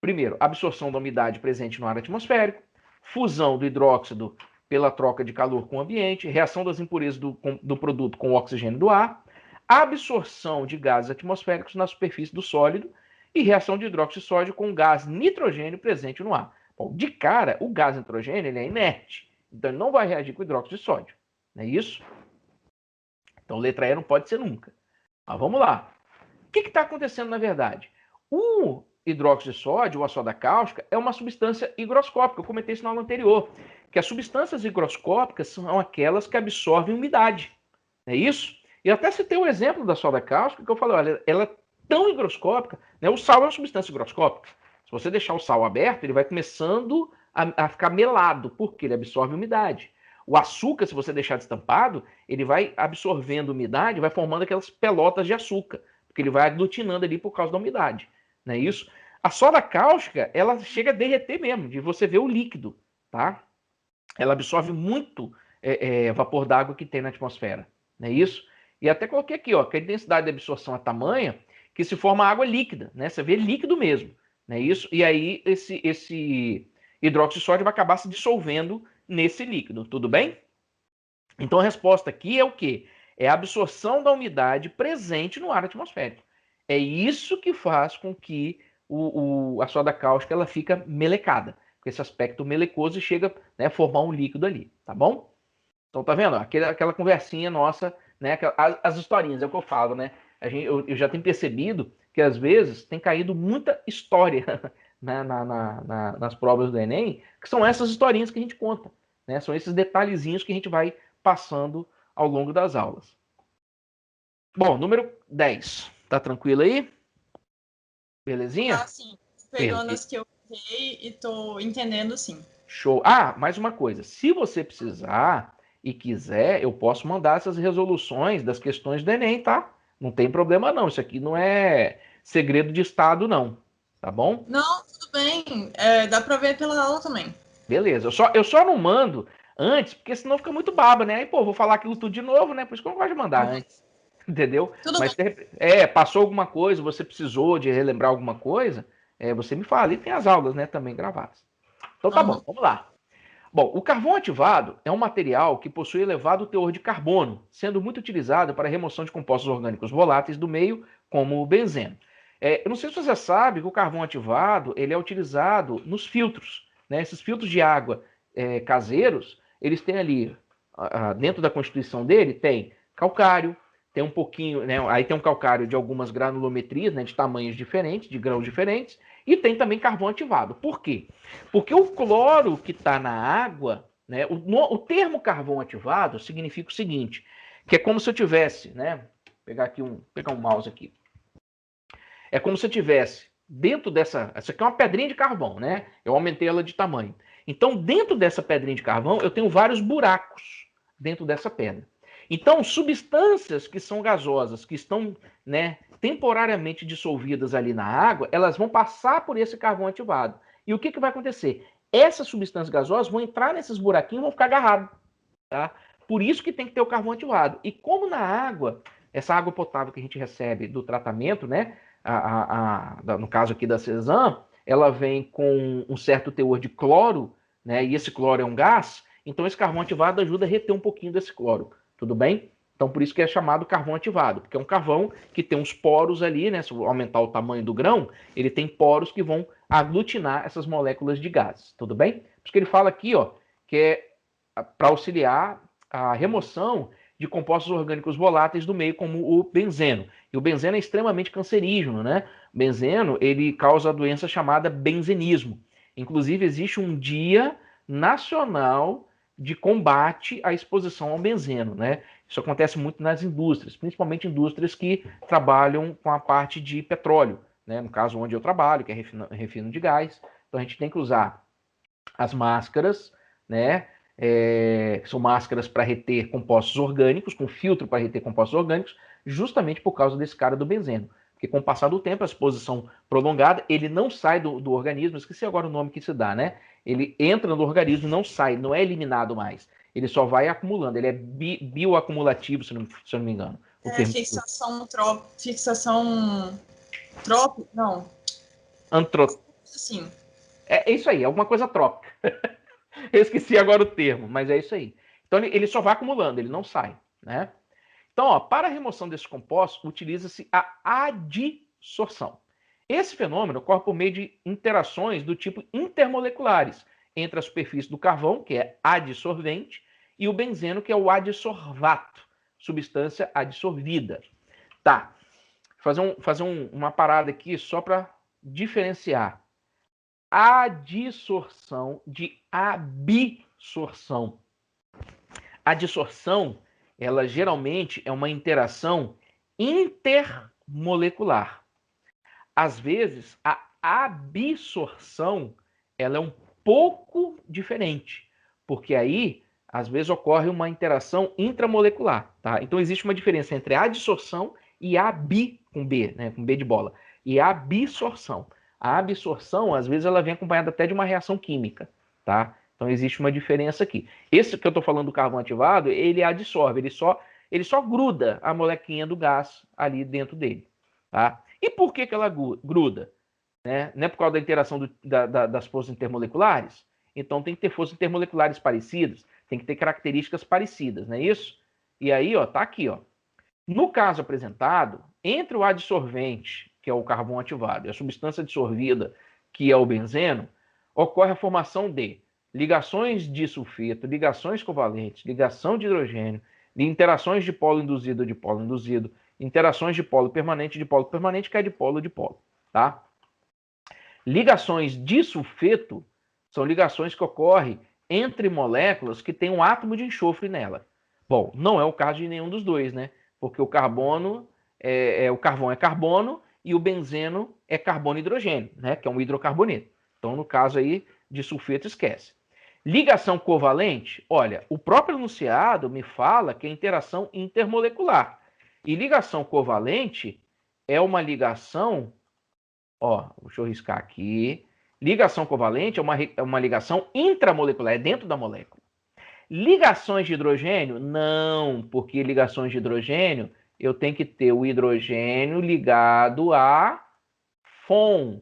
primeiro, absorção da umidade presente no ar atmosférico, fusão do hidróxido pela troca de calor com o ambiente, reação das impurezas do produto com o oxigênio do ar, absorção de gases atmosféricos na superfície do sólido e reação de hidróxido de sódio com o gás nitrogênio presente no ar. Bom, de cara, o gás nitrogênio ele é inerte, então ele não vai reagir com o hidróxido de sódio, não é isso? Então, letra E não pode ser nunca. Mas vamos lá. O que está acontecendo na verdade? O hidróxido de sódio, ou a soda cáustica, é uma substância higroscópica. Eu comentei isso na aula anterior, que as substâncias higroscópicas são aquelas que absorvem umidade. É isso? E até citei um exemplo da soda cáustica, que eu falei, olha, ela é tão higroscópica, né? O sal é uma substância higroscópica. Se você deixar o sal aberto, ele vai começando a ficar melado, porque ele absorve umidade. O açúcar, se você deixar destampado, ele vai absorvendo umidade, vai formando aquelas pelotas de açúcar, porque ele vai aglutinando ali por causa da umidade. Não é isso? A soda cáustica, ela chega a derreter mesmo, de você ver o líquido, tá? Ela absorve muito vapor d'água que tem na atmosfera, não é isso? E até coloquei aqui, ó, que a densidade de absorção é tamanha que se forma água líquida, né? Você vê líquido mesmo, não é isso? E aí esse hidróxido de sódio vai acabar se dissolvendo nesse líquido, tudo bem? Então a resposta aqui é o quê? É a absorção da umidade presente no ar atmosférico. É isso que faz com que a soda cáustica ela fica melecada, com esse aspecto melecoso e chega, né, a formar um líquido ali, tá bom? Então tá vendo? Aquela conversinha nossa, né? As historinhas, é o que eu falo, né? Eu já tenho percebido que às vezes tem caído muita história né, nas provas do Enem, que são essas historinhas que a gente conta, né? São esses detalhezinhos que a gente vai passando ao longo das aulas. Bom, número 10. Tá tranquilo aí? Belezinha? Ah, sim. Pegando as que eu peguei e tô entendendo, sim. Show. Ah, mais uma coisa. Se você precisar e quiser, eu posso mandar essas resoluções das questões do Enem, tá? Não tem problema não. Isso aqui não é segredo de Estado, não. Tá bom? Não, tudo bem. Dá pra ver pela aula também. Beleza. Eu só não mando antes, porque senão fica muito baba, né? Aí, pô, vou falar aquilo tudo de novo, né? Por isso que eu não gosto de mandar antes. Entendeu? Tudo Mas bem. passou alguma coisa, você precisou de relembrar alguma coisa, você me fala. E tem as aulas, né, também gravadas. Então tá bom, vamos lá. Bom, o carvão ativado é um material que possui elevado teor de carbono, sendo muito utilizado para a remoção de compostos orgânicos voláteis do meio, como o benzeno. Eu não sei se você sabe que o carvão ativado ele é utilizado nos filtros, né? Esses filtros de água caseiros, eles têm ali, dentro da constituição dele, tem calcário, tem um pouquinho, né? Aí tem um calcário de algumas granulometrias, né? De tamanhos diferentes, de grãos diferentes, e tem também carvão ativado. Por quê? Porque o cloro que está na água, né? O termo carvão ativado significa o seguinte, que é como se eu tivesse, né? Pegar um mouse aqui. É como se eu tivesse dentro essa aqui é uma pedrinha de carvão, né? Eu aumentei ela de tamanho. Então, dentro dessa pedrinha de carvão, eu tenho vários buracos dentro dessa pedra. Então, substâncias que são gasosas, que estão, né, temporariamente dissolvidas ali na água, elas vão passar por esse carvão ativado. E o que, que vai acontecer? Essas substâncias gasosas vão entrar nesses buraquinhos e vão ficar agarrados. Tá? Por isso que tem que ter o carvão ativado. E como na água, essa água potável que a gente recebe do tratamento, né, no caso aqui da Cezan, ela vem com um certo teor de cloro, né, e esse cloro é um gás, então esse carvão ativado ajuda a reter um pouquinho desse cloro. Tudo bem? Então, por isso que é chamado carvão ativado, porque é um carvão que tem uns poros ali, né? Se aumentar o tamanho do grão, ele tem poros que vão aglutinar essas moléculas de gás. Tudo bem? Por isso que ele fala aqui, ó, que é para auxiliar a remoção de compostos orgânicos voláteis do meio, como o benzeno. E o benzeno é extremamente cancerígeno, né? O benzeno, ele causa a doença chamada benzenismo. Inclusive, existe um dia nacional de combate à exposição ao benzeno, né? Isso acontece muito nas indústrias, principalmente indústrias que trabalham com a parte de petróleo, né? No caso onde eu trabalho, que é refino de gás. Então a gente tem que usar as máscaras, né? São máscaras para reter compostos orgânicos, com filtro para reter compostos orgânicos, justamente por causa desse cara do benzeno. Porque com o passar do tempo, a exposição prolongada, ele não sai do organismo, esqueci agora o nome que se dá, né? Ele entra no organismo e não sai, não é eliminado mais. Ele só vai acumulando, ele é bioacumulativo, se eu não me engano. Fixação trópica, não. Sim. É isso aí, alguma coisa trópica. Eu esqueci agora o termo, mas é isso aí. Então ele só vai acumulando, ele não sai, né? Então, ó, para a remoção desses compostos, utiliza-se a adsorção. Esse fenômeno ocorre por meio de interações do tipo intermoleculares entre a superfície do carvão, que é adsorvente, e o benzeno, que é o adsorvato, substância adsorvida. Tá, fazer uma parada aqui só para diferenciar adsorção de absorção. A adsorção, ela geralmente é uma interação intermolecular. Às vezes, a absorção, ela é um pouco diferente, porque aí, às vezes, ocorre uma interação intramolecular, tá? Então, existe uma diferença entre a adsorção e a com B, né? Com B de bola, e a absorção. A absorção, às vezes, ela vem acompanhada até de uma reação química, tá? Então, existe uma diferença aqui. Esse que eu estou falando do carvão ativado, ele adsorve, ele só gruda a molequinha do gás ali dentro dele, tá? E por que ela gruda? Né? Não é por causa da interação das forças intermoleculares? Então, tem que ter forças intermoleculares parecidas, tem que ter características parecidas, não é isso? E aí, ó, tá aqui, ó. No caso apresentado, entre o adsorvente, que é o carvão ativado, e a substância dissolvida, que é o benzeno, ocorre a formação de ligações de sulfeto, ligações covalentes, ligação de hidrogênio, de interações de polo induzido ou de polo induzido, interações de polo permanente, que é de polo, tá? Ligações de sulfeto são ligações que ocorrem entre moléculas que têm um átomo de enxofre nela. Bom, não é o caso de nenhum dos dois, né? Porque o carbono o carvão é carbono e o benzeno é carbono e hidrogênio, né? Que é um hidrocarboneto. Então, no caso aí de sulfeto, esquece. Ligação covalente, olha, o próprio enunciado me fala que é interação intermolecular. E ligação covalente é uma ligação, ó, deixa eu riscar aqui. Ligação covalente é uma ligação intramolecular, é dentro da molécula. Ligações de hidrogênio? Não, porque ligações de hidrogênio, eu tenho que ter o hidrogênio ligado a FON,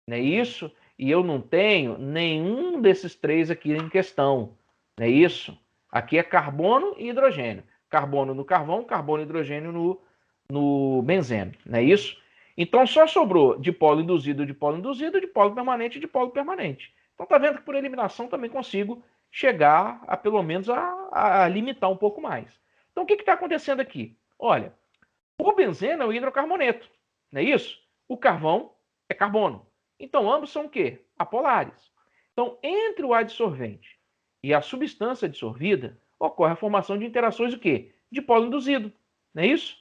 não é isso? E eu não tenho nenhum desses três aqui em questão, não é isso? Aqui é carbono e hidrogênio. Carbono no carvão, carbono e hidrogênio no benzeno, não é isso? Então só sobrou dipolo induzido, dipolo permanente e dipolo permanente. Então tá vendo que por eliminação também consigo chegar a pelo menos a limitar um pouco mais. Então o que está acontecendo aqui? Olha, o benzeno é o hidrocarboneto, não é isso? O carvão é carbono. Então ambos são o quê? Apolares. Então entre o adsorvente e a substância dissolvida ocorre a formação de interações o quê? Dipolo induzido, não é isso?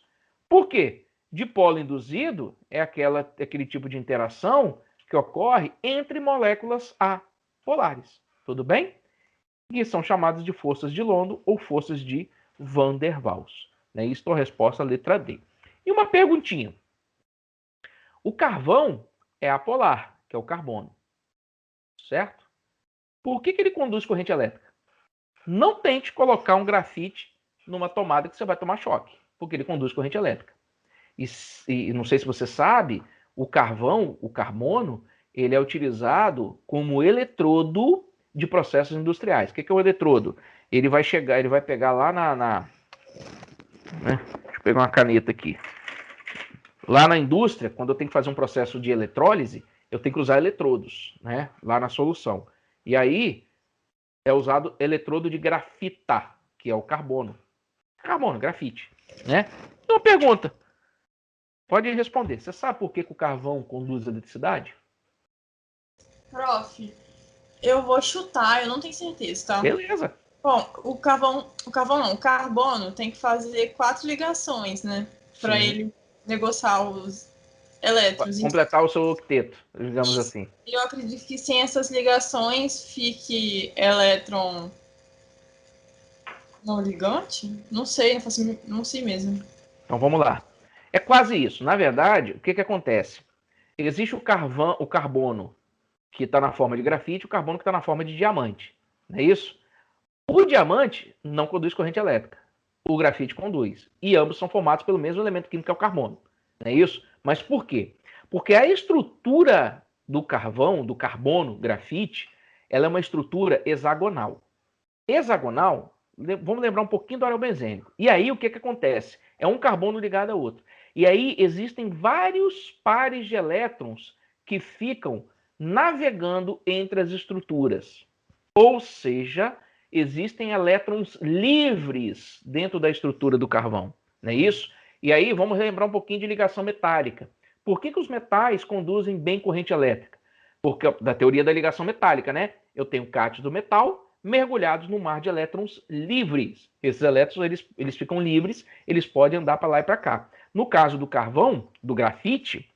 Por quê? Dipolo induzido é aquele tipo de interação que ocorre entre moléculas apolares. Tudo bem? Que são chamadas de forças de London ou forças de van der Waals. Né? Isso é a resposta à letra D. E uma perguntinha. O carvão é apolar, que é o carbono. Certo? Por que ele conduz corrente elétrica? Não tente colocar um grafite numa tomada que você vai tomar choque, porque ele conduz corrente elétrica. E não sei se você sabe, o carvão, o carbono, ele é utilizado como eletrodo de processos industriais. O que é o eletrodo? Ele vai pegar lá né? Deixa eu pegar uma caneta aqui. Lá na indústria, quando eu tenho que fazer um processo de eletrólise, eu tenho que usar eletrodos, né? Lá na solução. E aí é usado eletrodo de grafita, que é o carbono. Carbono, grafite, né? Então, pergunta. Pode responder. Você sabe por que o carvão conduz a eletricidade? Prof, eu vou chutar, eu não tenho certeza, tá? Beleza. Bom, o carbono tem que fazer 4 ligações, né? Para ele negociar os elétrons. Completar o seu octeto, digamos assim. E eu acredito que sem essas ligações fique elétron não ligante? Não sei, não sei mesmo. Então vamos lá. É quase isso. Na verdade, o que acontece? Existe o carbono que está na forma de grafite e o carbono que está na forma de diamante. Não é isso? O diamante não conduz corrente elétrica. O grafite conduz. E ambos são formados pelo mesmo elemento químico que é o carbono. Não é isso? Mas por quê? Porque a estrutura do carbono, grafite, ela é uma estrutura hexagonal. Hexagonal, vamos lembrar um pouquinho do óleo benzênico. E aí o que acontece? É um carbono ligado a outro. E aí existem vários pares de elétrons que ficam navegando entre as estruturas. Ou seja, existem elétrons livres dentro da estrutura do carvão. Não é isso? E aí vamos lembrar um pouquinho de ligação metálica. Por que os metais conduzem bem corrente elétrica? Porque da teoria da ligação metálica, né? Eu tenho cátions do metal mergulhados no mar de elétrons livres. Esses elétrons eles ficam livres, eles podem andar para lá e para cá. No caso do carvão, do grafite,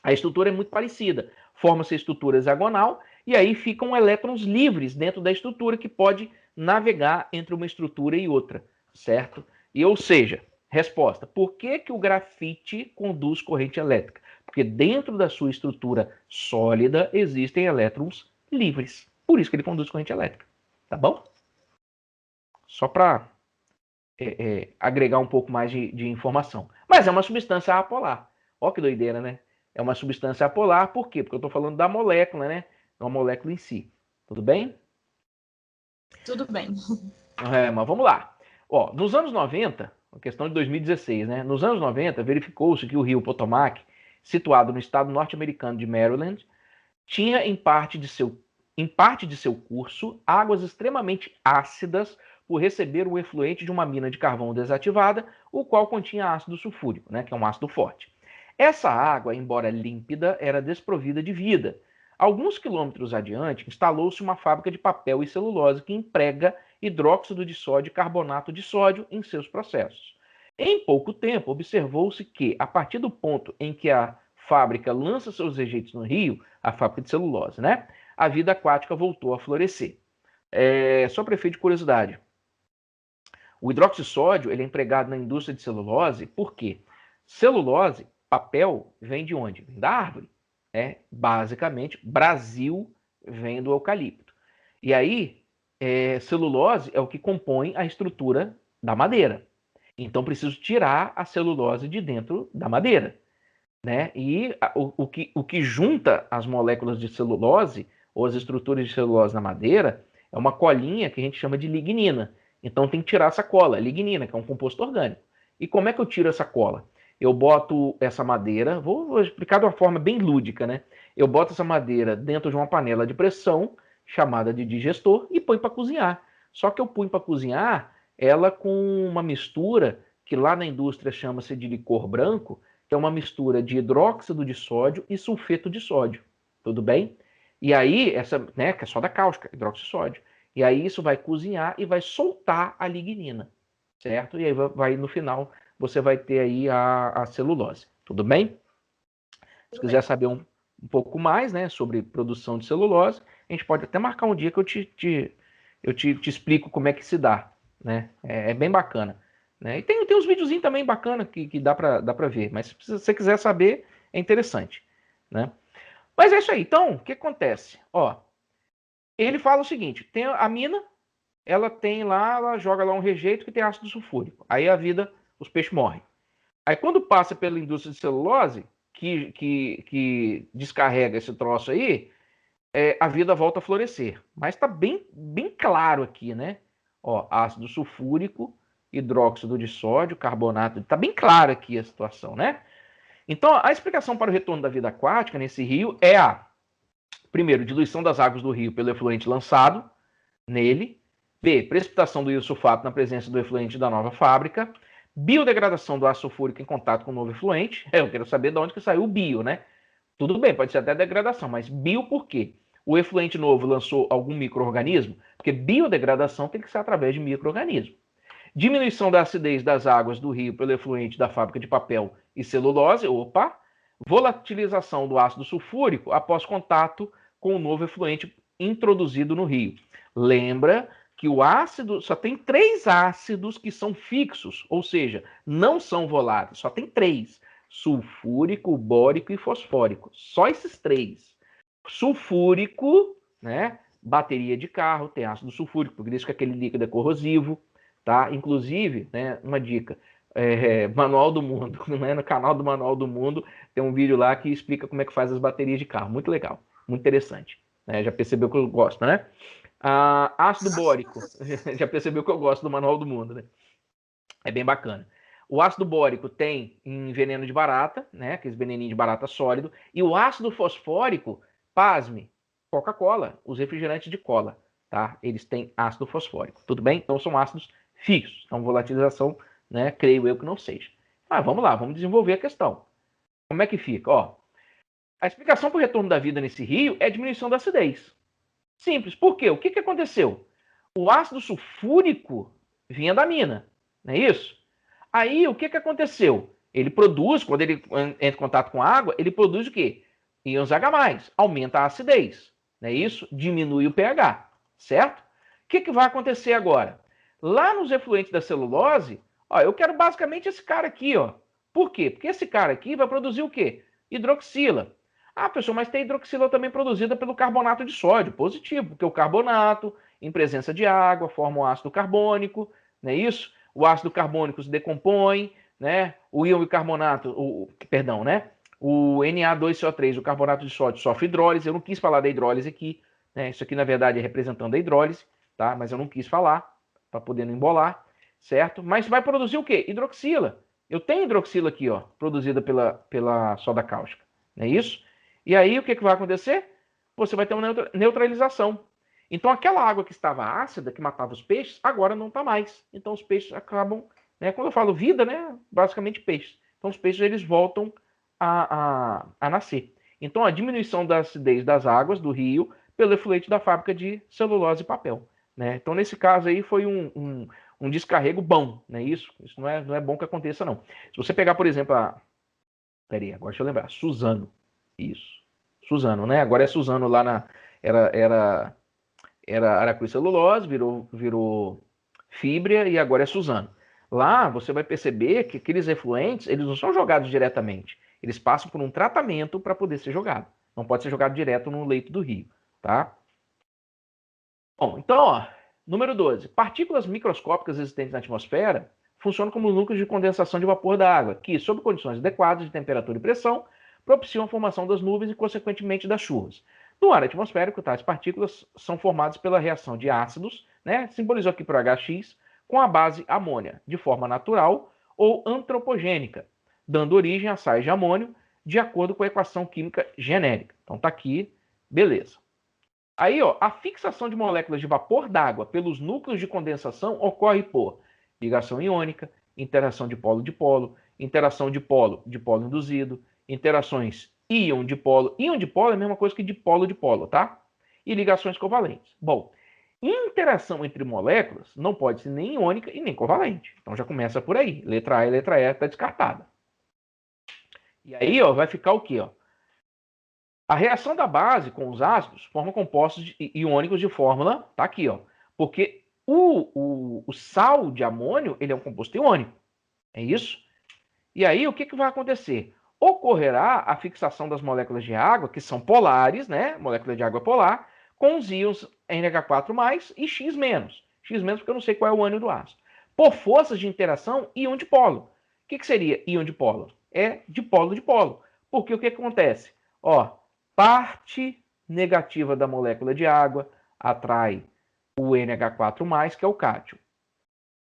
a estrutura é muito parecida. Forma-se a estrutura hexagonal e aí ficam elétrons livres dentro da estrutura que pode navegar entre uma estrutura e outra, certo? E ou seja, resposta, por que o grafite conduz corrente elétrica? Porque dentro da sua estrutura sólida existem elétrons livres. Por isso que ele conduz corrente elétrica. Tá bom? Só para agregar um pouco mais de informação. Mas é uma substância apolar. Ó que doideira, né? É uma substância apolar, por quê? Porque eu estou falando da molécula, né? Uma molécula em si. Tudo bem? Tudo bem. Mas vamos lá. Ó, nos anos 90, a questão de 2016, né? Nos anos 90, verificou-se que o rio Potomac, situado no estado norte-americano de Maryland, tinha em parte de seu curso águas extremamente ácidas por receber o efluente de uma mina de carvão desativada, o qual continha ácido sulfúrico, né, que é um ácido forte. Essa água, embora límpida, era desprovida de vida. Alguns quilômetros adiante, instalou-se uma fábrica de papel e celulose que emprega hidróxido de sódio e carbonato de sódio em seus processos. Em pouco tempo, observou-se que, a partir do ponto em que a fábrica lança seus rejeitos no rio, a fábrica de celulose, né? A vida aquática voltou a florescer. Só para efeito de curiosidade, o hidróxido de sódio ele é empregado na indústria de celulose, por quê? Celulose, papel, vem de onde? Vem da árvore. Basicamente, Brasil vem do eucalipto. E aí, celulose é o que compõe a estrutura da madeira. Então, preciso tirar a celulose de dentro da madeira. Né? E o que junta as moléculas de celulose, ou as estruturas de celulose na madeira, é uma colinha que a gente chama de lignina. Então tem que tirar essa cola, lignina, que é um composto orgânico. E como é que eu tiro essa cola? Eu boto essa madeira, vou explicar de uma forma bem lúdica, né? Eu boto essa madeira dentro de uma panela de pressão, chamada de digestor, e põe para cozinhar. Só que eu ponho para cozinhar ela com uma mistura que lá na indústria chama-se de licor branco, que é uma mistura de hidróxido de sódio e sulfeto de sódio. Tudo bem? E aí, né, que é soda cáustica, hidróxido de sódio. E aí isso vai cozinhar e vai soltar a lignina, certo? E aí no final, você vai ter aí a celulose. Tudo bem? Se quiser saber um pouco mais, né, sobre produção de celulose, a gente pode até marcar um dia que eu te explico como é que se dá, né? É bem bacana, né? E tem uns videozinhos também bacana que dá para ver, mas se você quiser saber, é interessante, né? Mas é isso aí. Então, o que acontece? Ó, ele fala o seguinte: tem a mina, ela joga lá um rejeito que tem ácido sulfúrico. Aí os peixes morrem. Aí quando passa pela indústria de celulose, que descarrega esse troço aí, a vida volta a florescer. Mas está bem claro aqui, né? Ó, ácido sulfúrico, hidróxido de sódio, carbonato. Está bem claro aqui a situação, né? Então, a explicação para o retorno da vida aquática nesse rio é primeiro, diluição das águas do rio pelo efluente lançado nele. B, precipitação do iosulfato na presença do efluente da nova fábrica. Biodegradação do ácido sulfúrico em contato com o novo efluente. Eu quero saber de onde que saiu o bio, né? Tudo bem, pode ser até degradação, mas bio por quê? O efluente novo lançou algum micro-organismo? Porque biodegradação tem que ser através de micro-organismo. Diminuição da acidez das águas do rio pelo efluente da fábrica de papel e celulose. Opa! Volatilização do ácido sulfúrico após contato com o novo efluente introduzido no rio. Lembra que o ácido só tem 3 ácidos que são fixos, ou seja, não são voláteis, só tem 3: sulfúrico, bórico e fosfórico. Só esses 3. Sulfúrico, né? Bateria de carro tem ácido sulfúrico, por isso que aquele líquido é corrosivo, tá? Inclusive, né, uma dica, Manual do Mundo, né? No canal do Manual do Mundo tem um vídeo lá que explica como é que faz as baterias de carro. Muito legal, muito interessante. Né? Já percebeu que eu gosto, né? Ácido bórico. Já percebeu que eu gosto do Manual do Mundo, né? É bem bacana. O ácido bórico tem em veneno de barata, né? Aqueles veneninhos de barata sólido. E o ácido fosfórico, pasme, Coca-Cola, os refrigerantes de cola, tá? Eles têm ácido fosfórico, tudo bem? Então são ácidos fixos. Então volatilização, né? Creio eu que não seja. Vamos lá, vamos desenvolver a questão. Como é que fica? Ó, a explicação para o retorno da vida nesse rio é a diminuição da acidez. Simples. Por quê? O que aconteceu? O ácido sulfúrico vinha da mina, não é isso? Aí, o que aconteceu? Ele produz, quando ele entra em contato com a água, ele produz o quê? Íons H+, aumenta a acidez, não é isso? Diminui o pH, certo? O que vai acontecer agora? Lá nos efluentes da celulose, ó, eu quero basicamente esse cara aqui, ó. Por quê? Porque esse cara aqui vai produzir o quê? Hidroxila. Pessoal, mas tem hidroxila também produzida pelo carbonato de sódio, positivo, porque o carbonato, em presença de água, forma um ácido carbônico, não é isso? O ácido carbônico se decompõe, né? O íon bicarbonato, perdão, né? O Na2CO3, o carbonato de sódio, sofre hidrólise. Eu não quis falar da hidrólise aqui, né? Isso aqui, na verdade, é representando a hidrólise, tá? Mas eu não quis falar, para poder não embolar, certo? Mas vai produzir o quê? Hidroxila. Eu tenho hidroxila aqui, ó, produzida pela soda cáustica, não é isso? E aí, o que vai acontecer? Você vai ter uma neutralização. Então, aquela água que estava ácida, que matava os peixes, agora não está mais. Então, os peixes acabam, né? Quando eu falo vida, né? Basicamente peixes. Então, os peixes eles voltam a nascer. Então, a diminuição da acidez das águas do rio pelo efluente da fábrica de celulose e papel. Né? Então, nesse caso aí, foi um descarrego bom, né? Isso não é bom que aconteça, não. Se você pegar, por exemplo, Peraí, agora deixa eu lembrar. Suzano. Isso. Suzano, né? Agora é Suzano lá na... Era Aracruz Celulose, virou Fibria e agora é Suzano. Lá você vai perceber que aqueles efluentes, eles não são jogados diretamente. Eles passam por um tratamento para poder ser jogado. Não pode ser jogado direto no leito do rio, tá? Bom, então, ó, número 12. Partículas microscópicas existentes na atmosfera funcionam como núcleos de condensação de vapor da água, que, sob condições adequadas de temperatura e pressão, propiciam a formação das nuvens e, consequentemente, das chuvas. No ar atmosférico, tais partículas são formadas pela reação de ácidos, né, simbolizou aqui por HX, com a base amônia, de forma natural ou antropogênica, dando origem a sais de amônio, de acordo com a equação química genérica. Então tá aqui, beleza. Aí, ó, a fixação de moléculas de vapor d'água pelos núcleos de condensação ocorre por ligação iônica, interação de polo, interação de polo induzido, interações íon-dipolo. Íon-dipolo é a mesma coisa que dipolo, tá? E ligações covalentes. Bom, interação entre moléculas não pode ser nem iônica e nem covalente. Então já começa por aí. Letra A e letra E está descartada. E aí, ó, vai ficar o quê, ó? A reação da base com os ácidos forma compostos iônicos de fórmula, tá aqui, ó. Porque O sal de amônio, ele é um composto iônico. É isso? E aí, o que vai acontecer? Ocorrerá a fixação das moléculas de água, que são polares, né? Molécula de água polar, com os íons NH4+, e X-. X- porque eu não sei qual é o ânion do ácido. Por forças de interação, íon dipolo. O que seria íon dipolo? É dipolo. Porque o que acontece? Ó, parte negativa da molécula de água atrai o NH4+, que é o cátion.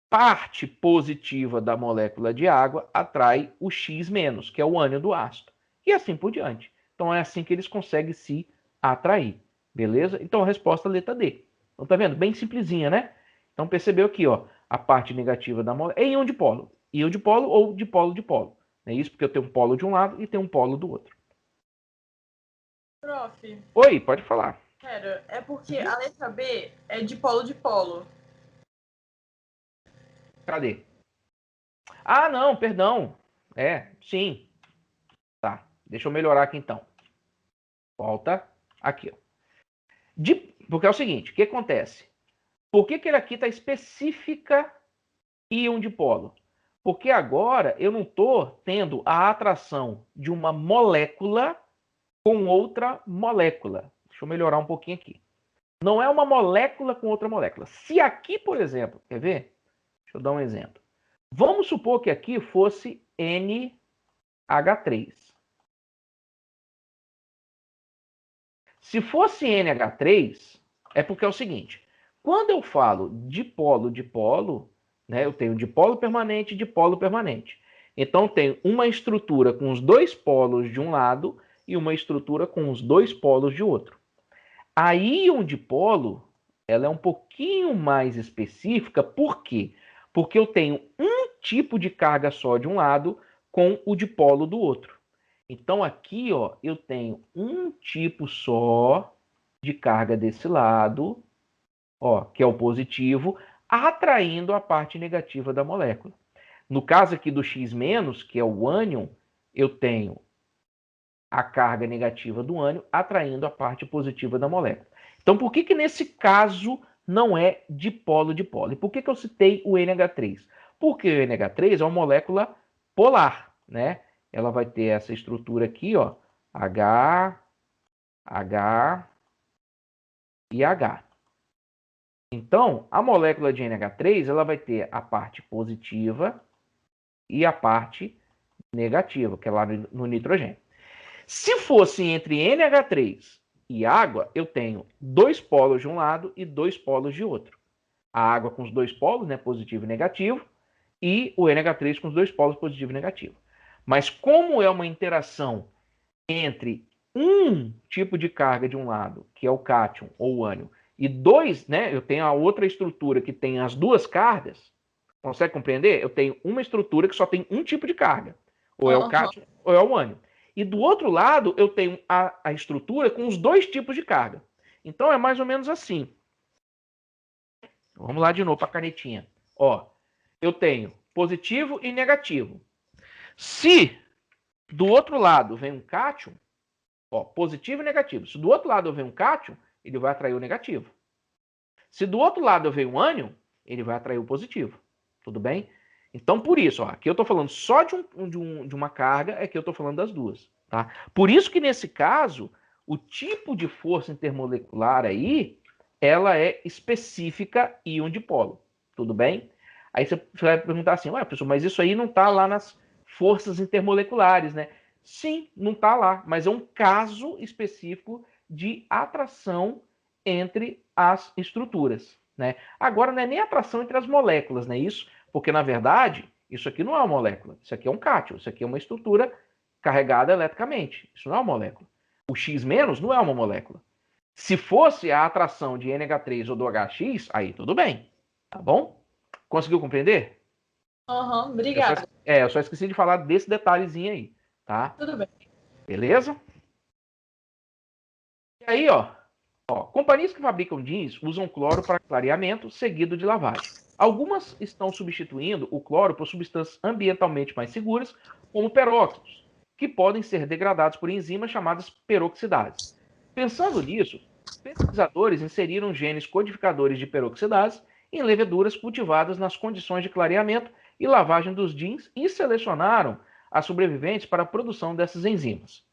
Parte positiva da molécula de água atrai o X-, que é o ânion do ácido. E assim por diante. Então é assim que eles conseguem se atrair. Beleza? Então a resposta é a letra D. Então tá vendo? Bem simplesinha, né? Então percebeu aqui, ó, a parte negativa da molécula é íon dipolo. Íon dipolo ou dipolo. É isso porque eu tenho um polo de um lado e tenho um polo do outro. Prof. Oi, pode falar. Pera, é porque a letra B é dipolo. Cadê? Ah, não, perdão. É, sim. Tá, deixa eu melhorar aqui então. Volta aqui, ó. Porque é o seguinte, o que acontece? Por que ele aqui está específica íon dipolo? Porque agora eu não estou tendo a atração de uma molécula com outra molécula. Deixa eu melhorar um pouquinho aqui. Não é uma molécula com outra molécula. Se aqui, por exemplo, quer ver? Deixa eu dar um exemplo. Vamos supor que aqui fosse NH3. Se fosse NH3, é porque é o seguinte, quando eu falo dipolo, né, eu tenho dipolo permanente e dipolo permanente. Então, tenho uma estrutura com os dois polos de um lado e uma estrutura com os dois polos de outro. A íon dipolo, ela é um pouquinho mais específica, por quê? Porque eu tenho um tipo de carga só de um lado com o dipolo do outro. Então, aqui, ó, eu tenho um tipo só de carga desse lado, ó, que é o positivo, atraindo a parte negativa da molécula. No caso aqui do X-, que é o ânion, eu tenho a carga negativa do ânion atraindo a parte positiva da molécula. Então, por que nesse caso não é dipolo-dipolo? E por que eu citei o NH3? Porque o NH3 é uma molécula polar, né? Ela vai ter essa estrutura aqui, ó, H, H e H. Então, a molécula de NH3, ela vai ter a parte positiva e a parte negativa, que é lá no nitrogênio. Se fosse entre NH3 e água, eu tenho dois polos de um lado e dois polos de outro. A água com os dois polos, né, positivo e negativo, e o NH3 com os dois polos, positivo e negativo. Mas como é uma interação entre um tipo de carga de um lado, que é o cátion ou o ânion, e dois, né, eu tenho a outra estrutura que tem as duas cargas, consegue compreender? Eu tenho uma estrutura que só tem um tipo de carga, ou é o cátion ou é o ânion. E do outro lado, eu tenho a estrutura com os dois tipos de carga. Então, é mais ou menos assim. Vamos lá de novo para a canetinha. Ó, eu tenho positivo e negativo. Se do outro lado vem um cátion, ó, positivo e negativo. Se do outro lado eu venho um cátion, ele vai atrair o negativo. Se do outro lado eu venho um ânion, ele vai atrair o positivo. Tudo bem? Então, por isso, ó, aqui eu estou falando só de uma carga, aqui eu estou falando das duas. Tá? Por isso que, nesse caso, o tipo de força intermolecular aí, ela é específica íon dipolo. Tudo bem? Aí você vai perguntar assim, ué, professor, mas isso aí não está lá nas forças intermoleculares, né? Sim, não está lá, mas é um caso específico de atração entre as estruturas. Né? Agora, não é nem atração entre as moléculas, né? Isso, porque, na verdade, isso aqui não é uma molécula. Isso aqui é um cátion. Isso aqui é uma estrutura carregada eletricamente. Isso não é uma molécula. O X- não é uma molécula. Se fosse a atração de NH3 ou do HX, aí tudo bem. Tá bom? Conseguiu compreender? Obrigada. Eu só esqueci de falar desse detalhezinho aí. Tá? Tudo bem. Beleza? E aí, ó, companhias que fabricam jeans usam cloro para clareamento seguido de lavagem. Algumas estão substituindo o cloro por substâncias ambientalmente mais seguras, como peróxidos, que podem ser degradados por enzimas chamadas peroxidases. Pensando nisso, pesquisadores inseriram genes codificadores de peroxidase em leveduras cultivadas nas condições de clareamento e lavagem dos jeans e selecionaram as sobreviventes para a produção dessas enzimas.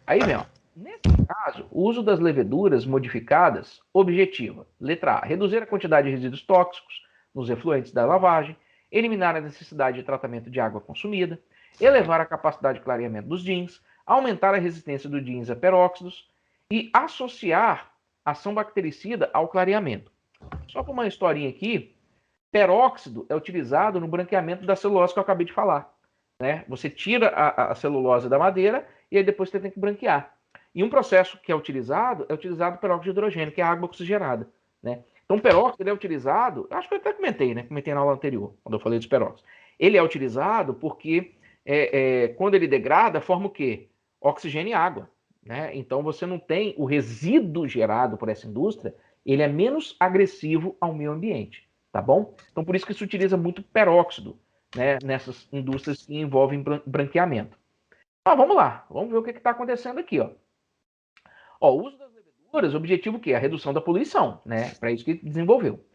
Aí vem, ó. Nesse caso, o uso das leveduras modificadas objetiva: letra A, reduzir a quantidade de resíduos tóxicos nos efluentes da lavagem, eliminar a necessidade de tratamento de água consumida, elevar a capacidade de clareamento dos jeans, aumentar a resistência do jeans a peróxidos e associar ação bactericida ao clareamento. Só para uma historinha aqui, peróxido é utilizado no branqueamento da celulose que eu acabei de falar. Né? Você tira a celulose da madeira e aí depois você tem que branquear. E um processo que é utilizado peróxido de hidrogênio, que é a água oxigenada. Né? Então, o peróxido é utilizado, acho que eu até comentei, né? Comentei na aula anterior, quando eu falei dos peróxidos. Ele é utilizado porque quando ele degrada, forma o quê? Oxigênio e água. Né? Então, você não tem o resíduo gerado por essa indústria, ele é menos agressivo ao meio ambiente. Tá bom? Então, por isso que se utiliza muito peróxido, né, nessas indústrias que envolvem branqueamento. Mas vamos lá, vamos ver o que está acontecendo aqui. Ó, o uso das leveduras, o objetivo que é a redução da poluição, né? Para isso que desenvolveu.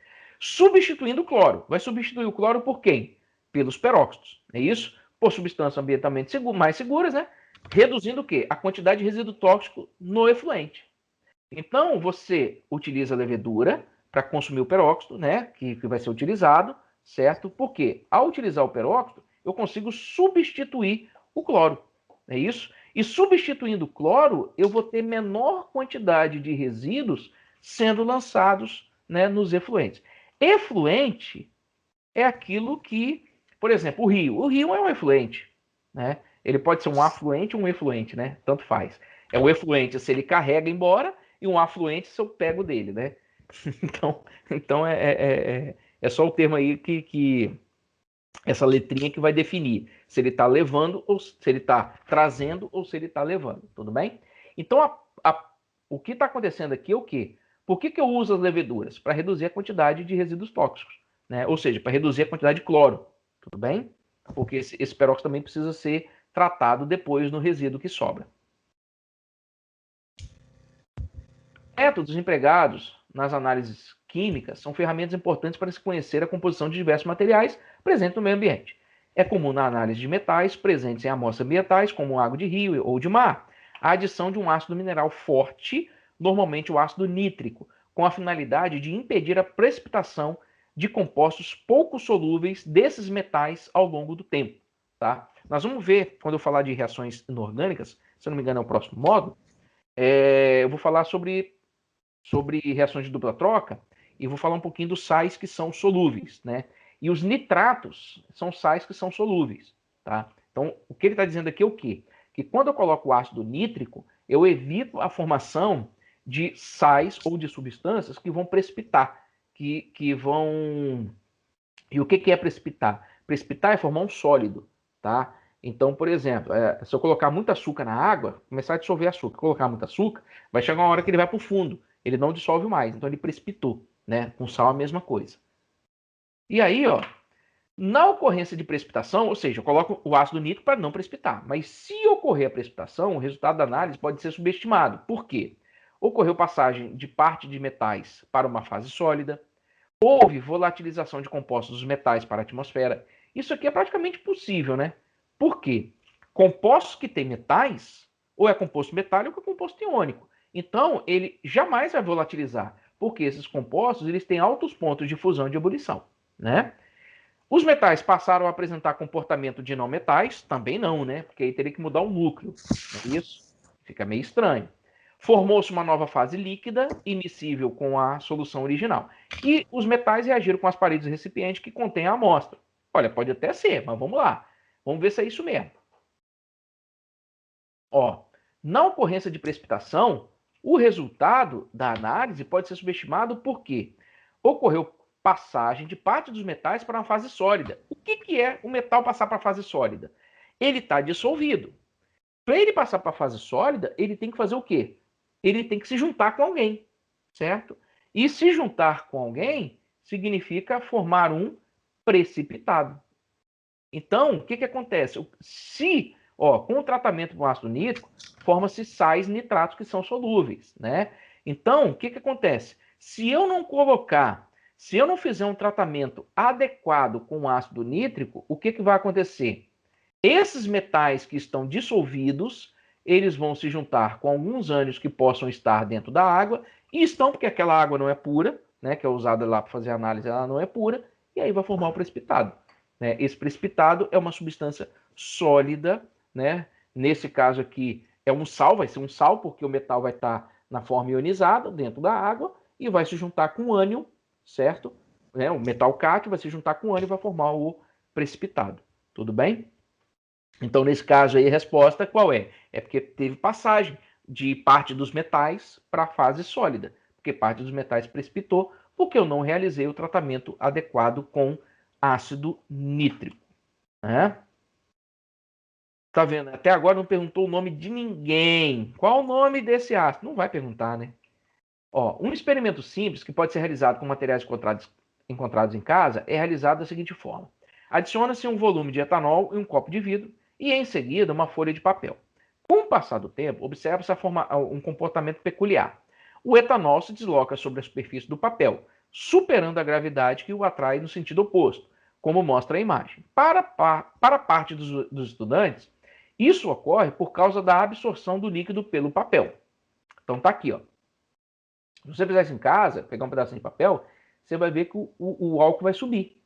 Substituindo o cloro. Vai substituir o cloro por quem? Pelos peróxidos, é isso? Por substâncias ambientalmente mais seguras, né? Reduzindo o quê? A quantidade de resíduo tóxico no efluente. Então, você utiliza a levedura para consumir o peróxido, né? Que vai ser utilizado, certo? Porque ao utilizar o peróxido, eu consigo substituir o cloro, é isso? E substituindo o cloro, eu vou ter menor quantidade de resíduos sendo lançados, né, nos efluentes. Efluente é aquilo que, por exemplo, o rio. O rio é um efluente, né? Ele pode ser um afluente ou um efluente, né? Tanto faz. É um efluente se ele carrega embora e um afluente se eu pego dele, né? Então é só o termo aí que essa letrinha que vai definir se ele está levando ou se ele está trazendo ou se ele está levando, tudo bem? Então, o que está acontecendo aqui é o quê? Por que eu uso as leveduras? Para reduzir a quantidade de resíduos tóxicos, né? Ou seja, para reduzir a quantidade de cloro, tudo bem? Porque esse peróxido também precisa ser tratado depois no resíduo que sobra. Métodos empregados nas análises químicas são ferramentas importantes para se conhecer a composição de diversos materiais presentes no meio ambiente. É comum na análise de metais presentes em amostras ambientais, como água de rio ou de mar, a adição de um ácido mineral forte, normalmente o ácido nítrico, com a finalidade de impedir a precipitação de compostos pouco solúveis desses metais ao longo do tempo. Tá? Nós vamos ver, quando eu falar de reações inorgânicas, se eu não me engano é o próximo módulo, eu vou falar sobre reações de dupla troca e vou falar um pouquinho dos sais que são solúveis, né? E os nitratos são sais que são solúveis, tá? Então, o que ele está dizendo aqui é o quê? Que quando eu coloco o ácido nítrico, eu evito a formação de sais ou de substâncias que vão precipitar, que vão... E o que é precipitar? Precipitar é formar um sólido, tá? Então, por exemplo, se eu colocar muito açúcar na água, começar a dissolver açúcar, colocar muito açúcar, vai chegar uma hora que ele vai para o fundo, ele não dissolve mais, então ele precipitou, né? Com sal a mesma coisa. E aí, ó, na ocorrência de precipitação, ou seja, eu coloco o ácido nítrico para não precipitar, mas se ocorrer a precipitação, o resultado da análise pode ser subestimado. Por quê? Ocorreu passagem de parte de metais para uma fase sólida, houve volatilização de compostos dos metais para a atmosfera. Isso aqui é praticamente possível, né? Por quê? Compostos que têm metais, ou é composto metálico ou é composto iônico. Então, ele jamais vai volatilizar, porque esses compostos eles têm altos pontos de fusão e de ebulição, né? Os metais passaram a apresentar comportamento de não metais? Também não, né? Porque aí teria que mudar o núcleo. Não é isso? Fica meio estranho. Formou-se uma nova fase líquida, imissível com a solução original. E os metais reagiram com as paredes do recipiente que contém a amostra. Olha, pode até ser, mas vamos lá. Vamos ver se é isso mesmo. Ó, na ocorrência de precipitação, o resultado da análise pode ser subestimado porque ocorreu passagem de parte dos metais para uma fase sólida. O que é o metal passar para a fase sólida? Ele está dissolvido. Para ele passar para a fase sólida, ele tem que fazer o quê? Ele tem que se juntar com alguém, certo? E se juntar com alguém significa formar um precipitado. Então, o que acontece? Se, com o tratamento com ácido nítrico, forma-se sais nitratos que são solúveis, né? Então, o que acontece? Se eu não colocar Se eu não fizer um tratamento adequado com ácido nítrico, o que vai acontecer? Esses metais que estão dissolvidos, eles vão se juntar com alguns ânions que possam estar dentro da água, e estão porque aquela água não é pura, né, que é usada lá para fazer análise, ela não é pura, e aí vai formar o precipitado. Né? Esse precipitado é uma substância sólida, né? Nesse caso aqui é um sal, vai ser um sal, porque o metal vai estar na forma ionizada dentro da água e vai se juntar com o ânion, certo? Né? O metal cátion vai se juntar com o ânion e vai formar o precipitado. Tudo bem? Então, nesse caso aí, a resposta qual é? É porque teve passagem de parte dos metais para a fase sólida, porque parte dos metais precipitou, porque eu não realizei o tratamento adequado com ácido nítrico. Né? Tá vendo? Até agora não perguntou o nome de ninguém. Qual o nome desse ácido? Não vai perguntar, né? Ó, um experimento simples que pode ser realizado com materiais encontrados em casa é realizado da seguinte forma. Adiciona-se um volume de etanol em um copo de vidro e, em seguida, uma folha de papel. Com o passar do tempo, observa-se um comportamento peculiar. O etanol se desloca sobre a superfície do papel, superando a gravidade que o atrai no sentido oposto, como mostra a imagem. Para a parte dos estudantes, isso ocorre por causa da absorção do líquido pelo papel. Então tá aqui, ó. Se você fizer isso em casa, pegar um pedacinho de papel, você vai ver que o álcool vai subir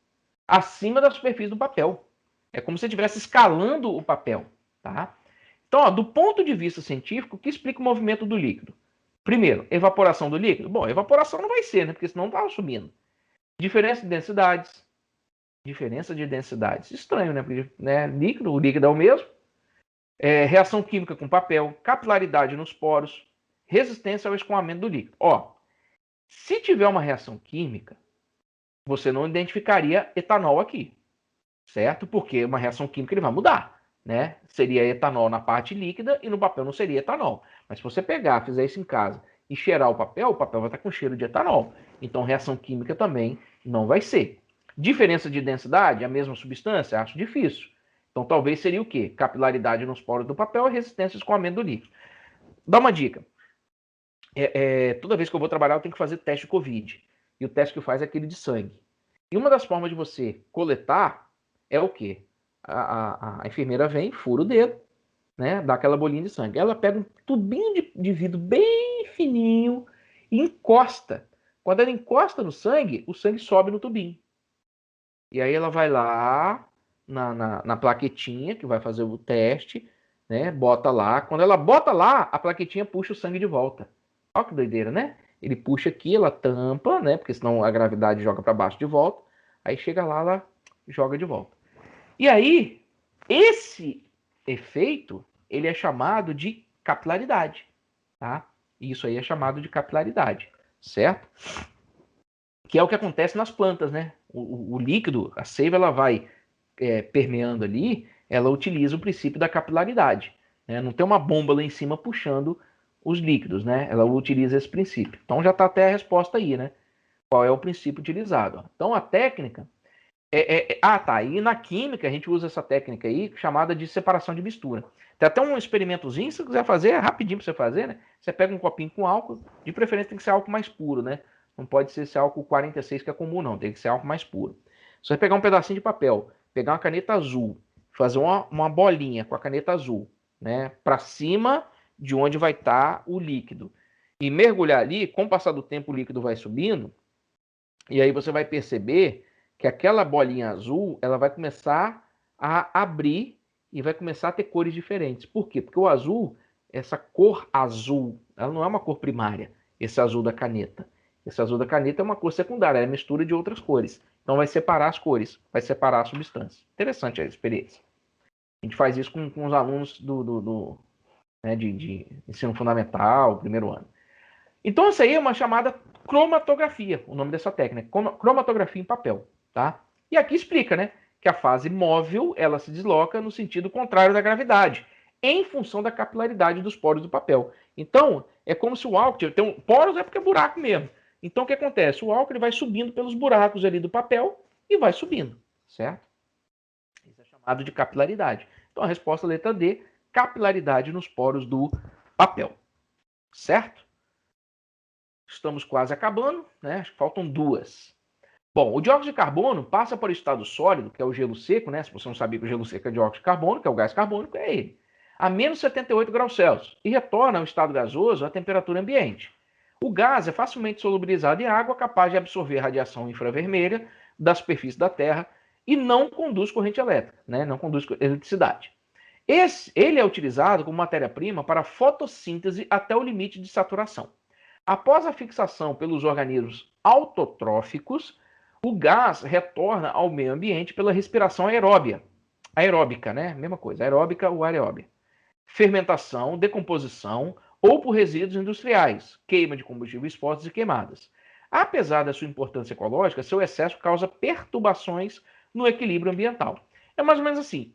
acima da superfície do papel. É como se você estivesse escalando o papel, tá? Então, ó, do ponto de vista científico, o que explica o movimento do líquido? Primeiro, evaporação do líquido? Bom, evaporação não vai ser, né? Porque senão estava subindo. Diferença de densidades. Diferença de densidades. Estranho, né? Porque né, o líquido é o mesmo. Reação química com papel, capilaridade nos poros, resistência ao escoamento do líquido. Ó, se tiver uma reação química, você não identificaria etanol aqui, certo? Porque uma reação química ele vai mudar, né? Seria etanol na parte líquida e no papel não seria etanol. Mas se você pegar, fizer isso em casa e cheirar o papel vai estar com cheiro de etanol. Então reação química também não vai ser. Diferença de densidade, a mesma substância? Acho difícil. Então talvez seria o quê? Capilaridade nos poros do papel e resistência ao escoamento do líquido. Dá uma dica. Toda vez que eu vou trabalhar, eu tenho que fazer teste de Covid. E o teste que eu faço é aquele de sangue. E uma das formas de você coletar é o quê? A enfermeira vem, fura o dedo, né? Dá aquela bolinha de sangue. Ela pega um tubinho de vidro bem fininho e encosta. Quando ela encosta no sangue, o sangue sobe no tubinho. E aí ela vai lá na plaquetinha que vai fazer o teste, né? Bota lá. Quando ela bota lá, a plaquetinha puxa o sangue de volta. Olha que doideira, né? Ele puxa aqui, ela tampa, né? Porque senão a gravidade joga para baixo de volta. Aí chega lá, ela joga de volta. E aí, esse efeito, ele é chamado de capilaridade, tá? Isso aí é chamado de capilaridade, certo? Que é o que acontece nas plantas, né? O líquido, a seiva, ela vai permeando ali, ela utiliza o princípio da capilaridade. Né? Não tem uma bomba lá em cima puxando os líquidos, né? Ela utiliza esse princípio. Então já está até a resposta aí, né? Qual é o princípio utilizado? Então a técnica tá. E na química a gente usa essa técnica aí chamada de separação de mistura. Tem até um experimentozinho, se você quiser fazer, é rapidinho para você fazer, né? Você pega um copinho com álcool, de preferência tem que ser álcool mais puro, né? Não pode ser esse álcool 46 que é comum, não. Tem que ser álcool mais puro. Você vai pegar um pedacinho de papel, pegar uma caneta azul, fazer uma bolinha com a caneta azul, né? Para cima de onde vai estar o líquido. E mergulhar ali, com o passar do tempo o líquido vai subindo, e aí você vai perceber que aquela bolinha azul, ela vai começar a abrir e vai começar a ter cores diferentes. Por quê? Porque o azul, essa cor azul, ela não é uma cor primária, esse azul da caneta. Esse azul da caneta é uma cor secundária, é a mistura de outras cores. Então vai separar as cores, vai separar a substância. Interessante a experiência. A gente faz isso com os alunos de ensino fundamental, primeiro ano. Então, essa aí é uma chamada cromatografia, o nome dessa técnica, cromatografia em papel, tá? E aqui explica, né, que a fase móvel, ela se desloca no sentido contrário da gravidade, em função da capilaridade dos poros do papel. Então, é como se o álcool, poros é porque é buraco mesmo. Então, o que acontece? O álcool ele vai subindo pelos buracos ali do papel e vai subindo, certo? Isso é chamado de capilaridade. Então, a resposta letra D, capilaridade nos poros do papel, certo? Estamos quase acabando, né? Faltam duas. Bom, o dióxido de carbono passa para o estado sólido, que é o gelo seco, né? Se você não sabia que o gelo seco é dióxido de carbono, que é o gás carbônico, é ele, a menos 78 graus Celsius, e retorna ao estado gasoso à temperatura ambiente. O gás é facilmente solubilizado em água, capaz de absorver radiação infravermelha da superfície da Terra e não conduz corrente elétrica, né? Não conduz eletricidade. Ele é utilizado como matéria-prima para fotossíntese até o limite de saturação. Após a fixação pelos organismos autotróficos, o gás retorna ao meio ambiente pela respiração aeróbica, né? Mesma coisa, aeróbica ou aeróbia. Fermentação, decomposição ou por resíduos industriais, queima de combustíveis fósseis e queimadas. Apesar da sua importância ecológica, seu excesso causa perturbações no equilíbrio ambiental. É mais ou menos assim.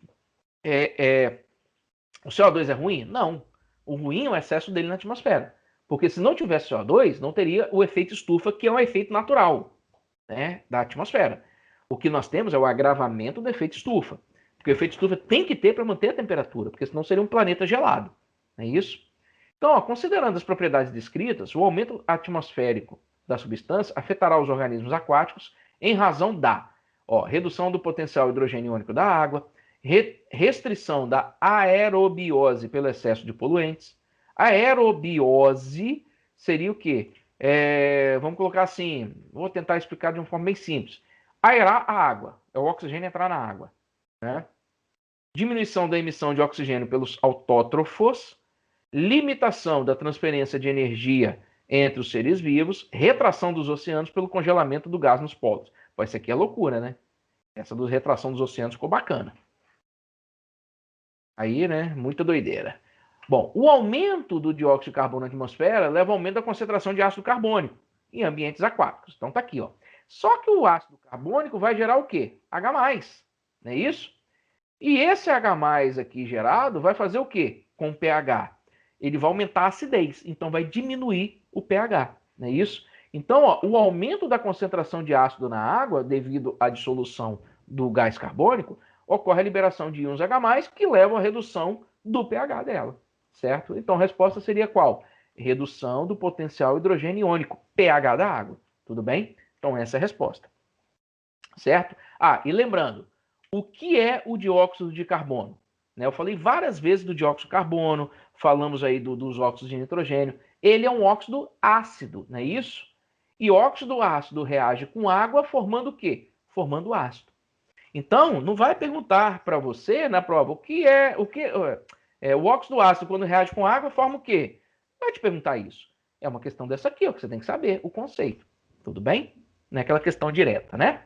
O CO2 é ruim? Não. O ruim é o excesso dele na atmosfera. Porque se não tivesse CO2, não teria o efeito estufa, que é um efeito natural, né, da atmosfera. O que nós temos é o agravamento do efeito estufa. Porque o efeito estufa tem que ter para manter a temperatura, porque senão seria um planeta gelado. Não é isso? Então, ó, considerando as propriedades descritas, o aumento atmosférico da substância afetará os organismos aquáticos em razão da redução do potencial hidrogênio da água, restrição da aerobiose pelo excesso de poluentes. Aerobiose seria o quê? Vamos colocar assim, vou tentar explicar de uma forma bem simples. Aerar a água, é o oxigênio entrar na água, né? Diminuição da emissão de oxigênio pelos autótrofos, limitação da transferência de energia entre os seres vivos, retração dos oceanos pelo congelamento do gás nos polos. Pô, isso aqui é loucura, né? Essa do retração dos oceanos ficou bacana. Aí, né, muita doideira. Bom, o aumento do dióxido de carbono na atmosfera leva ao aumento da concentração de ácido carbônico em ambientes aquáticos. Então tá aqui, ó. Só que o ácido carbônico vai gerar o quê? H+, não é isso? E esse H+ aqui gerado vai fazer o quê com o pH? Ele vai aumentar a acidez, então vai diminuir o pH, não é isso? Então, ó, o aumento da concentração de ácido na água, devido à dissolução do gás carbônico, ocorre a liberação de íons H+, que levam à redução do pH dela, certo? Então, a resposta seria qual? Redução do potencial hidrogênio iônico, pH da água, tudo bem? Então, essa é a resposta, certo? Ah, e lembrando, o que é o dióxido de carbono? Eu falei várias vezes do dióxido de carbono, falamos aí dos óxidos de nitrogênio. Ele é um óxido ácido, não é isso? E óxido ácido reage com água formando o quê? Formando ácido. Então, não vai perguntar para você na prova o óxido ácido quando reage com água forma o quê? Vai te perguntar isso. É uma questão dessa aqui, ó, que você tem que saber o conceito. Tudo bem? Não é aquela questão direta, né?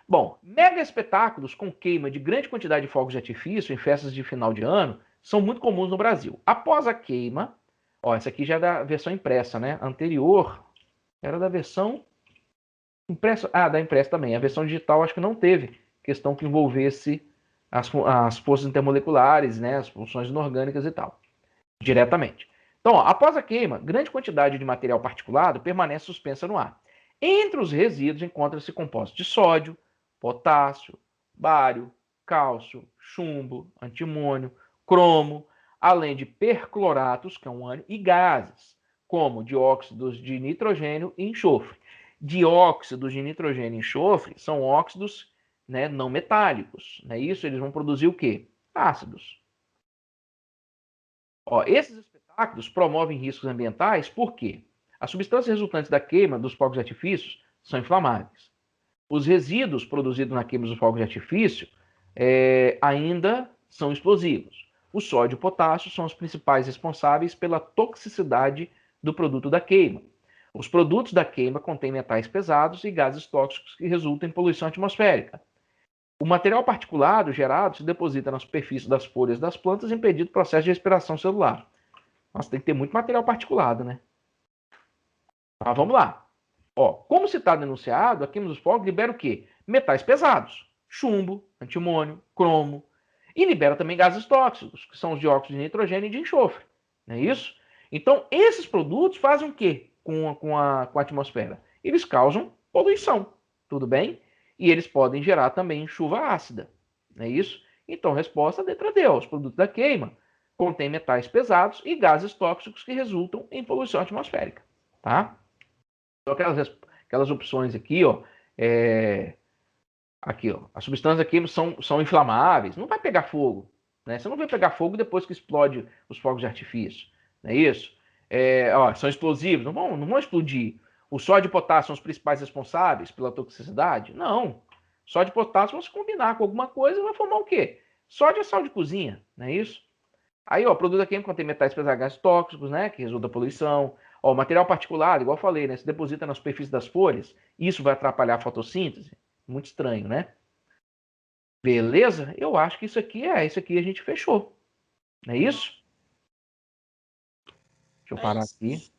Bom, mega espetáculos com queima de grande quantidade de fogos de artifício em festas de final de ano são muito comuns no Brasil. Após a queima, essa aqui já é da versão impressa, né? Anterior era da versão impressa. Ah, da impressa também. A versão digital acho que não teve questão que envolvesse as forças intermoleculares, né? As funções inorgânicas e tal, diretamente. Então, após a queima, grande quantidade de material particulado permanece suspensa no ar. Entre os resíduos encontra-se compostos de sódio, potássio, bário, cálcio, chumbo, antimônio, cromo, além de percloratos, que é um ânion, e gases, como dióxidos de nitrogênio e enxofre. Dióxidos de nitrogênio e enxofre são óxidos, né, não metálicos. Não é isso? Eles vão produzir o quê? Ácidos. Esses espetáculos promovem riscos ambientais porque as substâncias resultantes da queima dos fogos de artifício são inflamáveis. Os resíduos produzidos na queima dos fogos de artifício ainda são explosivos. O sódio e o potássio são os principais responsáveis pela toxicidade do produto da queima. Os produtos da queima contêm metais pesados e gases tóxicos que resultam em poluição atmosférica. O material particulado gerado se deposita na superfície das folhas das plantas, impedindo o processo de respiração celular. Nossa, tem que ter muito material particulado, né? Mas vamos lá. Como se está denunciado, a queima dos fogos libera o quê? Metais pesados, chumbo, antimônio, cromo, e libera também gases tóxicos, que são os dióxidos de nitrogênio e de enxofre. Não é isso? Então, esses produtos fazem o quê com a atmosfera? Eles causam poluição, tudo bem? E eles podem gerar também chuva ácida, não é isso? Então, resposta letra D. Os produtos da queima contêm metais pesados e gases tóxicos que resultam em poluição atmosférica, tá? Então, aquelas opções aqui, Aqui, ó, as substâncias químicas são inflamáveis, não vai pegar fogo, né? Você não vai pegar fogo depois que explode os fogos de artifício, não é isso? Ó, são explosivos, não vão explodir. O sódio e potássio são os principais responsáveis pela toxicidade? Não. Sódio e potássio vão se combinar com alguma coisa e vai formar o quê? Sódio é sal de cozinha, não é isso? Aí, ó, produto químico contém metais pesados gases tóxicos, né, que resulta da poluição. Ó, o material particulado, igual eu falei, né, se deposita na superfície das folhas, isso vai atrapalhar a fotossíntese. Muito estranho, né? Beleza? Eu acho que isso aqui a gente fechou. Não é isso? Deixa eu É parar isso. aqui.